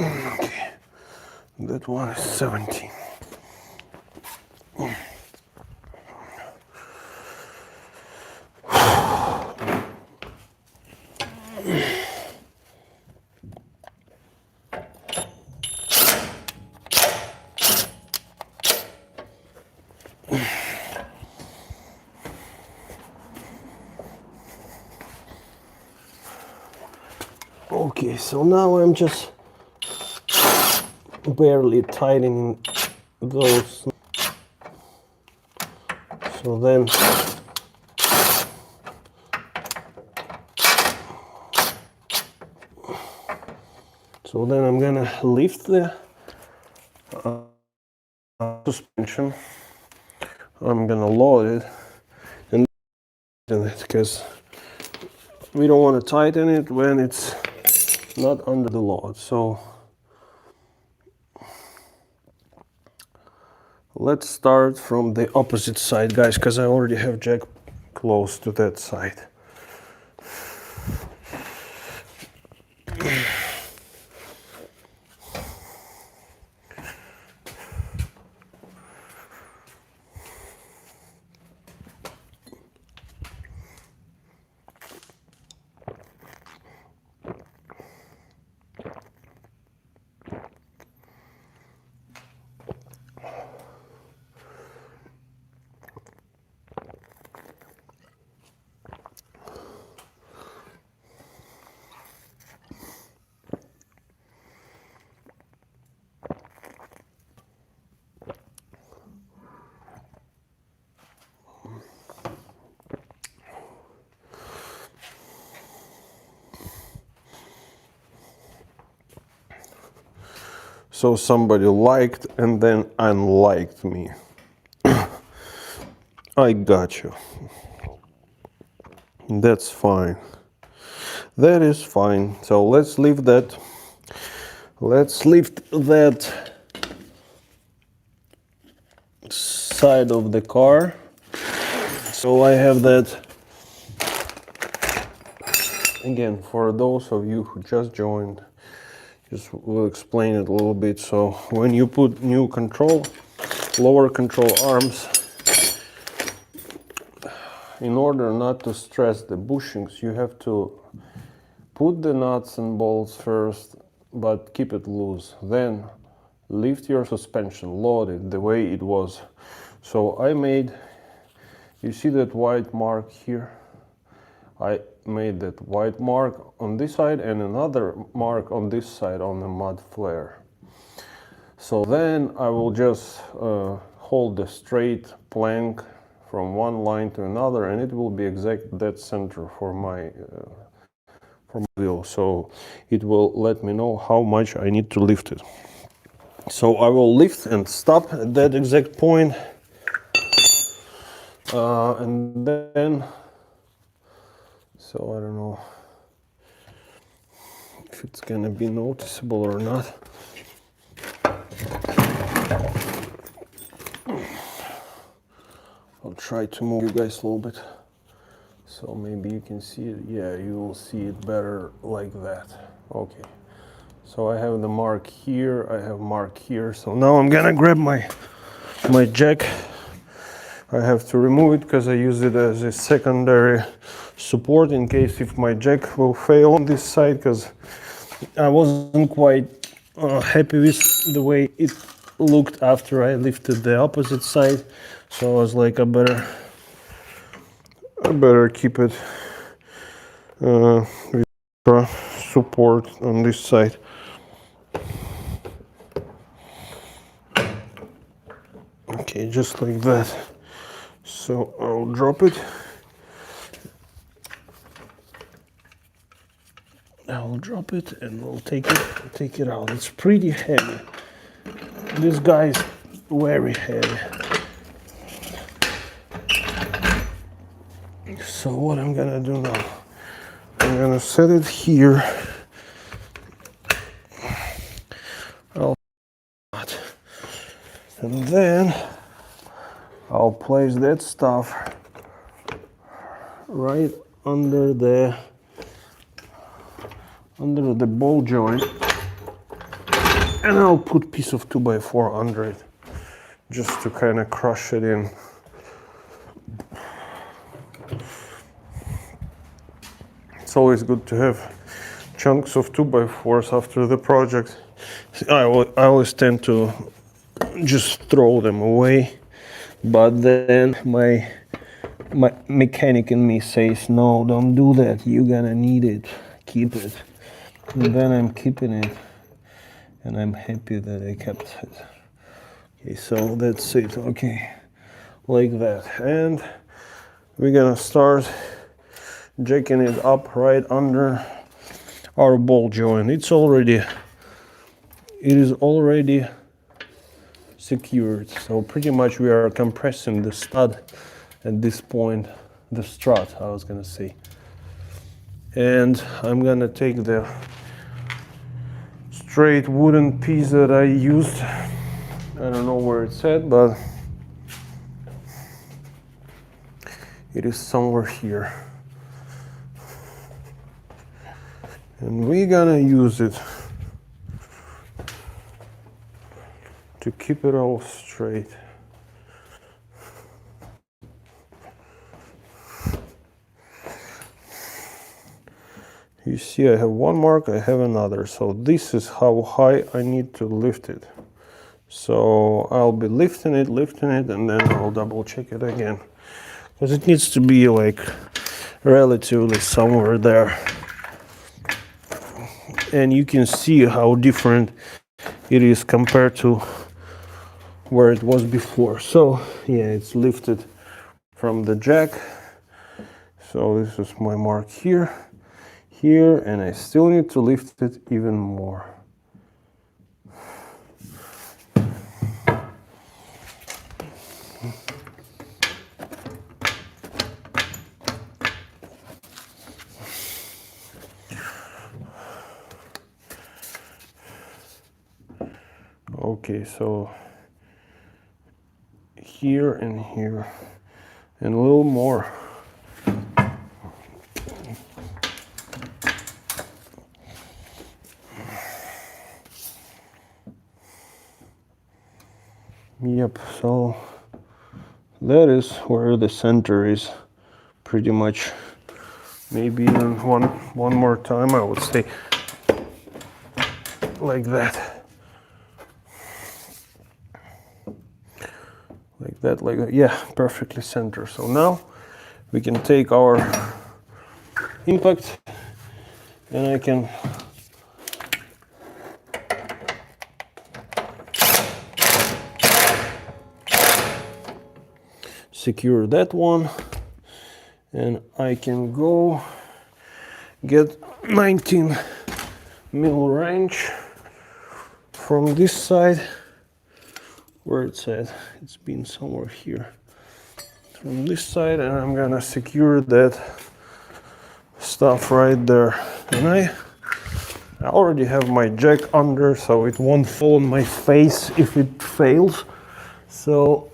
Okay, that one is 17. Okay, so now I'm just barely tightening those. So then I'm gonna lift the suspension. I'm gonna load it and tighten it because we don't want to tighten it when it's not under the load. So let's start from the opposite side, guys, because I already have jack close to that side. So somebody liked and then unliked me. I got you. That's fine. That is fine. So let's leave that. Let's lift that side of the car. So I have that. Again, for those of you who just joined, just will explain it a little bit. So when you put new control, lower control arms, in order not to stress the bushings, you have to put the nuts and bolts first, but keep it loose. Then lift your suspension, load it the way it was. So I made, you see that white mark here? I made that white mark on this side and another mark on this side on the mud flare. So then I will just hold the straight plank from one line to another, and it will be exact dead center for my wheel. So it will let me know how much I need to lift it. So I will lift and stop at that exact point, and then, so I don't know if it's gonna be noticeable or not. I'll try to move you guys a little bit so maybe you can see it. Yeah, you will see it better like that. Okay, so I have the mark here, I have mark here. So now I'm gonna grab my jack. I have to remove it because I use it as a secondary support in case if my jack will fail on this side, because I wasn't quite happy with the way it looked after I lifted the opposite side. So I was like, I better keep it with support on this side. Okay, just like that. So I'll drop it. I'll drop it and we'll take it out. It's pretty heavy. This guy's very heavy. So what I'm gonna do now, I'm gonna set it here. And then I'll place that stuff right under the ball joint. And I'll put piece of 2x4 under it, just to kind of crush it in. It's always good to have chunks of 2x4s after the project. I always tend to just throw them away, but then my mechanic in me says, no, don't do that, you're gonna need it, keep it. And then I'm keeping it, and I'm happy that I kept it. Okay, so that's it. Okay, like that. And we're gonna start jacking it up right under our ball joint. It is already secured, so pretty much we are compressing the stud at this point, the strut I was gonna say. And I'm gonna take the straight wooden piece that I used, I don't know where it's at, but it is somewhere here, and we're gonna use it to keep it all straight. You see, I have one mark, I have another, so this is how high I need to lift it. So I'll be lifting it, and then I'll double check it again, because it needs to be like relatively somewhere there. And you can see how different it is compared to where it was before. So yeah, it's lifted from the jack. So this is my mark here, and I still need to lift it even more. Okay, so here and here, and a little more. Yep, so that is where the center is, pretty much. Maybe even one more time, I would say, like that. Like that, yeah, perfectly center. So now we can take our impact, and I can secure that one, and I can go get 19 mil wrench from this side. Where it's at, it's been somewhere here, from this side, and I'm gonna secure that stuff right there. And I already have my jack under, so it won't fall on my face if it fails. So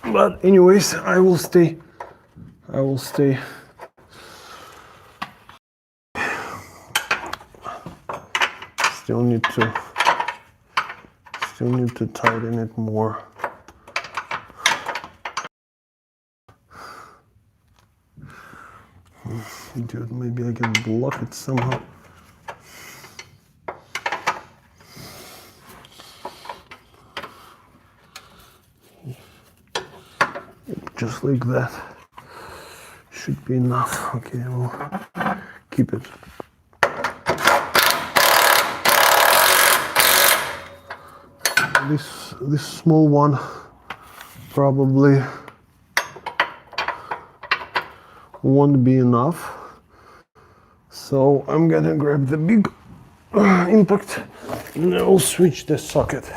but anyways, I will stay still need to tighten it more. Dude, maybe I can block it somehow. Just like that. Should be enough. Okay, we'll keep it. This small one probably won't be enough, so I'm gonna grab the big impact and I'll switch the socket.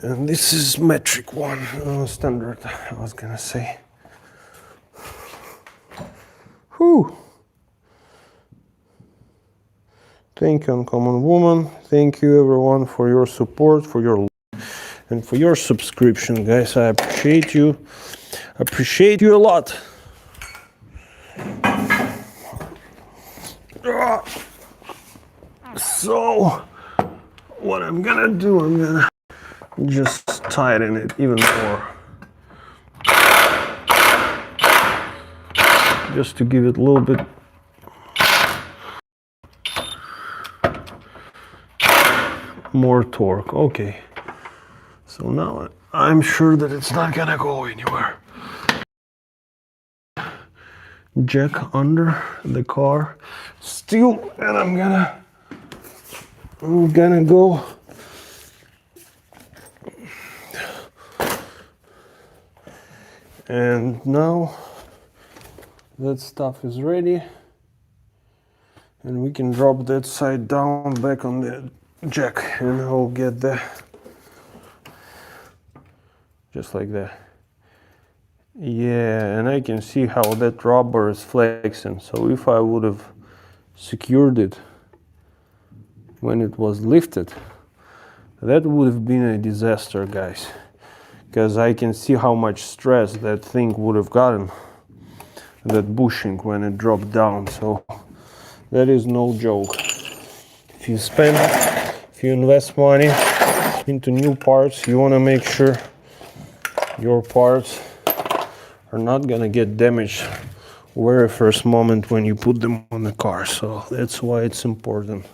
And this is metric one, standard, I was gonna say. Whew. Thank you, Uncommon Woman. Thank you, everyone, for your support, for your and for your subscription, guys. I appreciate you. Appreciate you a lot. So what I'm gonna do, I'm gonna just tighten it even more, just to give it a little bit more torque. Okay, so now I'm sure that it's not gonna go anywhere. Jack under the car still, and I'm gonna go and now that stuff is ready, and we can drop that side down back on the jack, and I'll get the just like that. Yeah, and I can see how that rubber is flexing. So if I would have secured it when it was lifted, that would have been a disaster, guys, because I can see how much stress that thing would have gotten, that bushing, when it dropped down. So that is no joke. If you invest money into new parts, you want to make sure your parts are not gonna get damaged very first moment when you put them on the car. So that's why it's important.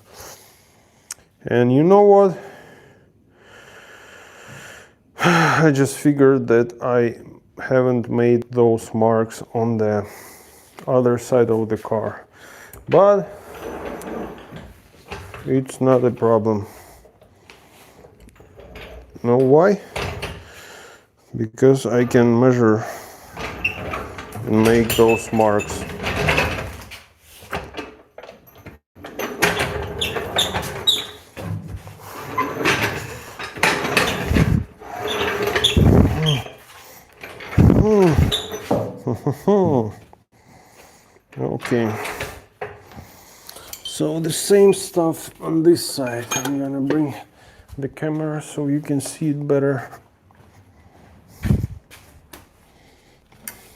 And you know what? I just figured that I haven't made those marks on the other side of the car, but it's not a problem. Know why? Because I can measure and make those marks. Okay, so the same stuff on this side. I'm gonna bring the camera so you can see it better.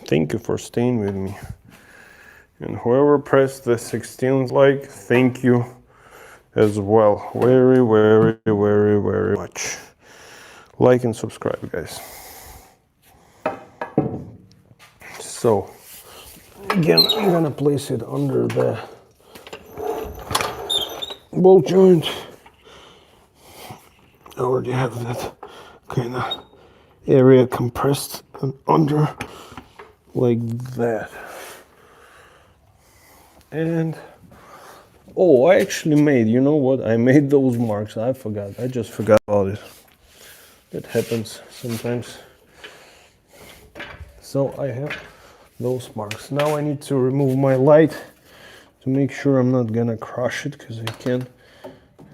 Thank you for staying with me. And whoever pressed the 16th like, thank you as well. Very, very, very, very much. Like and subscribe, guys. So, again, I'm gonna place it under the bolt joint. I already have that kind of area compressed and under, like that. And oh, I actually made, you know what, I made those marks. I just forgot about it. That happens sometimes. So I have those marks. Now I need to remove my light to make sure I'm not gonna crush it, because I can.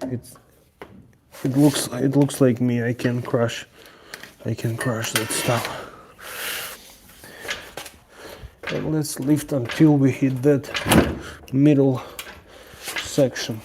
It looks like me. I can crush that stuff. And let's lift until we hit that middle section.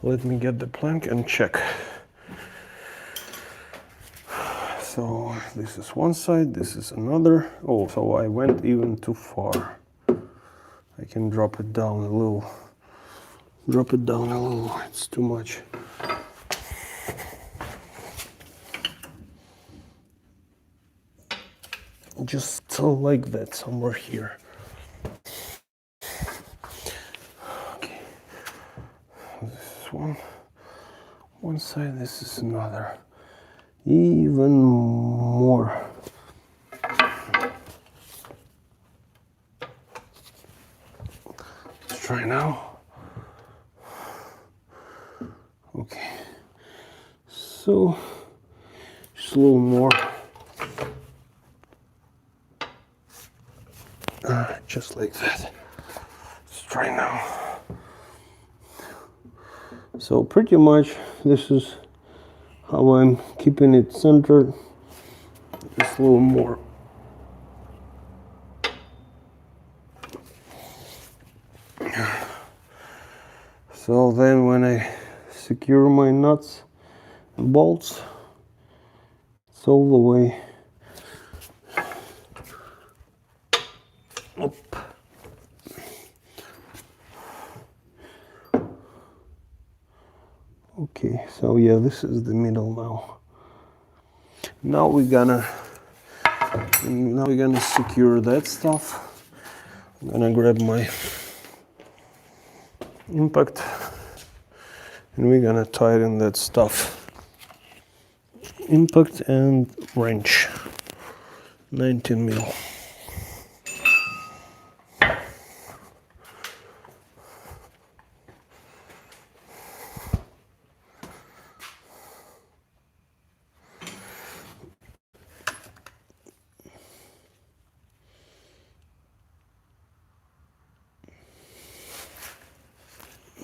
Let me get the plank and check. So this is one side, this is another. Oh, so I went even too far. I can drop it down a little. Drop it down a little, it's too much. Just so like that, somewhere here. Okay. This is one side, this is another. Even more. Let's try now. Okay. So, just a little more. Just like that. Let's try now. So pretty much this is how I'm keeping it centered. Just a little more. So then when I secure my nuts and bolts, it's all the way up. Okay, so yeah, this is the middle now. Now we're gonna secure that stuff. I'm gonna grab my impact and we're gonna tighten that stuff. Impact and wrench, 19 mil.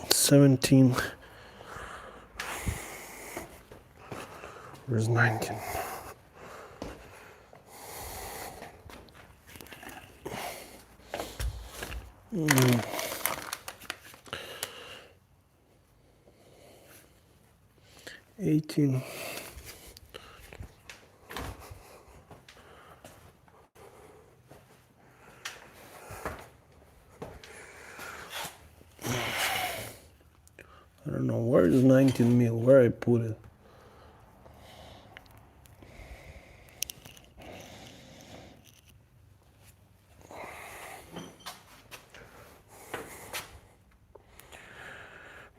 $17. Where's 19? Mm. 18. I don't know, where is 19 mil, where I put it?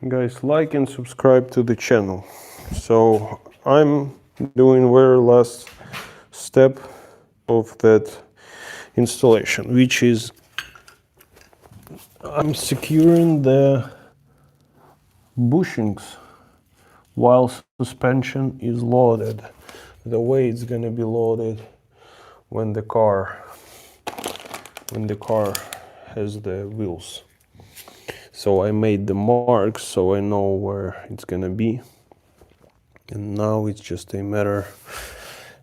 Guys, like and subscribe to the channel. So I'm doing very last step of that installation, which is I'm securing the bushings while suspension is loaded, the way it's gonna be loaded when the car has the wheels. So I made the marks so I know where it's gonna be, and now it's just a matter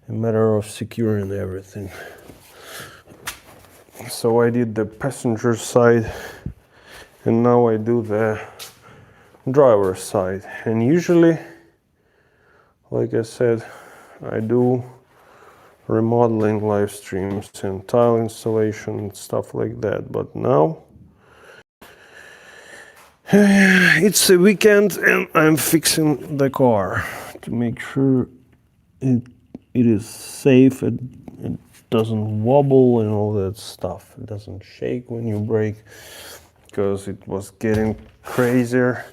of securing everything. So I did the passenger side and now I do the driver's side, and usually, like I said, I do remodeling live streams and tile installation and stuff like that, but now it's a weekend and I'm fixing the car to make sure it is safe, it doesn't wobble and all that stuff. It doesn't shake when you brake, because it was getting crazier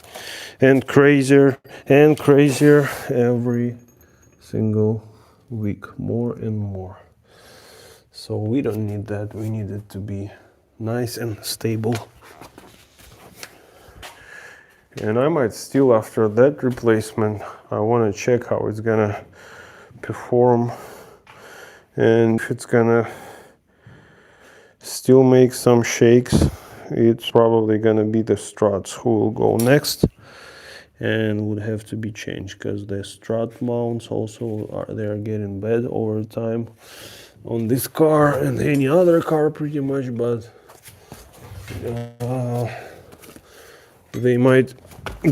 and crazier and crazier every single week, more and more. So we don't need that, we need it to be nice and stable. And I might still, after that replacement, I want to check how it's gonna perform and if it's gonna still make some shakes. It's probably gonna be the struts who will go next and would have to be changed, because the strut mounts also they are getting bad over time on this car and any other car pretty much, but they might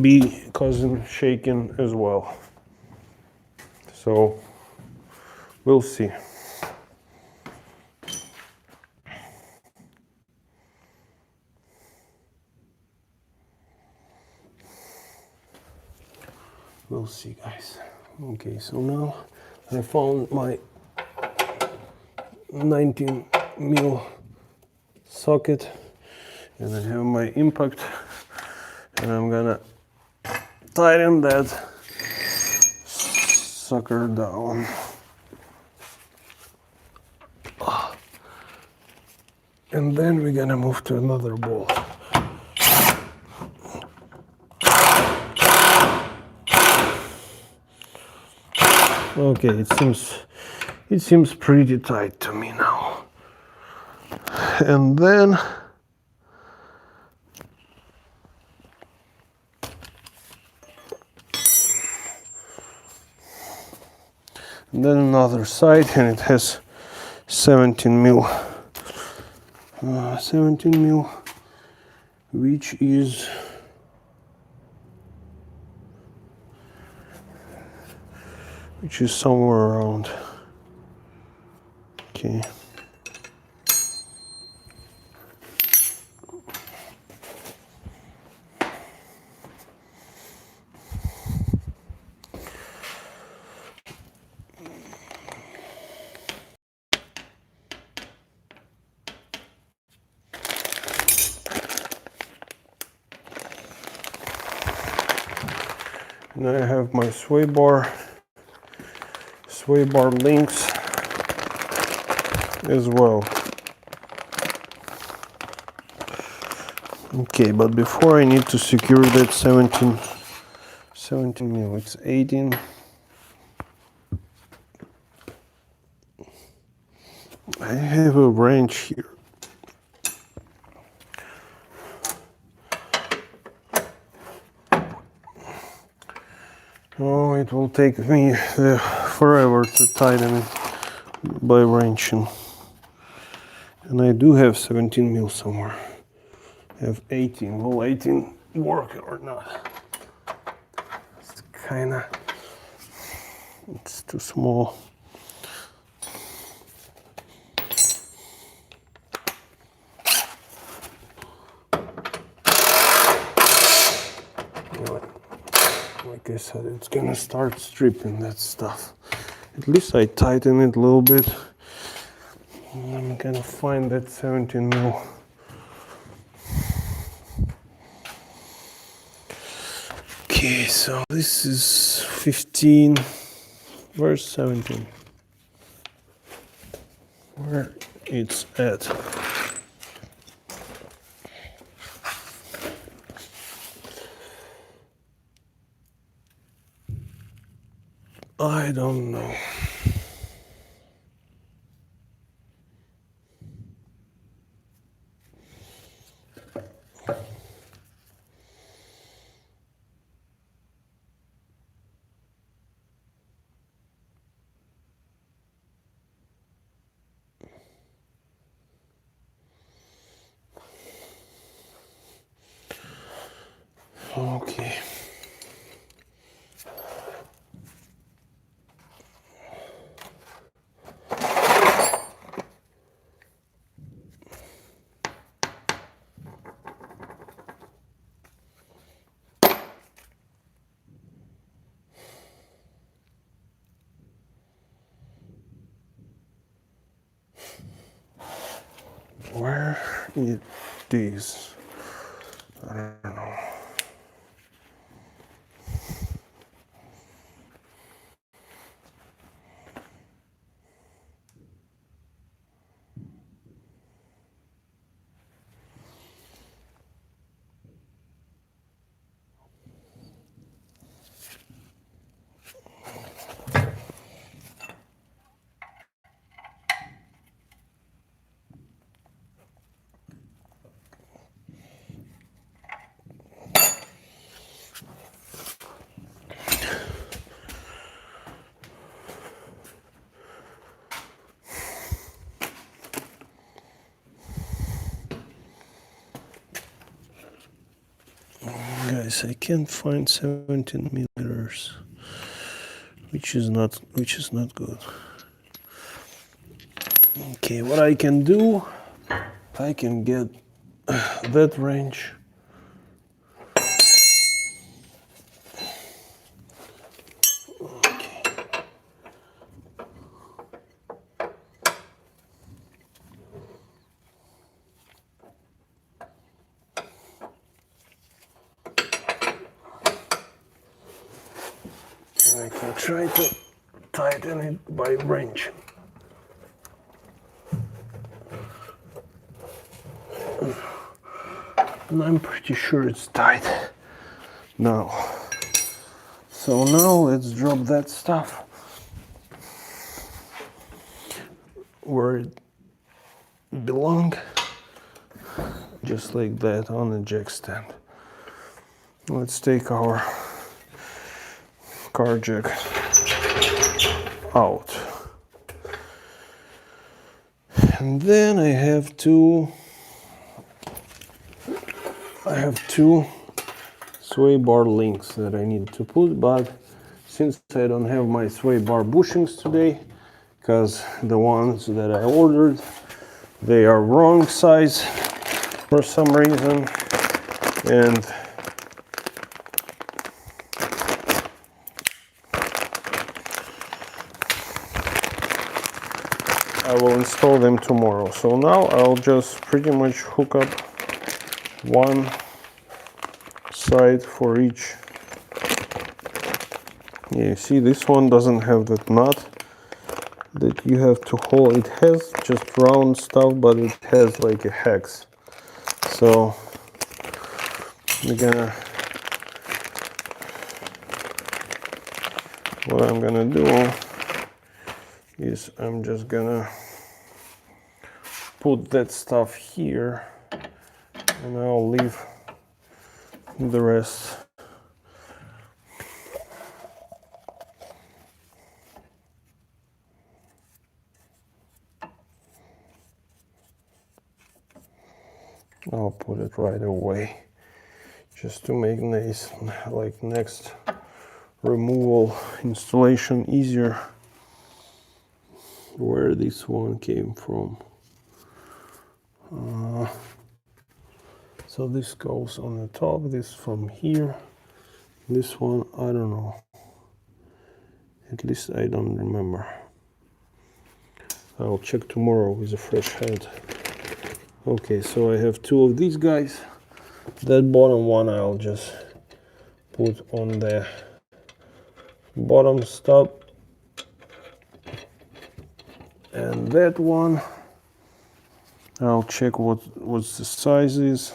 be causing shaking as well. So we'll see. We'll see, guys. Okay, so now I found my 19 mil socket and I have my impact, and I'm gonna tighten that sucker down. And then we're gonna move to another bolt. Okay, it seems pretty tight to me now. And then another side, and it has 17 mil, which is which is somewhere around. Okay. And I have my sway bar links as well. Okay, but before I need to secure that 17 mil, it's 18. I have a wrench here. Oh, it will take me forever to tighten it by wrenching. And I do have 17 mil somewhere. I have 18. Will 18 work or not? It's kinda, it's too small. Like I said, it's gonna start stripping that stuff. At least I tighten it a little bit. And I'm gonna find that 17 mil. Okay, so this is 15. Where's 17? Where it's at? I don't know. Okay. Where it is? I don't know. Guys, I can't find 17 millimeters, which is not good. Okay, what I can do, I can get that wrench. Okay. I can try to tighten it by wrenching. And I'm pretty sure it's tight now. So now let's drop that stuff where it belongs, just like that, on the jack stand. Let's take our car jack out. And then I have two sway bar links that I need to put, but since I don't have my sway bar bushings today, because the ones that I ordered, they are wrong size for some reason, and I will install them tomorrow. So now I'll just pretty much hook up one side for each. Yeah, you see, this one doesn't have that nut that you have to hold. It has just round stuff, but it has like a hex. So what I'm gonna do is I'm just gonna put that stuff here, and I'll leave the rest. I'll put it right away, just to make nice, like next removal installation easier. Where this one came from. So this goes on the top, this from here. This one, I don't know. At least I don't remember. I'll check tomorrow with a fresh head. Okay, so I have two of these guys. That bottom one I'll just put on the bottom stop. And that one, I'll check what's the size is.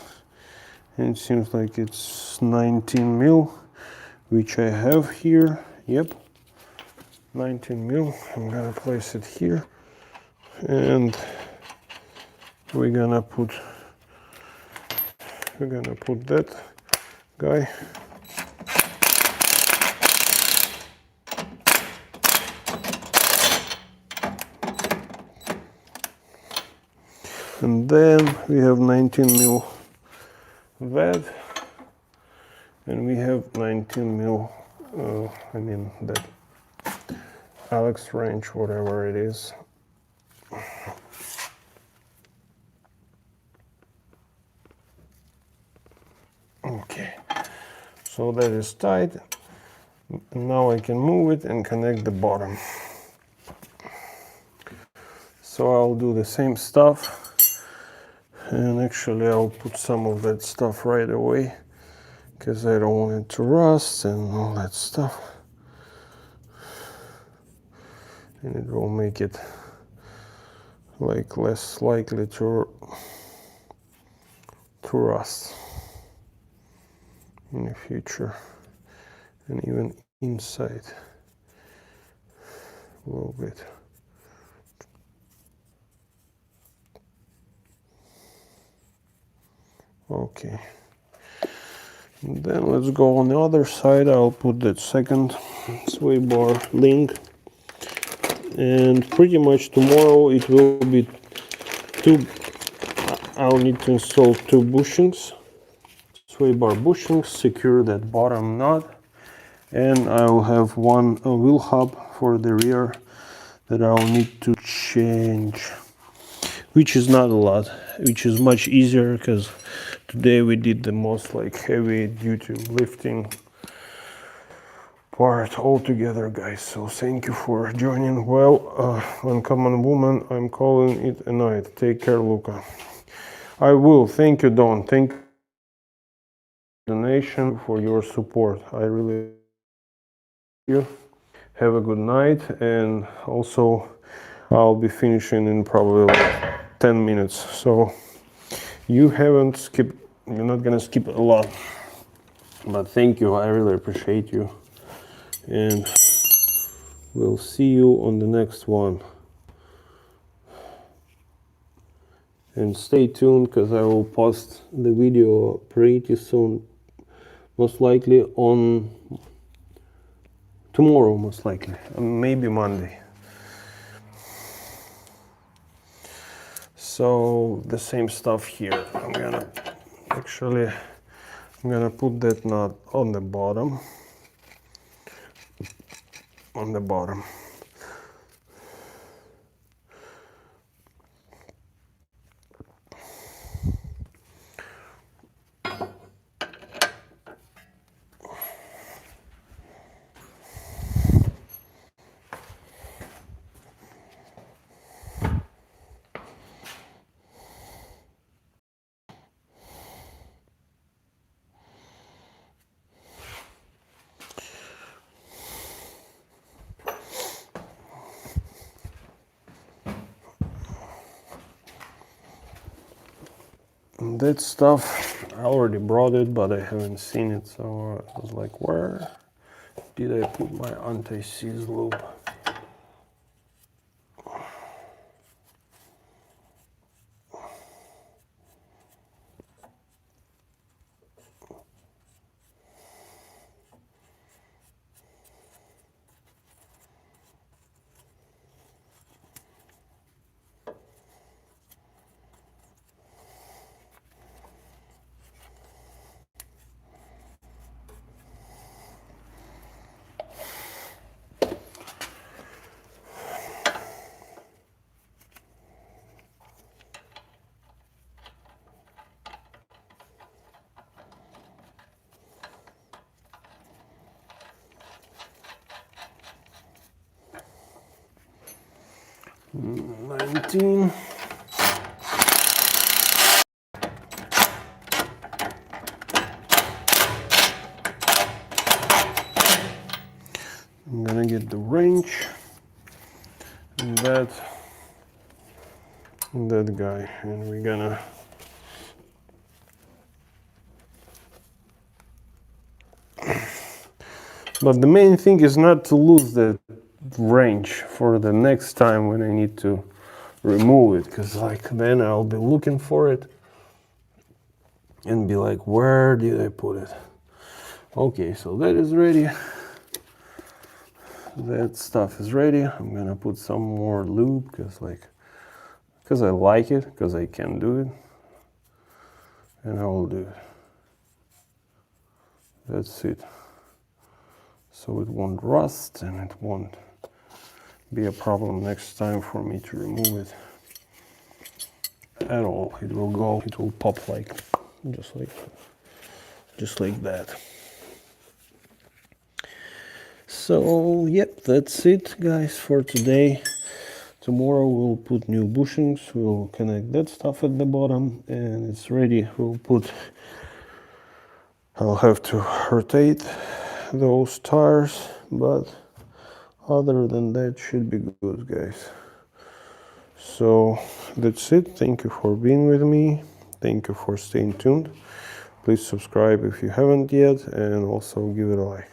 And it seems like it's 19 mil, which I have here. Yep, 19 mil. I'm gonna place it here. And we're gonna put that guy. And then we have 19 mil that, and we have 19 mil, I mean that Alex wrench, whatever it is. Okay, so that is tight. Now I can move it and connect the bottom. So I'll do the same stuff, and actually I'll put some of that stuff right away because I don't want it to rust and all that stuff, and it will make it like less likely to rust in the future, and even inside a little bit. Okay, and then let's go on the other side. I'll put that second sway bar link, and pretty much tomorrow it will be I'll need to install two bushings, sway bar bushings, secure that bottom nut, and I'll have one wheel hub for the rear that I'll need to change, which is not a lot, which is much easier because today we did the most like heavy duty lifting part all together, guys. So thank you for joining. Well, Uncommon Woman, I'm calling it a night. Take care, Luka. I will. Thank you, Don. Thank you, donation, for your support. I really you. Have a good night, and also I'll be finishing in probably like 10 minutes. So you haven't skipped, you're not gonna skip a lot, but thank you. I really appreciate you, and we'll see you on the next one. And stay tuned because I will post the video pretty soon, most likely on tomorrow, most likely, maybe Monday. So the same stuff here. I'm gonna put that nut on the bottom, on the bottom. That stuff, I already brought it, but I haven't seen it, so I was like, where did I put my anti-seize lube? $19. I'm gonna get the wrench and that guy, and we're gonna but the main thing is not to lose the wrench for the next time when I need to remove it, because like then I'll be looking for it and be like, where did I put it? Okay, so that is ready. That stuff is ready. I'm gonna put some more lube because I like it, because I can do it, and I will do it. That's it. So it won't rust and it won't be a problem next time for me to remove it at all. It will go, it will pop just like that. So yep, that's it guys for today. Tomorrow we'll put new bushings, we'll connect that stuff at the bottom, and it's ready. I'll have to rotate those tires, but other than that should be good guys. So that's it. Thank you for being with me. Thank you for staying tuned. Please subscribe if you haven't yet, and also give it a like.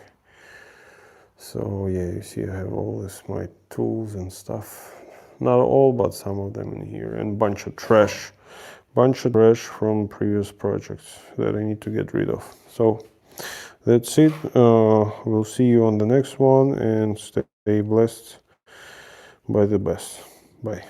So yeah, you see I have all this, my tools and stuff. Not all, but some of them in here, and bunch of trash from previous projects that I need to get rid of. So that's it. We'll see you on the next one, and stay blessed by the best. Bye.